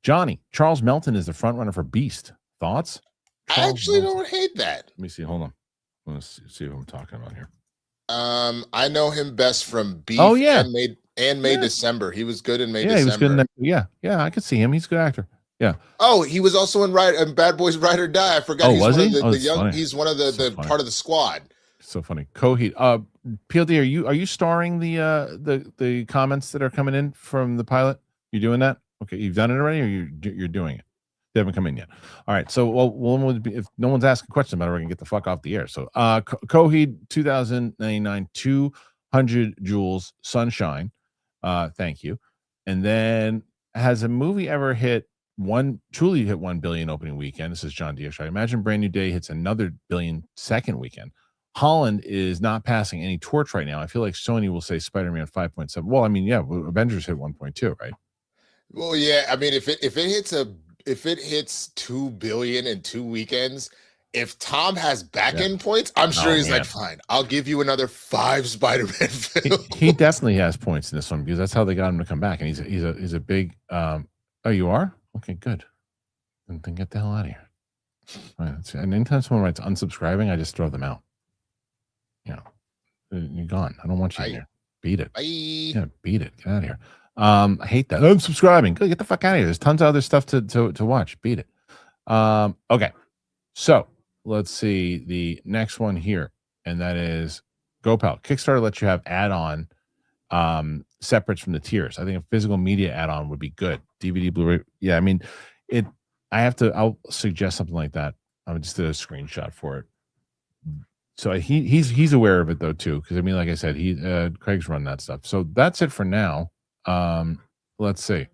Johnny, Charles Melton is the front runner for Beast. Thoughts? I actually don't hate that. Let me see. Hold on. Let's see what I'm talking about here. I know him best from Beef. Oh yeah, and May December. He was good in May. Yeah, December. He was good in that. Yeah. I could see him. He's a good actor. Yeah. Oh, he was also in Bad Boys Ride or Die. I forgot. Oh, was he? He's one of the part of the squad. So funny. Coheed. PLD, are you starring the comments that are coming in from the pilot? You doing that? Okay, you've done it already, or you're doing it? They haven't come in yet. All right. So, if no one's asking questions about it, we can get the fuck off the air. So, Coheed 2099 200 Joules Sunshine. Thank you. And then, has a movie ever truly hit 1 billion opening weekend? This is John Diaz. I imagine Brand New Day hits another billion second weekend. Holland is not passing any torch right now. I feel like Sony will say Spider-Man 5.7. Well, I mean, yeah, Avengers hit 1.2, right? Well, yeah. I mean, if it hits 2 billion in 2 weekends, if Tom has back-end points, I'm sure he's like, fine, I'll give you another 5 Spider-Man films. He definitely has points in this one because that's how they got him to come back. And he's a big oh, you are? Okay, good. Then get the hell out of here. All right, and anytime someone writes unsubscribing, I just throw them out. You're gone. I don't want you here. Beat it. Bye. Yeah, beat it. Get out of here. I hate that. Unsubscribing. Go get the fuck out of here. There's tons of other stuff to watch. Beat it. Okay. So let's see the next one here, and that is GoPal. Kickstarter lets you have add-on separates from the tiers. I think a physical media add-on would be good. DVD, Blu-ray. Yeah, I mean, I'll suggest something like that. I just did a screenshot for it. So he's aware of it though too, because I mean, like I said, Craig's run that stuff. So that's it for now. Let's see.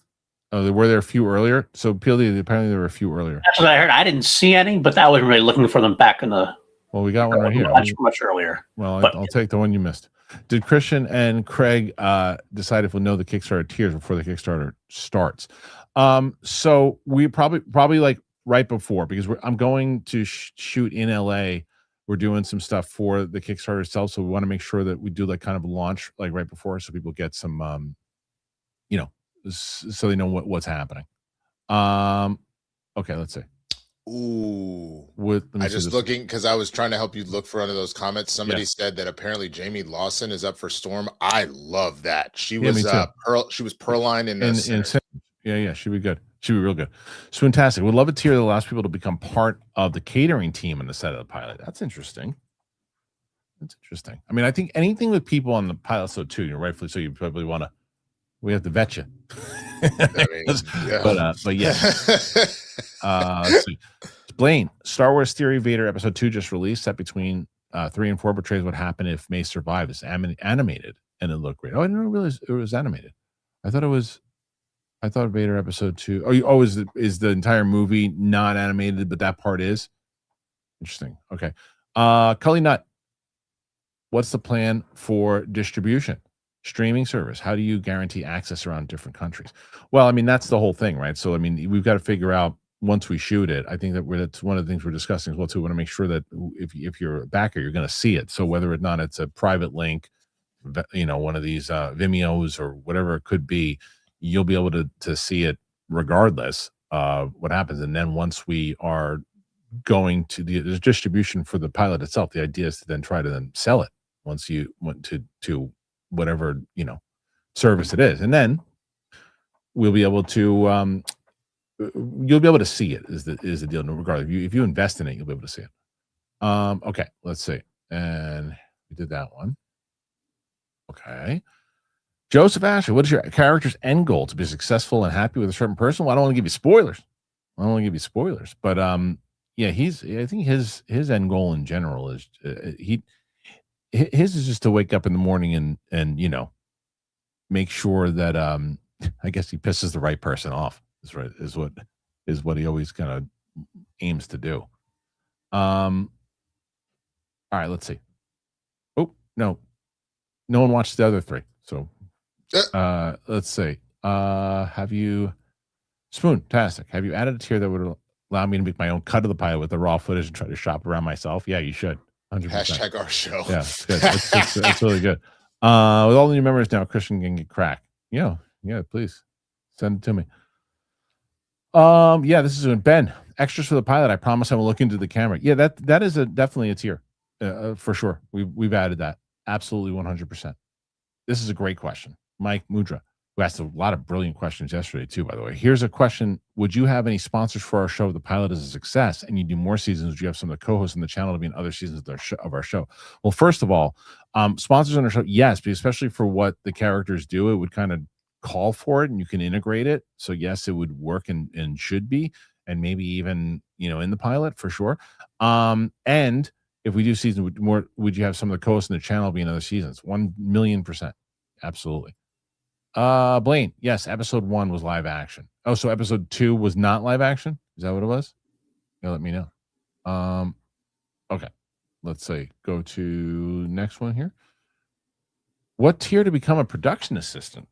Oh, were there a few earlier? So PLD, apparently there were a few earlier. That's what I heard. I didn't see any, but I was really looking for them back in the. Well, we got one right here. Much earlier. Well, I'll take the one you missed. Did Christian and Craig decide if we'll know the Kickstarter tiers before the Kickstarter starts? So we probably like right before, because I'm going to shoot in LA. We're doing some stuff for the Kickstarter itself, so we want to make sure that we do like kind of a launch like right before, so people get some, so they know what's happening. Okay, let's see. Ooh, I just looking because I was trying to help you look for one of those comments. Somebody said that apparently Jamie Lawson is up for Storm. I love that. She was she was Pearline in this. Yeah, she'd be good. She'd be real good. Fantastic. Would love a tier that allows people to become part of the catering team on the set of the pilot. That's interesting. I mean, I think anything with people on the pilot, so too, rightfully so, you probably want to. We have to vet you. I mean, yeah. But yeah. Blaine, Star Wars Theory Vader Episode 2 just released. Set between 3 and 4 portrays what happened if May survived. It's animated and it looked great. Oh, I didn't realize it was animated. I thought Vader Episode 2. Is the entire movie not animated, but that part is? Interesting. Okay. Cully Nut, what's the plan for distribution? streaming service. How do you guarantee access around different countries? Well, I mean, that's the whole thing, right? So, I mean, we've got to figure out once we shoot it. I think that's one of the things we're discussing as well too. We want to make sure that if you're a backer, you're going to see it. So whether or not it's a private link, one of these Vimeos or whatever it could be, you'll be able to see it regardless of what happens. And then once we are going to the distribution for the pilot itself, the idea is to then try to then sell it once you went to whatever service it is, and then we'll be able to you'll be able to see it is the deal. No, regardless, if you invest in it, you'll be able to see it. Okay, let's see, and we did that one. Okay, Joseph Asher, what is your character's end goal? To be successful and happy with a certain person? Well, I don't want to give you spoilers. But yeah, I think his end goal in general is his is just to wake up in the morning and make sure that I guess he pisses the right person off. Is what he always kind of aims to do. All right, let's see. Oh, no one watched the other three. So let's see. Have you Spoon-tastic, have you added a tier that would allow me to make my own cut of the pilot with the raw footage and try to shop around myself? Yeah, you should. 100%. Hashtag our show. Yeah, it's good. It's really good. With all the new members now, Kristian can get crack. Yeah, please send it to me. Yeah, this is Ben. Extras for the pilot. I promise I will look into the camera. Yeah, that is definitely a tier for sure. We've added that. Absolutely 100%. This is a great question. Mike Mudra, who asked a lot of brilliant questions yesterday too, by the way. Here's a question. Would you have any sponsors for our show if the pilot is a success and you do more seasons? Would you have some of the co-hosts on the channel to be in other seasons of our show? Well, first of all, sponsors on our show, yes, but especially for what the characters do, it would kind of call for it and you can integrate it. So yes, it would work and should be, and maybe even, in the pilot for sure. And if we do season more, would you have some of the co-hosts in the channel be in other seasons? 1,000,000%. Absolutely. Blaine, yes, episode 1 was live action. Oh, so episode 2 was not live action? Is that what it was? Yeah, let me know. Okay. Let's see. Go to next one here. What tier to become a production assistant?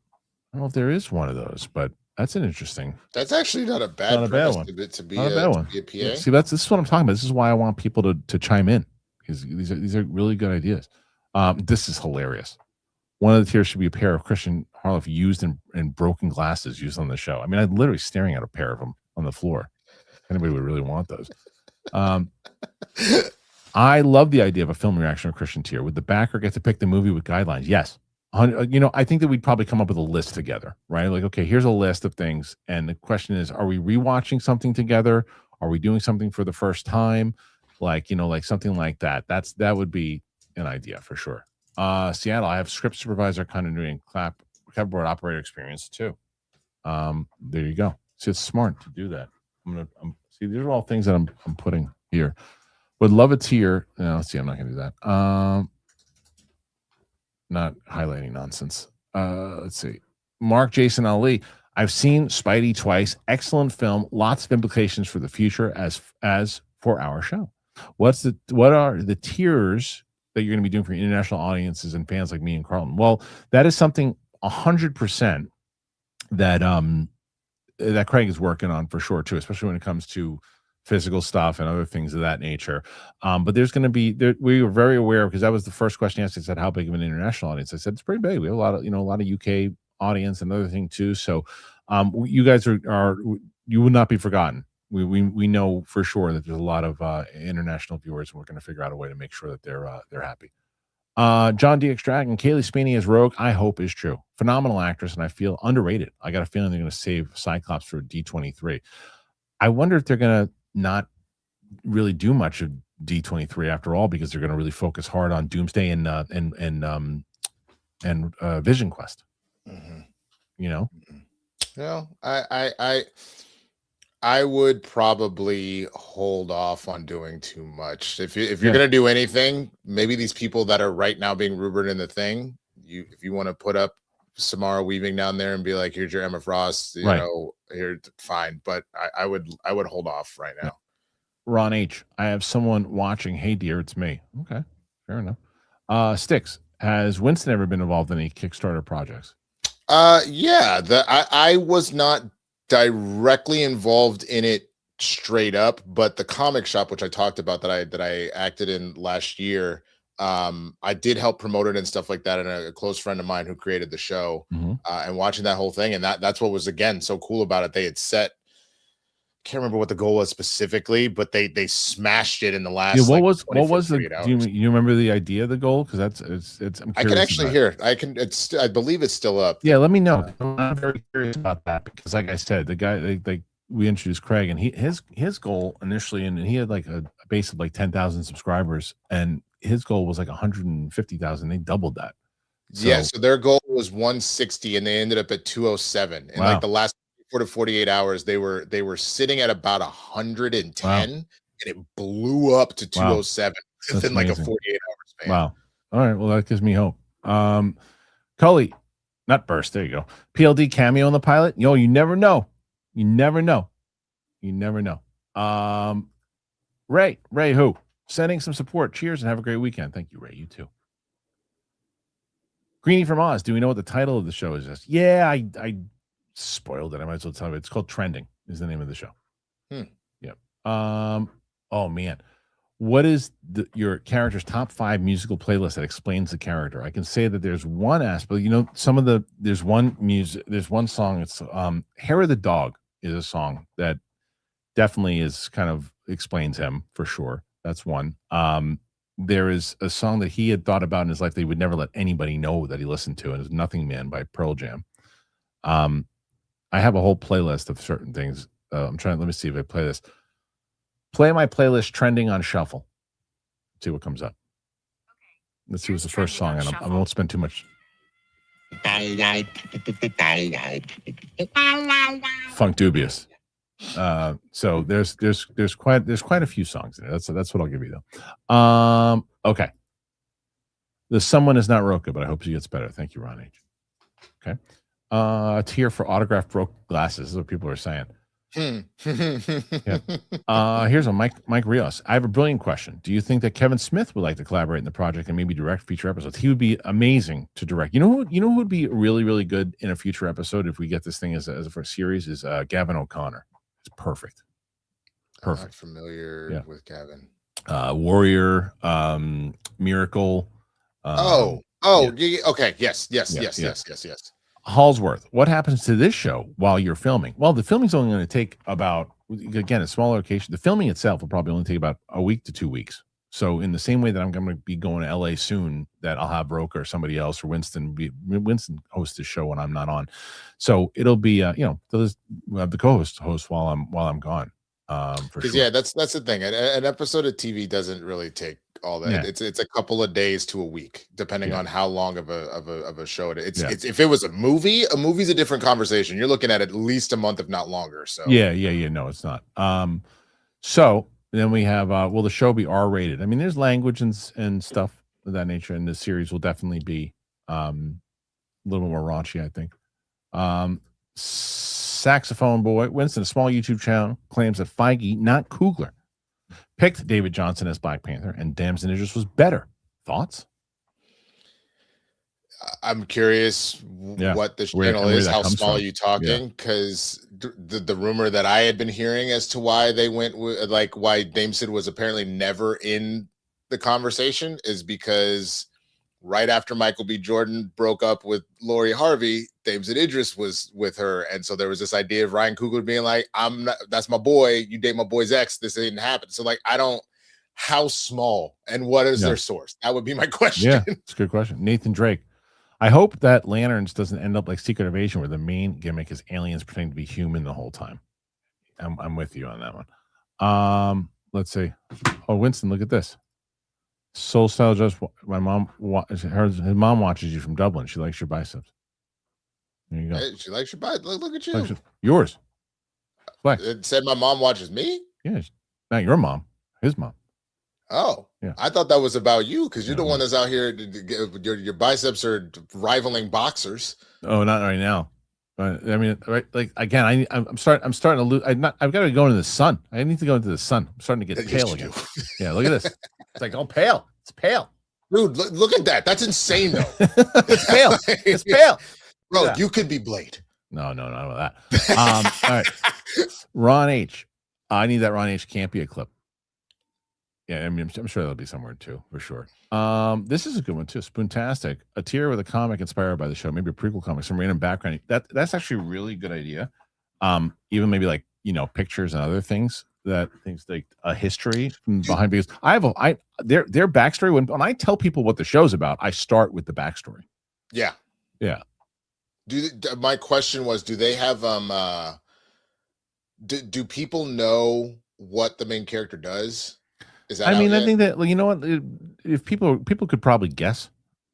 I don't know if there is one of those, but that's an interesting. That's actually not a bad one. To be a PA. Yeah, see, this is what I'm talking about. This is why I want people to chime in, because these are really good ideas. This is hilarious. One of the tiers should be a pair of Kristian Harloff used and broken glasses used on the show. I mean, I'm literally staring at a pair of them on the floor. Anybody would really want those. I love the idea of a film reaction or Kristian tier. Would the backer get to pick the movie with guidelines? Yes. I think that we'd probably come up with a list together, right? Like, okay, here's a list of things. And the question is, are we rewatching something together? Are we doing something for the first time? Like something like that. That would be an idea for sure. Seattle, I have script supervisor, continuity, and clapboard operator experience too. There you go. See, it's smart to do that. See, these are all things that I'm putting here. Would love a tier. No, let's see. I'm not going to do that. Not highlighting nonsense. Let's see. Mark Jason Ali. I've seen Spidey twice. Excellent film. Lots of implications for the future as for our show. What are the tiers that you're going to be doing for international audiences and fans like me and Carlton? Well, that is something 100% that Craig is working on for sure too, especially when it comes to physical stuff and other things of that nature. But there's going to be we were very aware, because that was the first question asked. I said, how big of an international audience? I said, it's pretty big. We have a lot of UK audience and other thing too. So you guys are you will not be forgotten. We know for sure that there's a lot of international viewers, and we're going to figure out a way to make sure that they're happy. John D. Dragon, Kaylee Spiney as Rogue, I hope is true. Phenomenal actress, and I feel underrated. I got a feeling they're going to save Cyclops for D23. I wonder if they're going to not really do much of D23 after all, because they're going to really focus hard on Doomsday and Vision Quest. Well, I would probably hold off on doing too much. If you're going to do anything, maybe these people that are right now being rumored in the thing, if you want to put up Samara Weaving down there and be like, here's your Emma Frost, here, fine. But I would hold off right now. Ron H, I have someone watching. Hey dear, it's me. Okay, fair enough. Sticks, Has Winston ever been involved in any Kickstarter projects? Yeah, I was not directly involved in it straight up, but the comic shop, which I talked about that I acted in last year, I did help promote it and stuff like that, and a close friend of mine who created the show, and watching that whole thing, and that's what was again so cool about it. They had set, can't remember what the goal was specifically, but they smashed it in the last. Yeah, what like, was the? Do you remember the idea of the goal? Because it's. I can actually hear it. I believe it's still up. Yeah, let me know. I'm very curious about that because, like I said, the guy we introduced Craig, and his goal initially, and he had like a base of like 10,000 subscribers, and his goal was like 150,000. They doubled that. So their goal was 160, and they ended up at 207. And like the last 4 to 48 hours, they were sitting at about 110, and it blew up to 207 within like a 48 hour span. Wow. All right. Well, that gives me hope. Cully, not burst. There you go. PLD cameo in the pilot. Yo, you never know. You never know. You never know. Ray who? Sending some support. Cheers and have a great weekend. Thank you, Ray. You too. Greenie from Oz. Do we know what the title of the show is? Yeah, I spoiled it. I might as well tell you. It's called Trending is the name of the show. Yep. Oh man. What is your character's top 5 musical playlist that explains the character? I can say that there's one aspect, there's one song. It's Hair of the Dog is a song that definitely is kind of explains him for sure. That's one. There is a song that he had thought about in his life that he would never let anybody know that he listened to, and it's Nothing Man by Pearl Jam. I have a whole playlist of certain things. Let me see if I play this. Play my playlist Trending on Shuffle. See what comes up. Let's see what's the first song, and I won't spend too much. Funk Dubious. So there's quite a few songs in there. That's what I'll give you though. Okay. The Someone is not Roka, but I hope she gets better. Thank you, Ron H. Okay. A tier for autographed broke glasses is what people are saying. Yeah. Here's a Mike Rios. I have a brilliant question. Do you think that Kevin Smith would like to collaborate in the project and maybe direct future episodes? He would be amazing to direct. You know who would be really, really good in a future episode if we get this thing as a first series is Gavin O'Connor. It's perfect. I'm not familiar with Gavin. Warrior, Miracle. Okay. Yes. Hallsworth, what happens to this show while you're filming? Well, the filming's only going to take about, again, a small location. The filming itself will probably only take about a week to 2 weeks. So in the same way that I'm going to be going to LA soon, that I'll have Roka or somebody else or Winston host this show when I'm not on. So it'll be, we'll have the co-host while I'm gone. For sure. Yeah, that's the thing. An episode of TV doesn't really take all that. Yeah. It's a couple of days to a week, depending on how long of a show it is. It's if it was a movie's a different conversation. You're looking at least a month, if not longer. So no, it's not. So then we have will the show be R-rated? I mean, there's language and stuff of that nature, and the series will definitely be a little more raunchy, I think. Saxophone Boy Winston, a small YouTube channel, claims that Feige, not Coogler, picked David Johnson as Black Panther, and Dams and Idris was better. Thoughts? I'm curious what this channel is. How small are you talking? Because the rumor that I had been hearing as to why they went with, why Dame Sid was apparently never in the conversation is because right after Michael B. Jordan broke up with Lori Harvey, Dame Sid Idris was with her, and so there was this idea of Ryan Coogler being like, "I'm not. That's my boy. You date my boy's ex. This didn't happen." So I don't. How small and what is their source? That would be my question. Yeah, it's a good question. Nathan Drake. I hope that Lanterns doesn't end up like Secret Invasion, where the main gimmick is aliens pretending to be human the whole time. I'm with you on that one. Let's see. Oh, Winston, look at this. Soul Style just my mom. His mom watches you from Dublin. She likes your biceps. There you go. Hey, she likes your biceps. Look at you. Yours. Flex. It said my mom watches me. Yes, not your mom. His mom. Oh, yeah. I thought that was about you because you're the one that's out here. Your biceps are rivaling boxers. Oh, not right now. But I mean, right? Like again, I'm starting to lose. I've got to go into the sun. I need to go into the sun. I'm starting to get pale again. Yeah, look at this. It's like all pale. It's pale. Dude, look at that. That's insane, though. It's pale. It's pale. Bro, Yeah. you could be Blade. No, not about that. All right. Ron H. I need that Ron H. Campia clip. Yeah, I mean, I'm sure that'll be somewhere too, for sure. This is a good one too. Spoontastic. A tier with a comic inspired by the show, maybe a prequel comic, some random background. That's actually a really good idea. Even maybe like, you know, pictures and other things like a history from behind, because their backstory, when I tell people what the show's about, I start with the backstory. Yeah. Yeah. My question was, do they have do people know what the main character does? Is that I mean, I think that, you know what, if people could probably guess,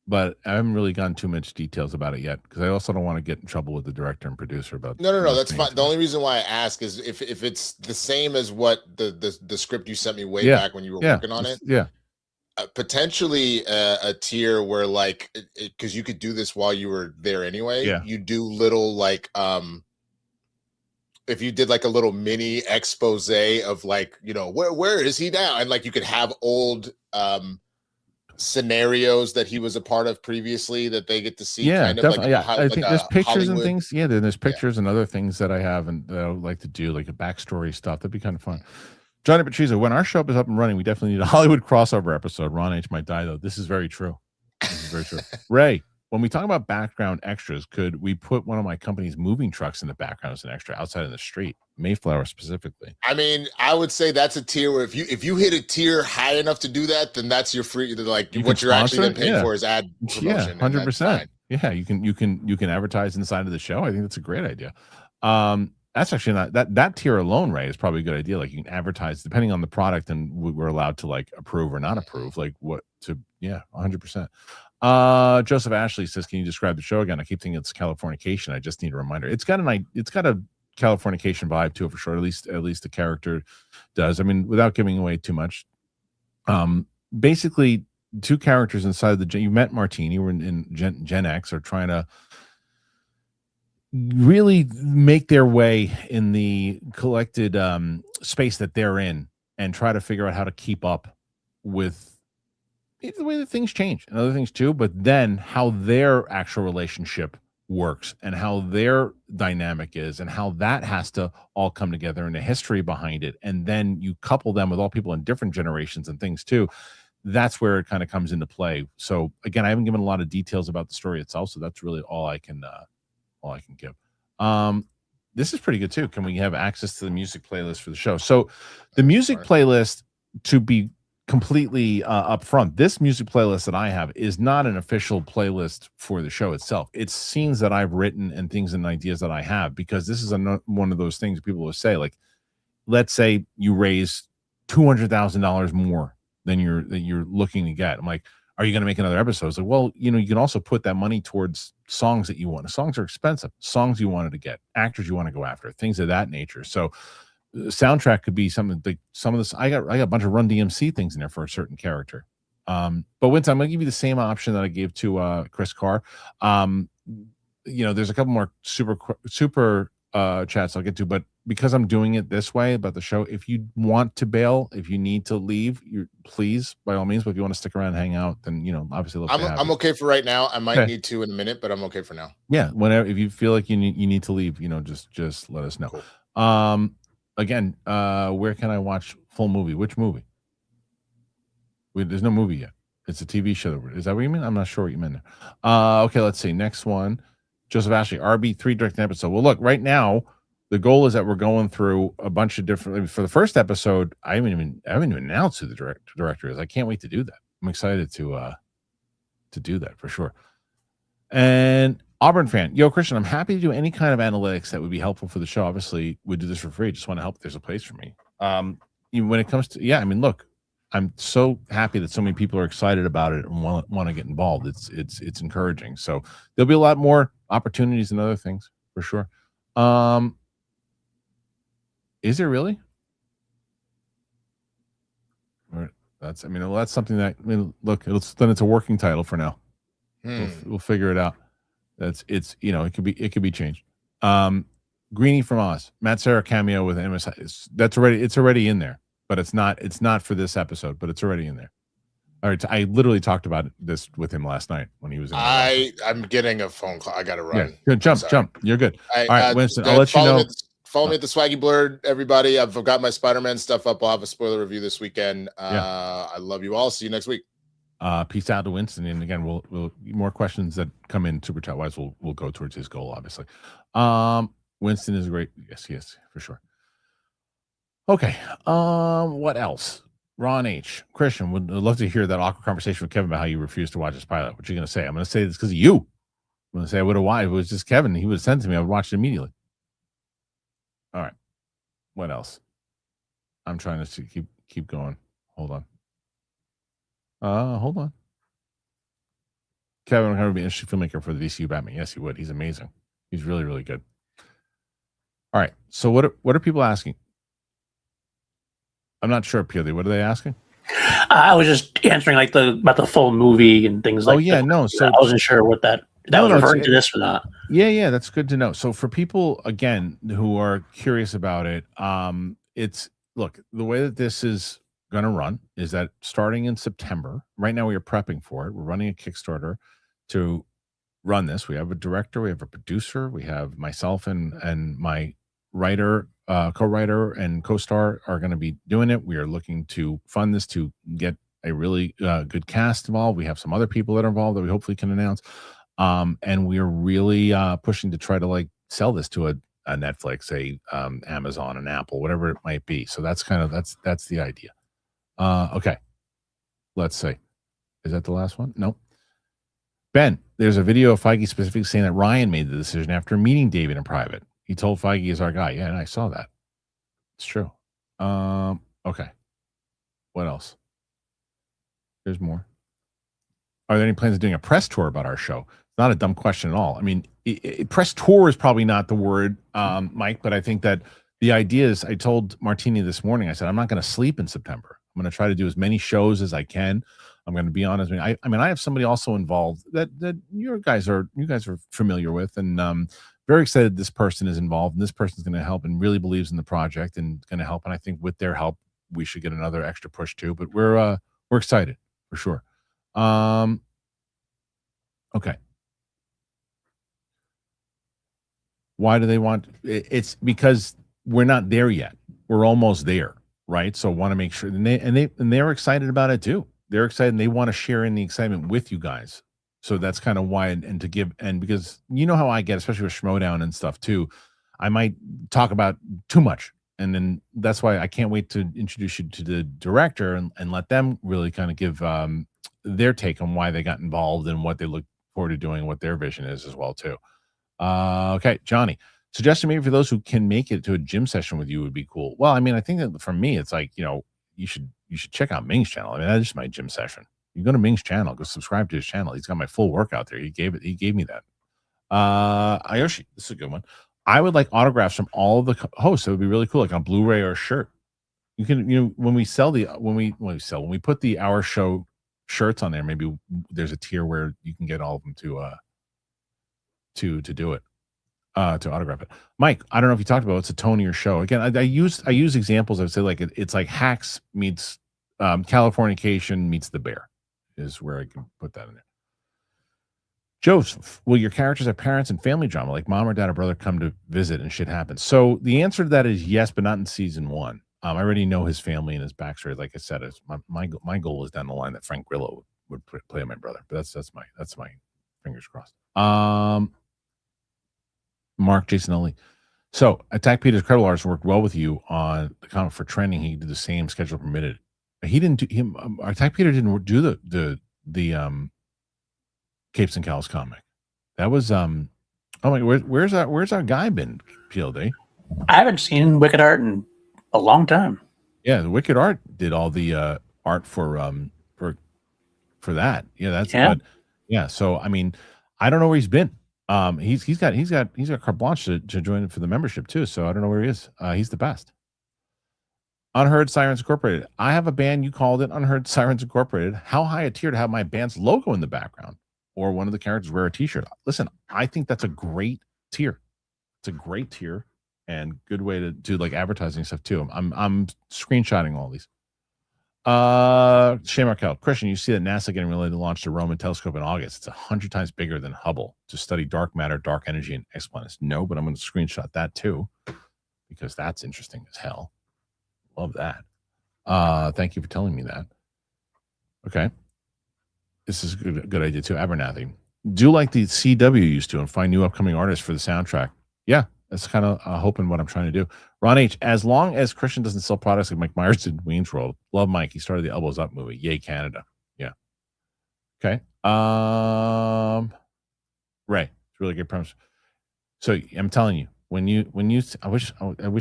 but I haven't really gotten too much details about it yet, because I also don't want to get in trouble with the director and producer about. No, that's fine. The only reason why I ask is if it's the same as what the script you sent me way back when you were working on it. Yeah. Potentially a tier where, like, because you could do this while you were there anyway. Yeah. You do little, like, if you did like a little mini expose of, like, you know, where is he now, and like you could have old scenarios that he was a part of previously that they get to see. Yeah, kind of definitely. like I think there's pictures Hollywood. and things. Yeah, there's pictures and other things that I have and that I would like to do, like a backstory stuff. That'd be kind of fun. Johnny Patrizo, when our show is up and running, we definitely need a Hollywood crossover episode. Ron H might die, though. This is very true. Ray, when we talk about background extras, could we put one of my company's moving trucks in the background as an extra outside in the street, Mayflower specifically? I mean, I would say that's a tier where if you hit a tier high enough to do that, then that's your free, like, what you're actually getting paid for is ad promotion. Yeah, 100%. Yeah, you can advertise inside of the show. I think that's a great idea. That's actually not that tier alone, Ray, is probably a good idea. Like, you can advertise depending on the product, and we're allowed to, like, approve or not approve. Like, what to 100%. Joseph Ashley says, can you describe the show again? I keep thinking it's Californication. I just need a reminder. It's got a Californication vibe to it, for sure. At least the character does. I mean, without giving away too much. Basically, two characters inside you met Martini, were in Gen X, are trying to really make their way in the collected space that they're in, and try to figure out how to keep up with the way that things change and other things too, but then how their actual relationship works and how their dynamic is and how that has to all come together and the history behind it. And then you couple them with all people in different generations and things too. That's where it kind of comes into play. So again, I haven't given a lot of details about the story itself, so that's really all I can give. This is pretty good too. Can we have access to the music playlist for the show? So the music playlist, to be completely upfront, this music playlist that I have is not an official playlist for the show itself. It's scenes that I've written and things and ideas that I have, because this is one of those things people will say, like, let's say you raise $200,000 more than you're looking to get. I'm like, are you going to make another episode? It's like, well, you know, you can also put that money towards songs that you want. Songs are expensive. Songs you wanted to get, actors you want to go after, things of that nature. So soundtrack could be something like some of this. I got a bunch of Run DMC things in there for a certain character. But Winston, I'm gonna give you the same option that I gave to Chris Carr. You know, there's a couple more super chats I'll get to, but because I'm doing it this way about the show, if you want to bail, if you need to leave, please, by all means. But if you want to stick around and hang out, then, you know, obviously I'm okay for right now. I might need to in a minute, but I'm okay for now. Yeah, whenever, if you feel like you need to leave, you know, just let us know. Cool. Again, where can I watch full movie? Which movie? There's no movie yet. It's a TV show. Is that what you mean? I'm not sure what you meant there. Okay, let's see. Next one. Joseph Ashley, RB3 direct episode. Well, look, right now, the goal is that we're going through a bunch of different. For the first episode, I haven't even announced who the director is. I can't wait to do that. I'm excited to do that for sure. And Auburn fan, yo, Kristian, I'm happy to do any kind of analytics that would be helpful for the show. Obviously, we do this for free. Just want to help. There's a place for me. Even when it comes to, I mean, look, I'm so happy that so many people are excited about it and want to get involved. It's encouraging. So there'll be a lot more opportunities and other things for sure. Is there really? That's something that, I mean, look, then it's a working title for now. We'll figure it out. It's you know, it could be changed. Greenie from Oz, Matt Serra cameo with MSI. It's already in there, but it's not for this episode, but it's already in there. All right, I literally talked about this with him last night when he was in. I'm getting a phone call. I gotta run. Yeah, good. Jump. You're good. All right, Winston. I'll let you know. Follow me at the Swaggy Blurred, everybody. I've got my Spider-Man stuff up. I'll have a spoiler review this weekend. I love you all. See you next week. Peace out to Winston. And again, we'll more questions that come in super chat wise. We'll go towards his goal, obviously. Winston is great. Yes, for sure. Okay. What else? Ron H. Christian would love to hear that awkward conversation with Kevin about how you refused to watch his pilot. What are you going to say? I'm going to say this because of you. I'm going to say I would have watched. If it was just Kevin, he would have sent it to me. I would watch it immediately. All right. What else? I'm trying to keep going. Hold on. Kevin would be an interesting filmmaker for the DCU Batman. Yes, he would. He's amazing. He's really, really good. All right. So what are people asking? I'm not sure, Peely. What are they asking? I was just answering about the full movie and things like that. No. So I wasn't sure what that was referring to this or not. Yeah, that's good to know. So for people again who are curious about it, it's look, the way that this is going to run is that starting in September. Right now we are prepping for it. We're running a Kickstarter to run this. We have a director, we have a producer, we have myself and my writer, co-writer and co-star are going to be doing it. We are looking to fund this to get a really good cast involved. We have some other people that are involved that we hopefully can announce. And we are really pushing to try to sell this to a Netflix, Amazon, and Apple, whatever it might be. So that's that's the idea. Okay. Let's see. Is that the last one? Nope. Ben, there's a video of Feige specifically saying that Ryan made the decision after meeting David in private. He told Feige is our guy. Yeah, and I saw that. It's true. Okay. What else? There's more. Are there any plans of doing a press tour about our show? It's not a dumb question at all. I mean, press tour is probably not the word, Mike, but I think that the idea is, I told Martini this morning, I said, I'm not going to sleep in September. I'm going to try to do as many shows as I can. I'm going to be on as many. I mean, I have somebody also involved that you guys are familiar with, and very excited this person is involved, and this person's going to help and really believes in the project and going to help. And I think with their help, we should get another extra push too. But we're excited for sure. Okay. Why do they want? It's because we're not there yet. We're almost there, right? So want to make sure, and they're excited about it too. They're excited and they want to share in the excitement with you guys. So that's kind of why, and to give, and because you know how I get, especially with Schmodown and stuff too, I might talk about too much. And then that's why I can't wait to introduce you to the director and let them really kind of give their take on why they got involved and what they look forward to doing, what their vision is as well too. Okay, Johnny. Suggestion maybe for those who can make it to a gym session with you would be cool. Well, I mean, I think that for me, it's you should check out Ming's channel. I mean, that's just my gym session. You go to Ming's channel, go subscribe to his channel. He's got my full workout there. He gave me that. Ayoshi, this is a good one. I would like autographs from all of the hosts. It would be really cool, like on Blu-ray or a shirt. You can, when we put the Our Show shirts on there, maybe there's a tier where you can get all of them to do it, to autograph it. Mike, I don't know if you talked about it's a tonier show. Again, I use examples. I would say it's like Hacks meets Californication meets The Bear is where I can put that in there. Joseph, will your characters have parents and family drama, like mom or dad or brother come to visit and shit happens? So the answer to that is yes, but not in season 1. I already know his family and his backstory. Like I said, it's my goal is down the line that Frank Grillo would play my brother, but that's my fingers crossed. Mark Jason Oley. So Attack Peter's Credible Artist worked well with you on the comic for trending. He did the same schedule permitted. He didn't do him. Attack Peter didn't do the Capes and Cows comic. That was oh my, where's our guy been, PLD? I haven't seen Wicked Art in a long time. Yeah, the Wicked Art did all the art for that. Yeah, that's good. Yeah, so I mean, I don't know where he's been. He's got carte blanche to join for the membership too. So I don't know where he is. He's the best. Unheard Sirens Incorporated. I have a band, you called it Unheard Sirens Incorporated. How high a tier to have my band's logo in the background or one of the characters wear a t-shirt? Listen, I think that's a great tier. It's a great tier and good way to do like advertising stuff too. I'm screenshotting all these. Shane Markel, Christian, you see that NASA getting ready to launch the Roman telescope in August. It's 100 times bigger than Hubble to study dark matter, dark energy, and exoplanets. No, but I'm going to screenshot that too because that's interesting as hell. Love that. Thank you for telling me that. Okay. This is a good idea too. Abernathy. Do like the CW used to and find new upcoming artists for the soundtrack. Yeah, that's kind of hoping what I'm trying to do. Ron H. As long as Christian doesn't sell products like Mike Myers did Wayne's World. Love Mike. He started the Elbows Up movie. Yay, Canada. Yeah. Okay. Ray. It's a really good premise. So I'm telling you, I wish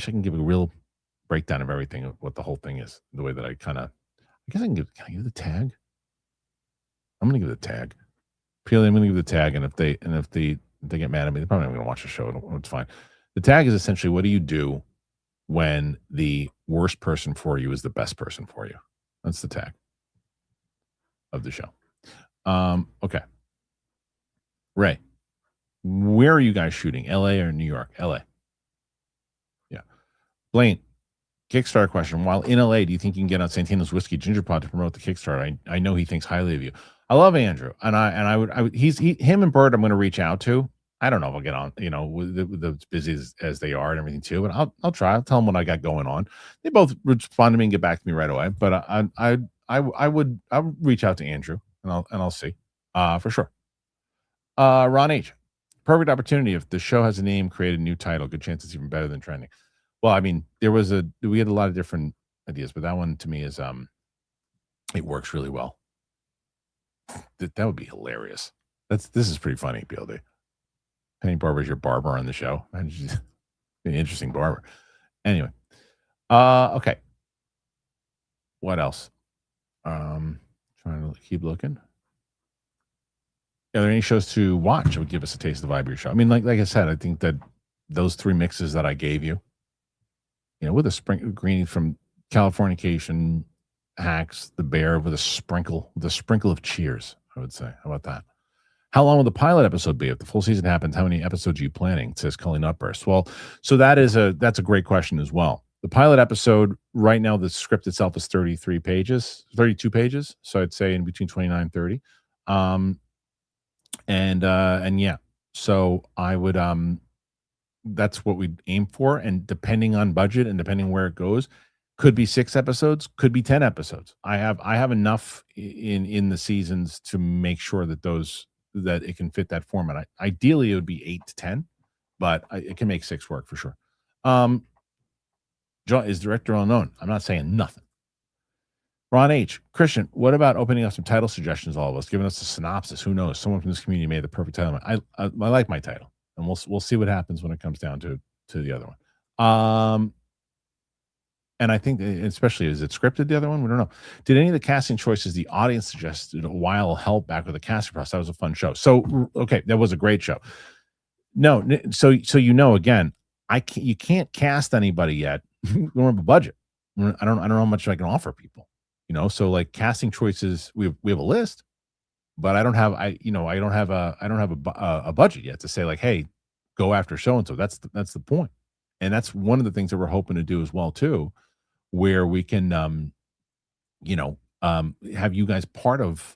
I can give a real breakdown of everything, of what the whole thing is, the way that I guess can I give the tag? I'm going to give the tag. Purely, I'm going to give the tag, and if they get mad at me, they're probably not going to watch the show. It's fine. The tag is essentially, what do you do when the worst person for you is the best person for you? That's the tag of the show. Okay. Ray, where are you guys shooting? LA or New York? LA. Yeah. Blaine, Kickstarter question. While in LA, do you think you can get on Santino's Whiskey Ginger Pod to promote the Kickstarter? I know he thinks highly of you. I love Andrew, and I would him and Bird I'm going to reach out to. I don't know if I'll get on, with as busy as they are and everything too, but I'll try. I'll tell them what I got going on. They both respond to me and get back to me right away. But I would reach out to Andrew and I'll see for sure. Ron H. Perfect opportunity. If the show has a name, create a new title. Good chance it's even better than trending. Well, I mean, we had a lot of different ideas, but that one to me is it works really well. That would be hilarious. This is pretty funny, BLD. Penny Barber's your barber on the show. An interesting barber. Anyway, okay. What else? Trying to keep looking. Are there any shows to watch that would give us a taste of the vibe of your show? I mean, like I said, I think that those three mixes that I gave you, with a Greenie from Californication, Hacks, The Bear, with a sprinkle of Cheers, I would say. How about that? How long will the pilot episode be? If the full season happens, how many episodes are you planning? It says Cully Nutburst. Well, so that's a great question as well. The pilot episode, right now, the script itself is 32 pages. So I'd say in between 29 and 30. And yeah, so I would, that's what we'd aim for. And depending on budget and depending where it goes, could be 6 episodes, could be 10 episodes. I have enough in the seasons to make sure that it can fit that format. Ideally, it would be 8 to 10, but it can make 6 work for sure. John, is director unknown? I'm not saying nothing. Ron H. Christian, what about opening up some title suggestions? All of us, giving us a synopsis. Who knows? Someone from this community made the perfect title. I like my title, and we'll see what happens when it comes down to the other one. And I think, especially, is it scripted, the other one? We don't know. Did any of the casting choices the audience suggested a while help back with the casting process? That was a fun show. So, okay, that was a great show. No, so again, you can't cast anybody yet. We don't have a budget. I don't know how much I can offer people. So like casting choices, we have a list, but I don't have a budget yet to say like, hey, go after so and so. That's the point, and that's one of the things that we're hoping to do as well too, where we can have you guys part of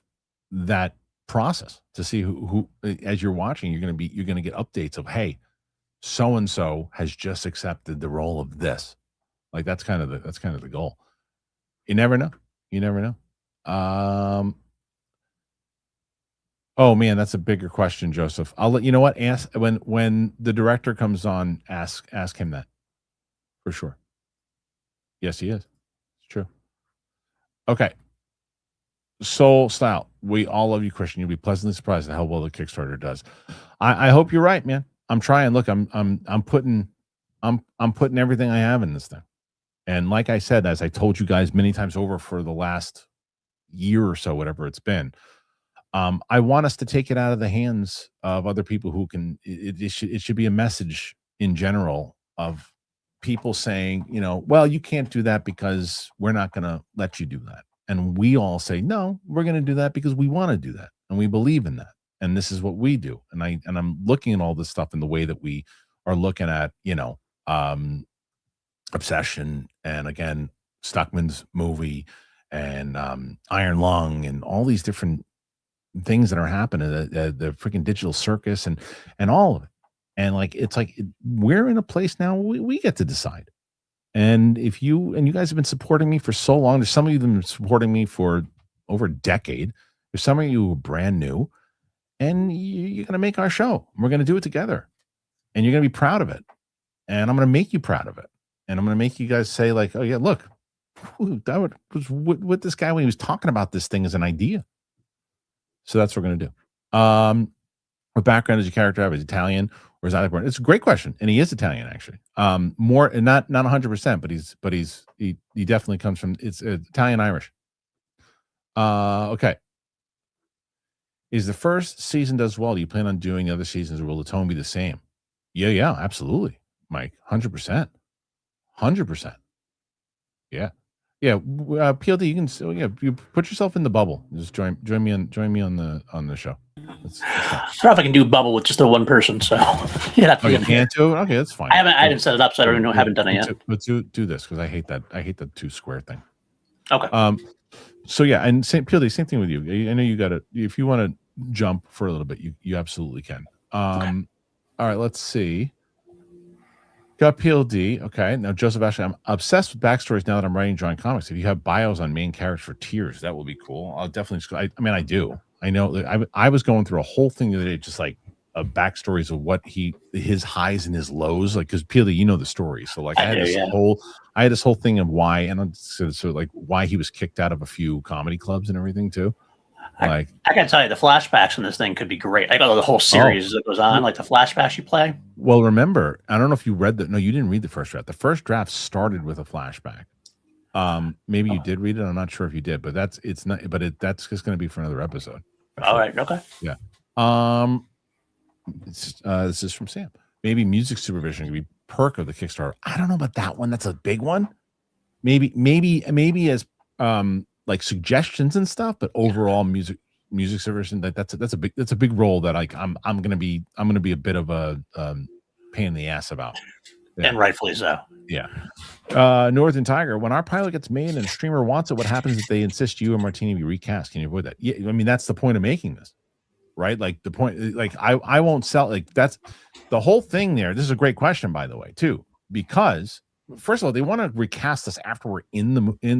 that process to see who as you're watching, you're going to get updates of, hey, so and so has just accepted the role of this. Like that's kind of the goal. You never know. Oh man, that's a bigger question, Joseph. I'll let you know what. Ask when the director comes on. Ask him that for sure. Yes, he is. It's true. Okay. Soul Style. We all love you, Christian. You'll be pleasantly surprised at how well the Kickstarter does. I hope you're right, man. I'm trying. Look, I'm putting everything I have in this thing. And like I said, as I told you guys many times over for the last year or so, whatever it's been, I want us to take it out of the hands of other people who can. It should be a message in general of people saying, well, you can't do that because we're not going to let you do that. And we all say, no, we're going to do that because we want to do that. And we believe in that. And this is what we do. And I'm looking at all this stuff in the way that we are looking at, Obsession, and again, Stuckman's movie, and Iron Lung and all these different things that are happening, the freaking digital circus and all of it. And like it's like we're in a place now we get to decide. And if you guys have been supporting me for so long, there's some of you that have been supporting me for over a decade. There's some of you who are brand new, and you're going to make our show. We're going to do it together, and you're going to be proud of it. And I'm going to make you proud of it. And I'm going to make you guys say like, oh yeah, look, that was with this guy when he was talking about this thing as an idea. So that's what we're going to do. What background does your character have? Is Italian or is that important? It's a great question, and he is Italian actually. More and not 100%, but he definitely comes from it's Italian Irish. Okay. Is the first season does well? Do you plan on doing other seasons, or will the tone be the same? Yeah, absolutely, Mike. 100%, 100%. Yeah. PLD, you can you put yourself in the bubble. Just join me on the show. Let's I don't know if I can do bubble with just the one person, so yeah. You can't do it. Okay, that's fine. I haven't set it up, so I don't know. Haven't done it yet. Let's do this because I hate the 2 square thing. Okay. So yeah, and PLD, same thing with you. I know you got to. If you want to jump for a little bit, you absolutely can. Okay. All right, let's see. Got PLD. Okay. Now, Joseph Ashley, I'm obsessed with backstories now that I'm writing drawing comics. If you have bios on main characters for tiers, that will be cool. I'll definitely. I mean, I do. I know. I was going through a whole thing the other day, just like backstories of what his highs and his lows. Like, because PLD, you know the story. So, like, I had this whole thing of why, and so like why he was kicked out of a few comedy clubs and everything too. Like, I gotta tell you, the flashbacks in this thing could be great. I got the whole series that goes on, like the flashbacks you play. Well, remember, I don't know if you read that. No, you didn't read the first draft. The first draft started with a flashback. Maybe you did read it. I'm not sure if you did, but that's just going to be for another episode. All right. Okay. Yeah. This is from Sam. Maybe music supervision could be perk of the Kickstarter. I don't know about that one. That's a big one. Maybe as like suggestions and stuff, but overall music supervision, that's a big role that I'm gonna be a bit of a pain in the ass about. Yeah. And rightfully so. Yeah. Northern Tiger, when our pilot gets made and a streamer wants it, what happens if they insist you or Martini be recast? Can you avoid that? Yeah, I mean, that's the point of making this, right? Like the point, like I won't sell, like that's the whole thing there. This is a great question, by the way, too, because first of all, they want to recast us after we're in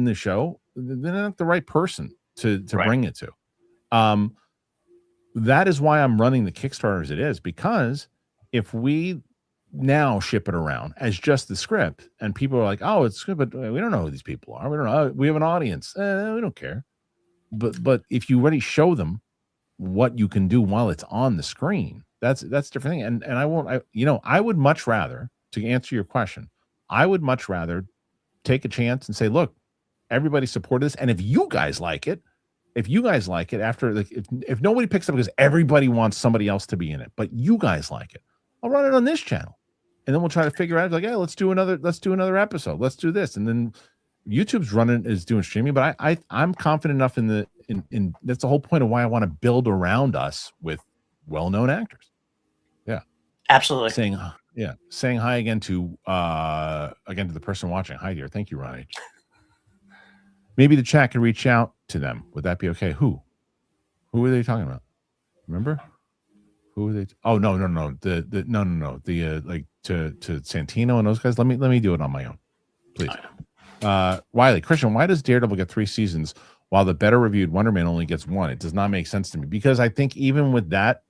the show. They're not the right person to bring it to. That is why I'm running the Kickstarter as it is, because if we now ship it around as just the script and people are like, oh, it's good, but we don't know who these people are. We don't know. We have an audience. We don't care. But if you already show them what you can do while it's on the screen, that's a different thing. And I would much rather, to answer your question, I would much rather take a chance and say, look, everybody support this. And if you guys like it after, like, if nobody picks up because everybody wants somebody else to be in it, but you guys like it, I'll run it on this channel. And then we'll try to figure out, like, yeah, let's do another episode. Let's do this. And then YouTube's is doing streaming, but I'm confident enough in that's the whole point of why I want to build around us with well-known actors. Yeah. Absolutely. Saying hi again to the person watching. Hi, dear. Thank you, Ron H. Maybe the chat can reach out to them. Would that be okay? Who are they talking about? Remember? Who are they? Oh, no. The like to Santino and those guys. Let me do it on my own, please. Wiley, Kristian, why does Daredevil get 3 seasons while the better reviewed Wonder Man only gets 1? It does not make sense to me, because I think even with that,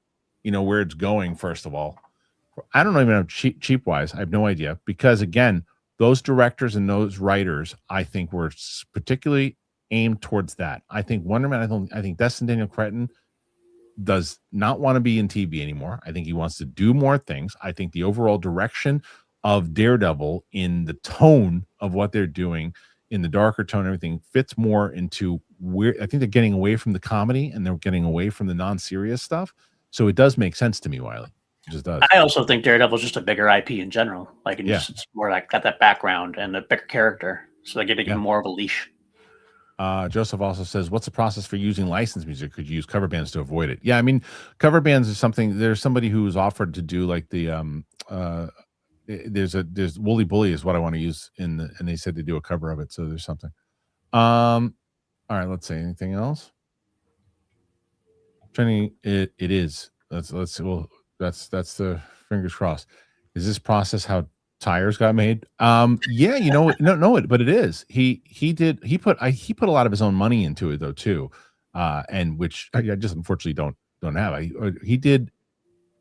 where it's going, first of all, I don't even know cheap wise. I have no idea, because again, those directors and those writers, I think, were particularly aimed towards that. I think Wonder Man, I think Destin Daniel Cretton does not want to be in TV anymore. I think he wants to do more things. I think the overall direction of Daredevil, in the tone of what they're doing, in the darker tone, everything fits more into where I think they're getting away from the comedy and they're getting away from the non-serious stuff. So it does make sense to me, Wiley. It just does. I also think Daredevil's just a bigger IP in general. Like, it's more like got that background and a bigger character. So they get to give him more of a leash. Joseph also says, what's the process for using licensed music? Could you use cover bands to avoid it? Yeah, I mean, cover bands is something. There's somebody who's offered to do like the there's Wooly Bully is what I want to use and they said to do a cover of it. So there's something. All right, let's see. Anything else? Trending, it is. Let's see. Well, that's the fingers crossed. Is this process how tires got made? Yeah, you know, no, but it is. He put a lot of his own money into it though too, and which I just unfortunately don't have. He did.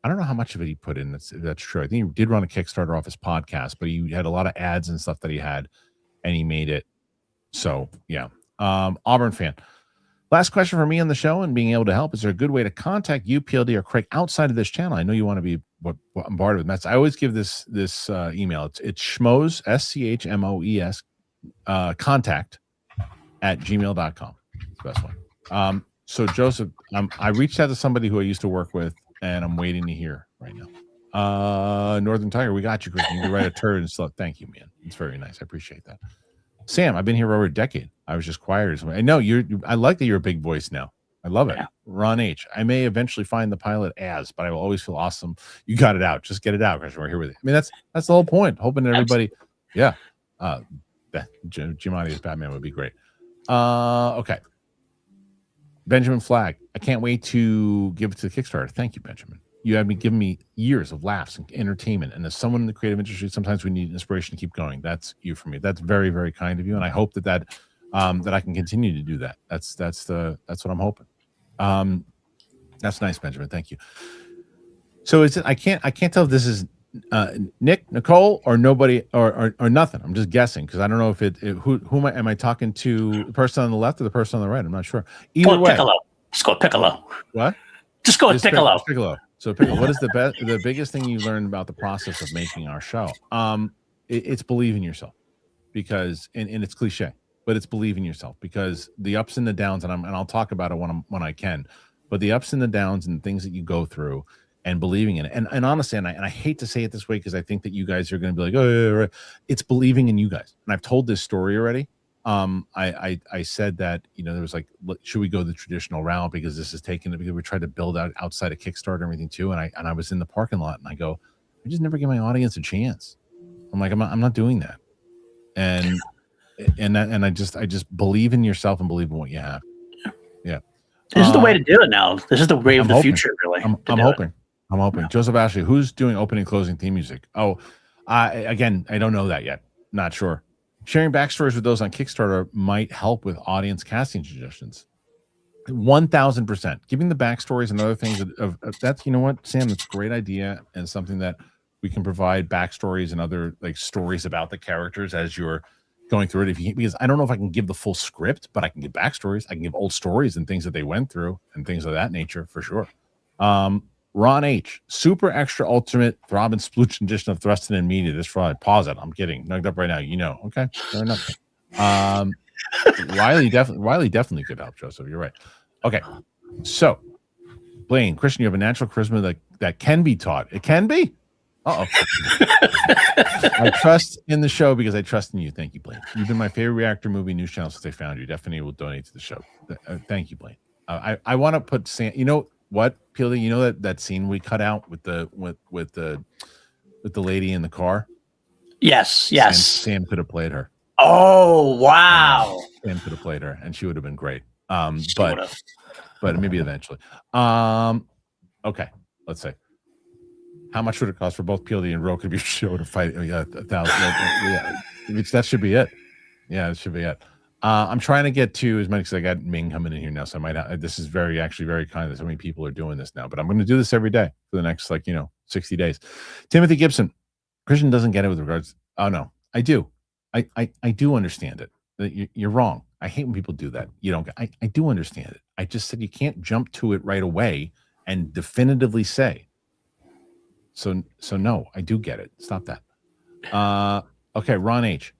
I don't know how much of it he put in. That's true. I think he did run a Kickstarter off his podcast, but he had a lot of ads and stuff that he had, and he made it. So yeah, Auburn fan. Last question for me on the show and being able to help. Is there a good way to contact you, PLD, or Craig outside of this channel? I know you want to be bombarded with messages. I always give this email. It's schmoes, SCHMOES, contact @gmail.com. It's the best one. So Joseph, I reached out to somebody who I used to work with, and I'm waiting to hear right now. Northern Tiger, we got you, Chris. You can write a turd and stuff. Thank you, man. It's very nice. I appreciate that. Sam, I've been here over a decade. I was just quiet or something. I know I like that you're a big voice now. I love it. Yeah. Ron H. I may eventually find the pilot but I will always feel awesome. You got it out. Just get it out, Christian. We're here with you. I mean, that's the whole point. Hoping that everybody, yeah. Giamatti as Batman would be great. Okay. Benjamin Flagg. I can't wait to give it to the Kickstarter. Thank you, Benjamin. You have been giving me years of laughs and entertainment. And as someone in the creative industry, sometimes we need inspiration to keep going. That's you for me. That's very, very kind of you. And I hope that I can continue to do that. That's what I'm hoping. That's nice, Benjamin. Thank you. So I can't tell if this is Nick, Nicole, or nobody or nothing. I'm just guessing because I don't know if who am I talking to? The person on the left or the person on the right? I'm not sure. Either way, Piccolo. Just go with Piccolo. What? Just go with Piccolo. Piccolo. So, Piccolo, what is the biggest thing you learned about the process of making our show? It's believe in yourself, because and it's cliche, but it's believe in yourself, because the ups and the downs, and I'll talk about it when I can, but the ups and the downs and things that you go through, and believing in it, and honestly, and I hate to say it this way because I think that you guys are going to be like, oh, yeah, right. It's believing in you guys, and I've told this story already. I said that, there was like, should we go the traditional route because this is taking it, because we tried to build out outside of Kickstarter and everything too. And I was in the parking lot and I go, I just never give my audience a chance. I'm like, I'm not doing that. And I just believe in yourself and believe in what you have. Yeah. This is the way to do it now. This is the way of the future, really. I'm hoping. Yeah. Joseph Ashley, who's doing opening and closing theme music? Oh, again, I don't know that yet. Not sure. Sharing backstories with those on Kickstarter might help with audience casting suggestions. 1,000%. Giving the backstories and other things that's, you know what, Sam, that's a great idea, and something that we can provide backstories and other like stories about the characters as you're going through it. Because I don't know if I can give the full script, but I can give backstories. I can give old stories and things that they went through and things of that nature for sure. Ron H. Super extra ultimate throb and splooch edition of Thrusting in Media. This Friday. Pause it. I'm kidding. Nugged up right now. Okay. Fair enough. Wiley definitely could help, Joseph. You're right. Okay. So, Blaine, Christian, you have a natural charisma that can be taught. It can be. Uh-oh. I trust in the show because I trust in you. Thank you, Blaine. You've been my favorite reactor movie news channel since I found you. Definitely will donate to the show. Thank you, Blaine. I want to put Sam. You know what, PLD? You know that scene we cut out with the lady in the car? Yes. Sam could have played her. Oh wow! Sam could have played her, and she would have been great. But maybe eventually. Okay, let's see. How much would it cost for both PLD and Ro could be show to fight? Yeah, 1,000. Yeah, that should be it. Yeah, it should be it. I'm trying to get to as many because I got Ming coming in here now, so I might. This is very kind that so many people are doing this now, but I'm going to do this every day for the next 60 days. Timothy Gibson, Christian doesn't get it with regards. Oh no, I do. I do understand it. You're wrong. I hate when people do that. You don't. I do understand it. I just said you can't jump to it right away and definitively say. So no, I do get it. Stop that. Okay, Ron H.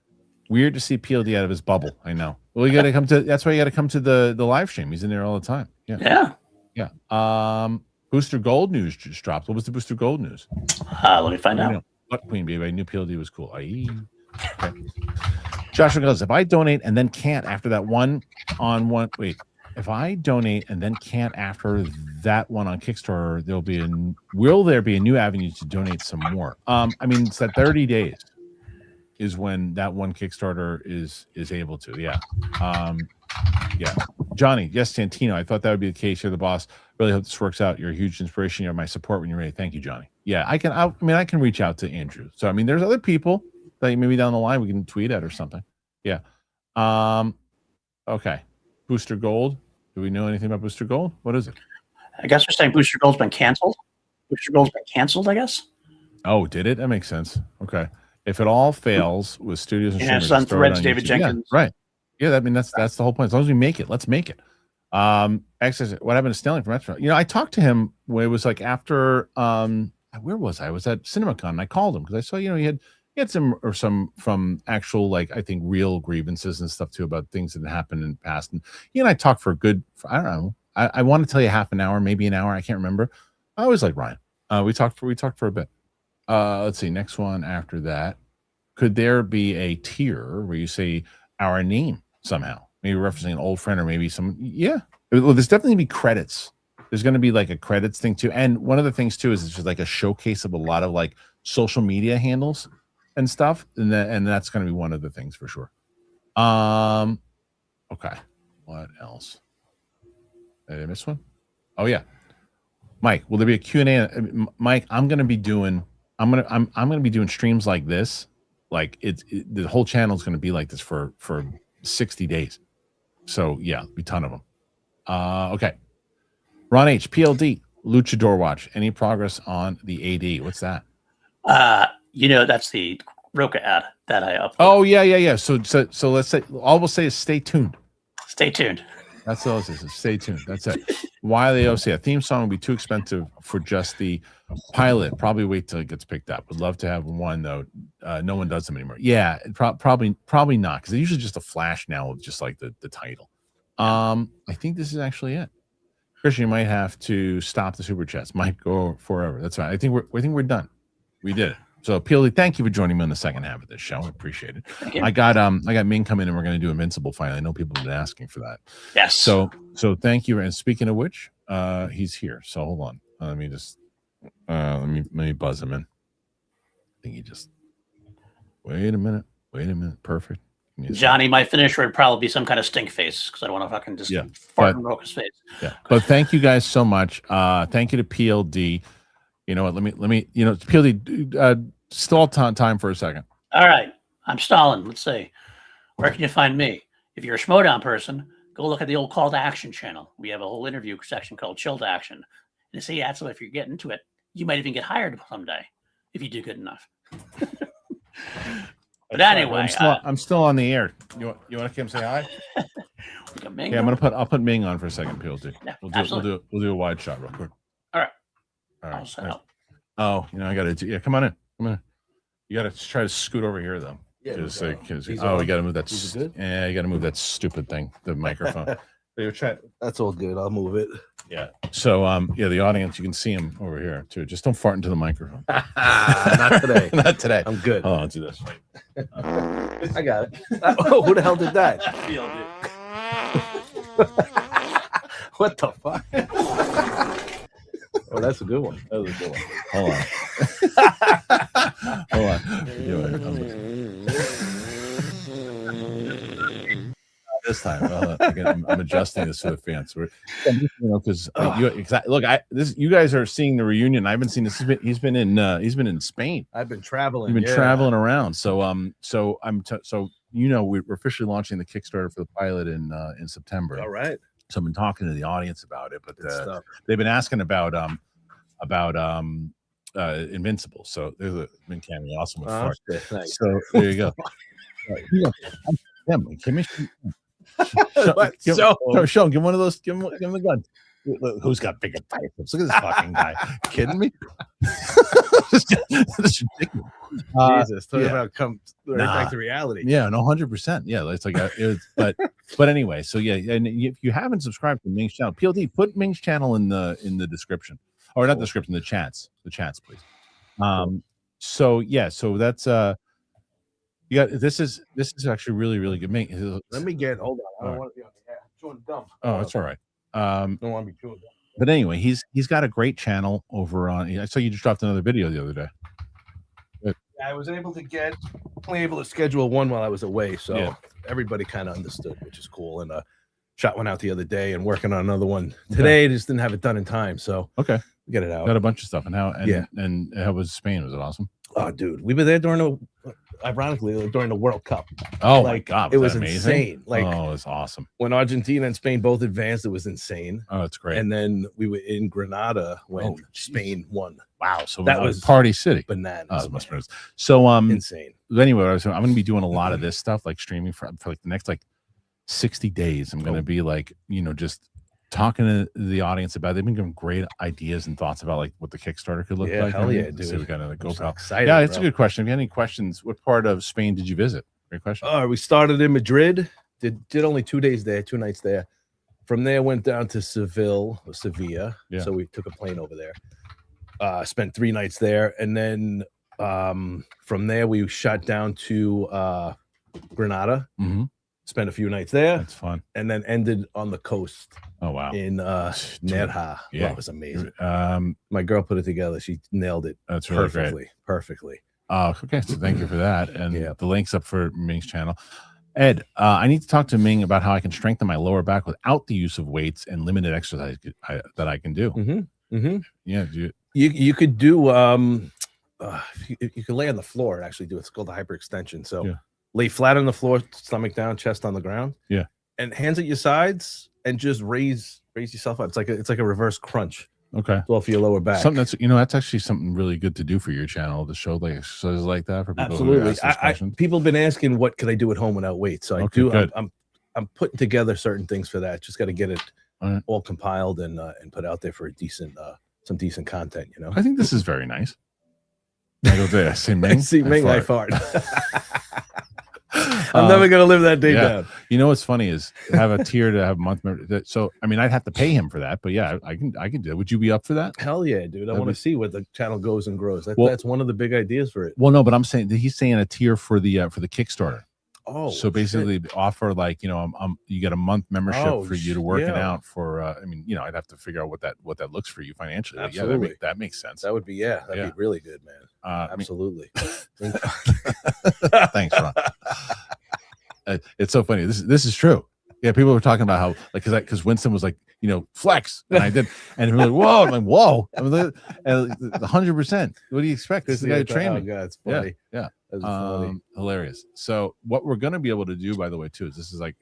Weird to see PLD out of his bubble. I know. Well, you got to come to. That's why you got to come to the live stream. He's in there all the time. Yeah. Booster Gold news just dropped. What was the Booster Gold news? Let me find out. What Queen Bee? I knew PLD was cool. Okay. Joshua goes, if I donate and then can't after that one on one. Wait, if I donate and then can't after that one on Kickstarter, will there be a new avenue to donate some more? I mean, it's that 30 days is when that one Kickstarter is able to. Yeah. Yeah. Johnny, yes, Santino. I thought that would be the case. You're the boss. Really hope this works out. You're a huge inspiration. You're my support when you're ready. Thank you, Johnny. Yeah, I can reach out to Andrew. So, I mean, there's other people that maybe down the line we can tweet at or something. Yeah. Okay. Booster Gold. Do we know anything about Booster Gold? What is it? I guess we're saying Booster Gold's been canceled. Booster Gold's been canceled, I guess. Oh, did it? That makes sense. Okay. If it all fails with studios and it's on Threads, David Jenkins. Yeah, right. Yeah, I mean that's the whole point. As long as we make it, let's make it. Access. What happened to Stanley from Metro? I talked to him when it was like after where was I? I was at CinemaCon and I called him because I saw he had some from actual like I think real grievances and stuff too about things that happened in the past. And he and I talked for I don't know. I want to tell you half an hour, maybe an hour. I can't remember. I always like Ryan. We talked for a bit. Let's see. Next one after that. Could there be a tier where you say our name somehow? Maybe referencing an old friend or maybe some. Yeah. Well, there's definitely be credits. There's going to be like a credits thing too. And one of the things too is it's just like a showcase of a lot of like social media handles and stuff. And that's going to be one of the things for sure. Okay. What else? Did I miss one? Oh yeah. Mike, will there be a Q&A? Mike, I'm going to be doing streams like this. Like the whole channel is going to be like this for 60 days. So yeah, be a ton of them. Okay. Ron H, PLD, Luchador Watch. Any progress on the AD? What's that? That's the Roca ad that I uploaded. Oh yeah. So let's say all we'll say is stay tuned. Stay tuned. That's all it is. Stay tuned. That's it. Why they say a theme song would be too expensive for just the pilot. Probably wait till it gets picked up. Would love to have one though. No one does them anymore. Yeah, probably not because they're usually just a flash now with just like the title. I think this is actually it. Kristian, you might have to stop the super chats. Might go forever. That's right. I think we're done. We did it. So PLD, thank you for joining me on the second half of this show. I appreciate it. I got Ming coming in and we're going to do Invincible finally. I know people have been asking for that. Yes. So thank you. And speaking of which, he's here. So hold on. Let me just let me buzz him in. I think he just wait a minute. Perfect. Johnny, my finisher would probably be some kind of stink face because I don't want to fucking just fart in Roca's face. Yeah. But thank you guys so much. Thank you to PLD. You know what? Let me. PLD. Stall time for a second. All right, I'm stalling. Let's see. Where can you find me? If you're a Schmodown person, go look at the old Call to Action channel. We have a whole interview section called Chill to Action. And see, so if you get into it, you might even get hired someday if you do good enough. But anyway, I'm still on the air. You want to come say hi? Ming, yeah, I'll put Ming on for a second. PLD. Yeah, we'll do a wide shot real quick. All right. All right. Oh, I got to. Yeah, come on in. You got to try to scoot over here though. Yeah. We got to move that. Yeah, you got to move that stupid thing, the microphone. That's all good. I'll move it. Yeah. So, the audience, you can see him over here too. Just don't fart into the microphone. Not today. Not today. I'm good. Oh, I'll do this. I got it. Who the hell did that? What the fuck? Oh, that's a good one. That was a good one. Hold on. This time, I'm adjusting this for the fans. Because you guys are seeing the reunion. I haven't seen this. He's been in Spain. I've been traveling. You've been traveling around. So we're officially launching the Kickstarter for the pilot in September. All right. So I've been talking to the audience about it, but they've been asking about Invincible. So there's been Cammy awesome with fart. Nice. So there you go. Show him. Give one of those. Give him the gun. Who's got bigger biceps? Look at this fucking guy. Kidding me? This is ridiculous. Jesus, talking about back to reality. Yeah, no, 100%. Yeah, it's like but anyway. So yeah, and if you haven't subscribed to Ming's channel, PLD, put Ming's channel in the description, or not the description, the chats, please. So that's you got this is actually really, really good. Ming, let me get. Hold on, I don't want to be on the air. Chewing gum. Oh, that's all right. Don't want to be chewing gum. But anyway, he's got a great channel over on. I saw you just dropped another video the other day. Yeah, I was only able to schedule one while I was away, so everybody kind of understood, which is cool. And shot one out the other day and working on another one today. Just didn't have it done in time, so Okay, get it out. got a bunch of stuff. And how? And, Yeah. And how was Spain? Was it awesome? Oh, dude, we were there ironically during the World Cup. Oh Like, my God, it was that amazing? insane. Like, oh, it's awesome. when Argentina and Spain both advanced, it was insane. Oh, it's great. And then we were in Granada when Oh, Spain won. wow, so that that was was Party City. Bananas. Oh, it must have been. So Insane. anyway, I'm going to be doing a lot of this stuff, like streaming for like the next like 60 days. I'm going to be like, just talking to the audience about. They've been giving great ideas and thoughts about like what the Kickstarter could look Yeah, like. hell yeah, So dude. we got to go, pal. Excited, Yeah, it's bro. a good question. If you have any questions, what part of Spain did you visit? Great question. We started in Madrid. Did only 2 days there, 2 nights there. From there, went down to Sevilla. Yeah. So we took a plane over there. Spent 3 nights there, and then from there we shot down to Granada. Mm-hmm. Spent a few nights there, That's fun. and then ended on the coast Oh wow. in Nerja. Yeah. That was amazing. Um, My girl put it together. She nailed it that's really great. perfectly. Okay, so thank you for that. And Yeah. the link's up for Ming's channel. Ed, I need to talk to Ming about how I can strengthen my lower back without the use of weights and limited exercise that I can do. Mm-hmm. Mm-hmm. Yeah, You could do you could lay on the floor and actually do it. It's called the hyperextension. So Yeah. lay flat on the floor, stomach down, chest on the ground. Yeah. And hands at your sides and just raise yourself up. It's like a reverse crunch. okay. It's all for your lower back. Something that's that's actually something really good to do for your channel to show like exercises like that for people who Absolutely. ask those questions. People have been asking what could I do at home without weight. So I Okay, do. good. I'm putting together certain things for that. Just got to get it All right. all compiled and put out there for a decent some decent content. I think this is very nice. I go there. See Ming. See Ming, I fart. fart. I'm never gonna live that day yeah. down. You know what's funny is have a tier to have a month member. So I mean, I'd have to pay him for that, but yeah, I can do it. Would you be up for that? Hell yeah, dude! I That'd want to be- see where the channel goes and grows. Well- That's one of the big ideas for it. Well, no, but I'm saying that he's saying a tier for the Kickstarter. Oh, So basically, offer like you get a month membership Oh, for you to work it yeah. out for. I mean, I'd have to figure out what that looks for you financially. But yeah, Absolutely. that makes sense. that would be that'd Yeah. be really good, man. I mean, Absolutely. thanks, Ron. It's so funny. This is true. Yeah, people were talking about how like because Winston was like flex, and I did, and we're like whoa, I'm like whoa, I mean, 100%. What do you expect? This is the guy who trained me. Oh god, it's funny. Yeah. That's funny. Hilarious. So what we're going to be able to do, by the way, too, is this is like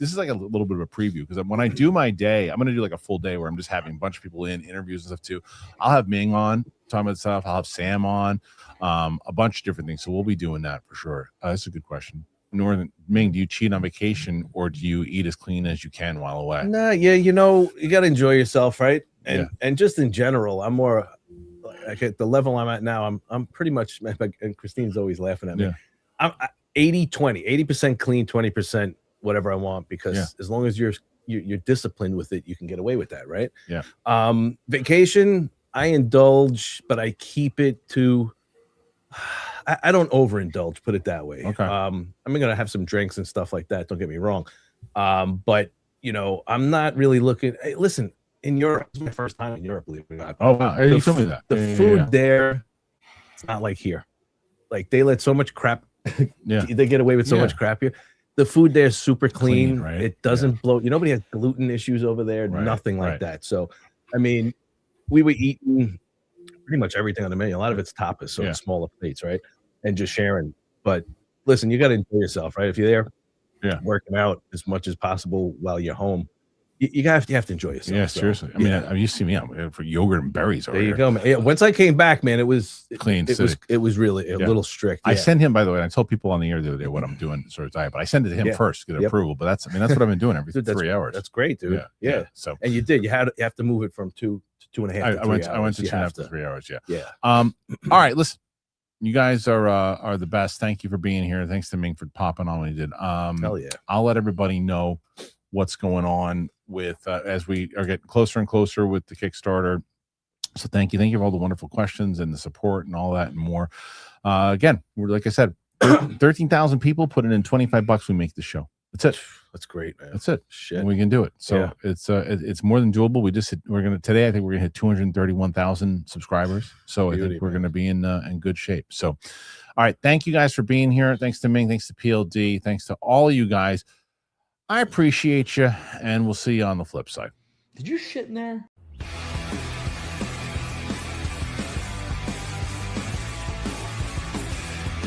this is like a little bit of a preview because when I do my day, I'm going to do like a full day where I'm just having a bunch of people in interviews and stuff too. I'll have Ming on talking about stuff. I'll have Sam on, a bunch of different things. So we'll be doing that for sure. That's a good question. Ming, do you cheat on vacation or do you eat as clean as you can while away? Nah, yeah, you got to enjoy yourself, right? And just in general, I'm more like at the level I'm at now. I'm pretty much, and Christine's always laughing at me. Yeah. I'm 80-20, 80% clean, 20% whatever I want, because as long as you're disciplined with it, you can get away with that, right? Yeah. Vacation, I indulge, but I keep it to. I don't overindulge, put it that way. Okay. I'm gonna have some drinks and stuff like that. Don't get me wrong. But I'm not really looking. Hey, listen, in Europe, it's my first time in Europe, believe it or not. Oh wow, you told me that. The food there, it's not like here. Like they let so much crap. Yeah. They get away with so much crap here. The food there is super clean. Right? It doesn't bloat. Nobody has gluten issues over there. Right, Nothing like right. that. So, I mean, we were eating pretty much everything on the menu. A lot of it's tapas, so it's smaller plates, right? And just sharing. But listen, you got to enjoy yourself, right? If you're there, working out as much as possible while you're home, you have to enjoy yourself. Yeah, So, seriously. I mean, you see me, I'm for yogurt and berries. there you go, man. Yeah, once I came back, man, it was Clean It was really a little strict. I Yeah. sent him, by the way, I told people on the air the other day what I'm doing sort of diet, but I sent it to him first to get approval. But that's what I've been doing every Dude, 3 hours. That's great, dude. Yeah. So And you have to move it from 2 to 2.5 to 3 hours. I went to You 2.5 have to 3 hours. Yeah. Yeah. All right, listen. You guys are the best. Thank you for being here. Thanks to Ming for popping on when he did. Hell yeah. I'll let everybody know what's going on with as we are getting closer and closer with the Kickstarter. So thank you for all the wonderful questions and the support and all that and more. Again, we're like I said, 13,000 people put it in $25. We make the show. That's it. That's great, man. That's it. Shit. And we can do it. So it's more than doable. I think we're gonna hit 231,000 subscribers. So I think we're gonna be in good shape. So, all right. Thank you guys for being here. Thanks to Ming. Thanks to PLD. Thanks to all you guys. I appreciate you, and we'll see you on the flip side. Did you shit in there?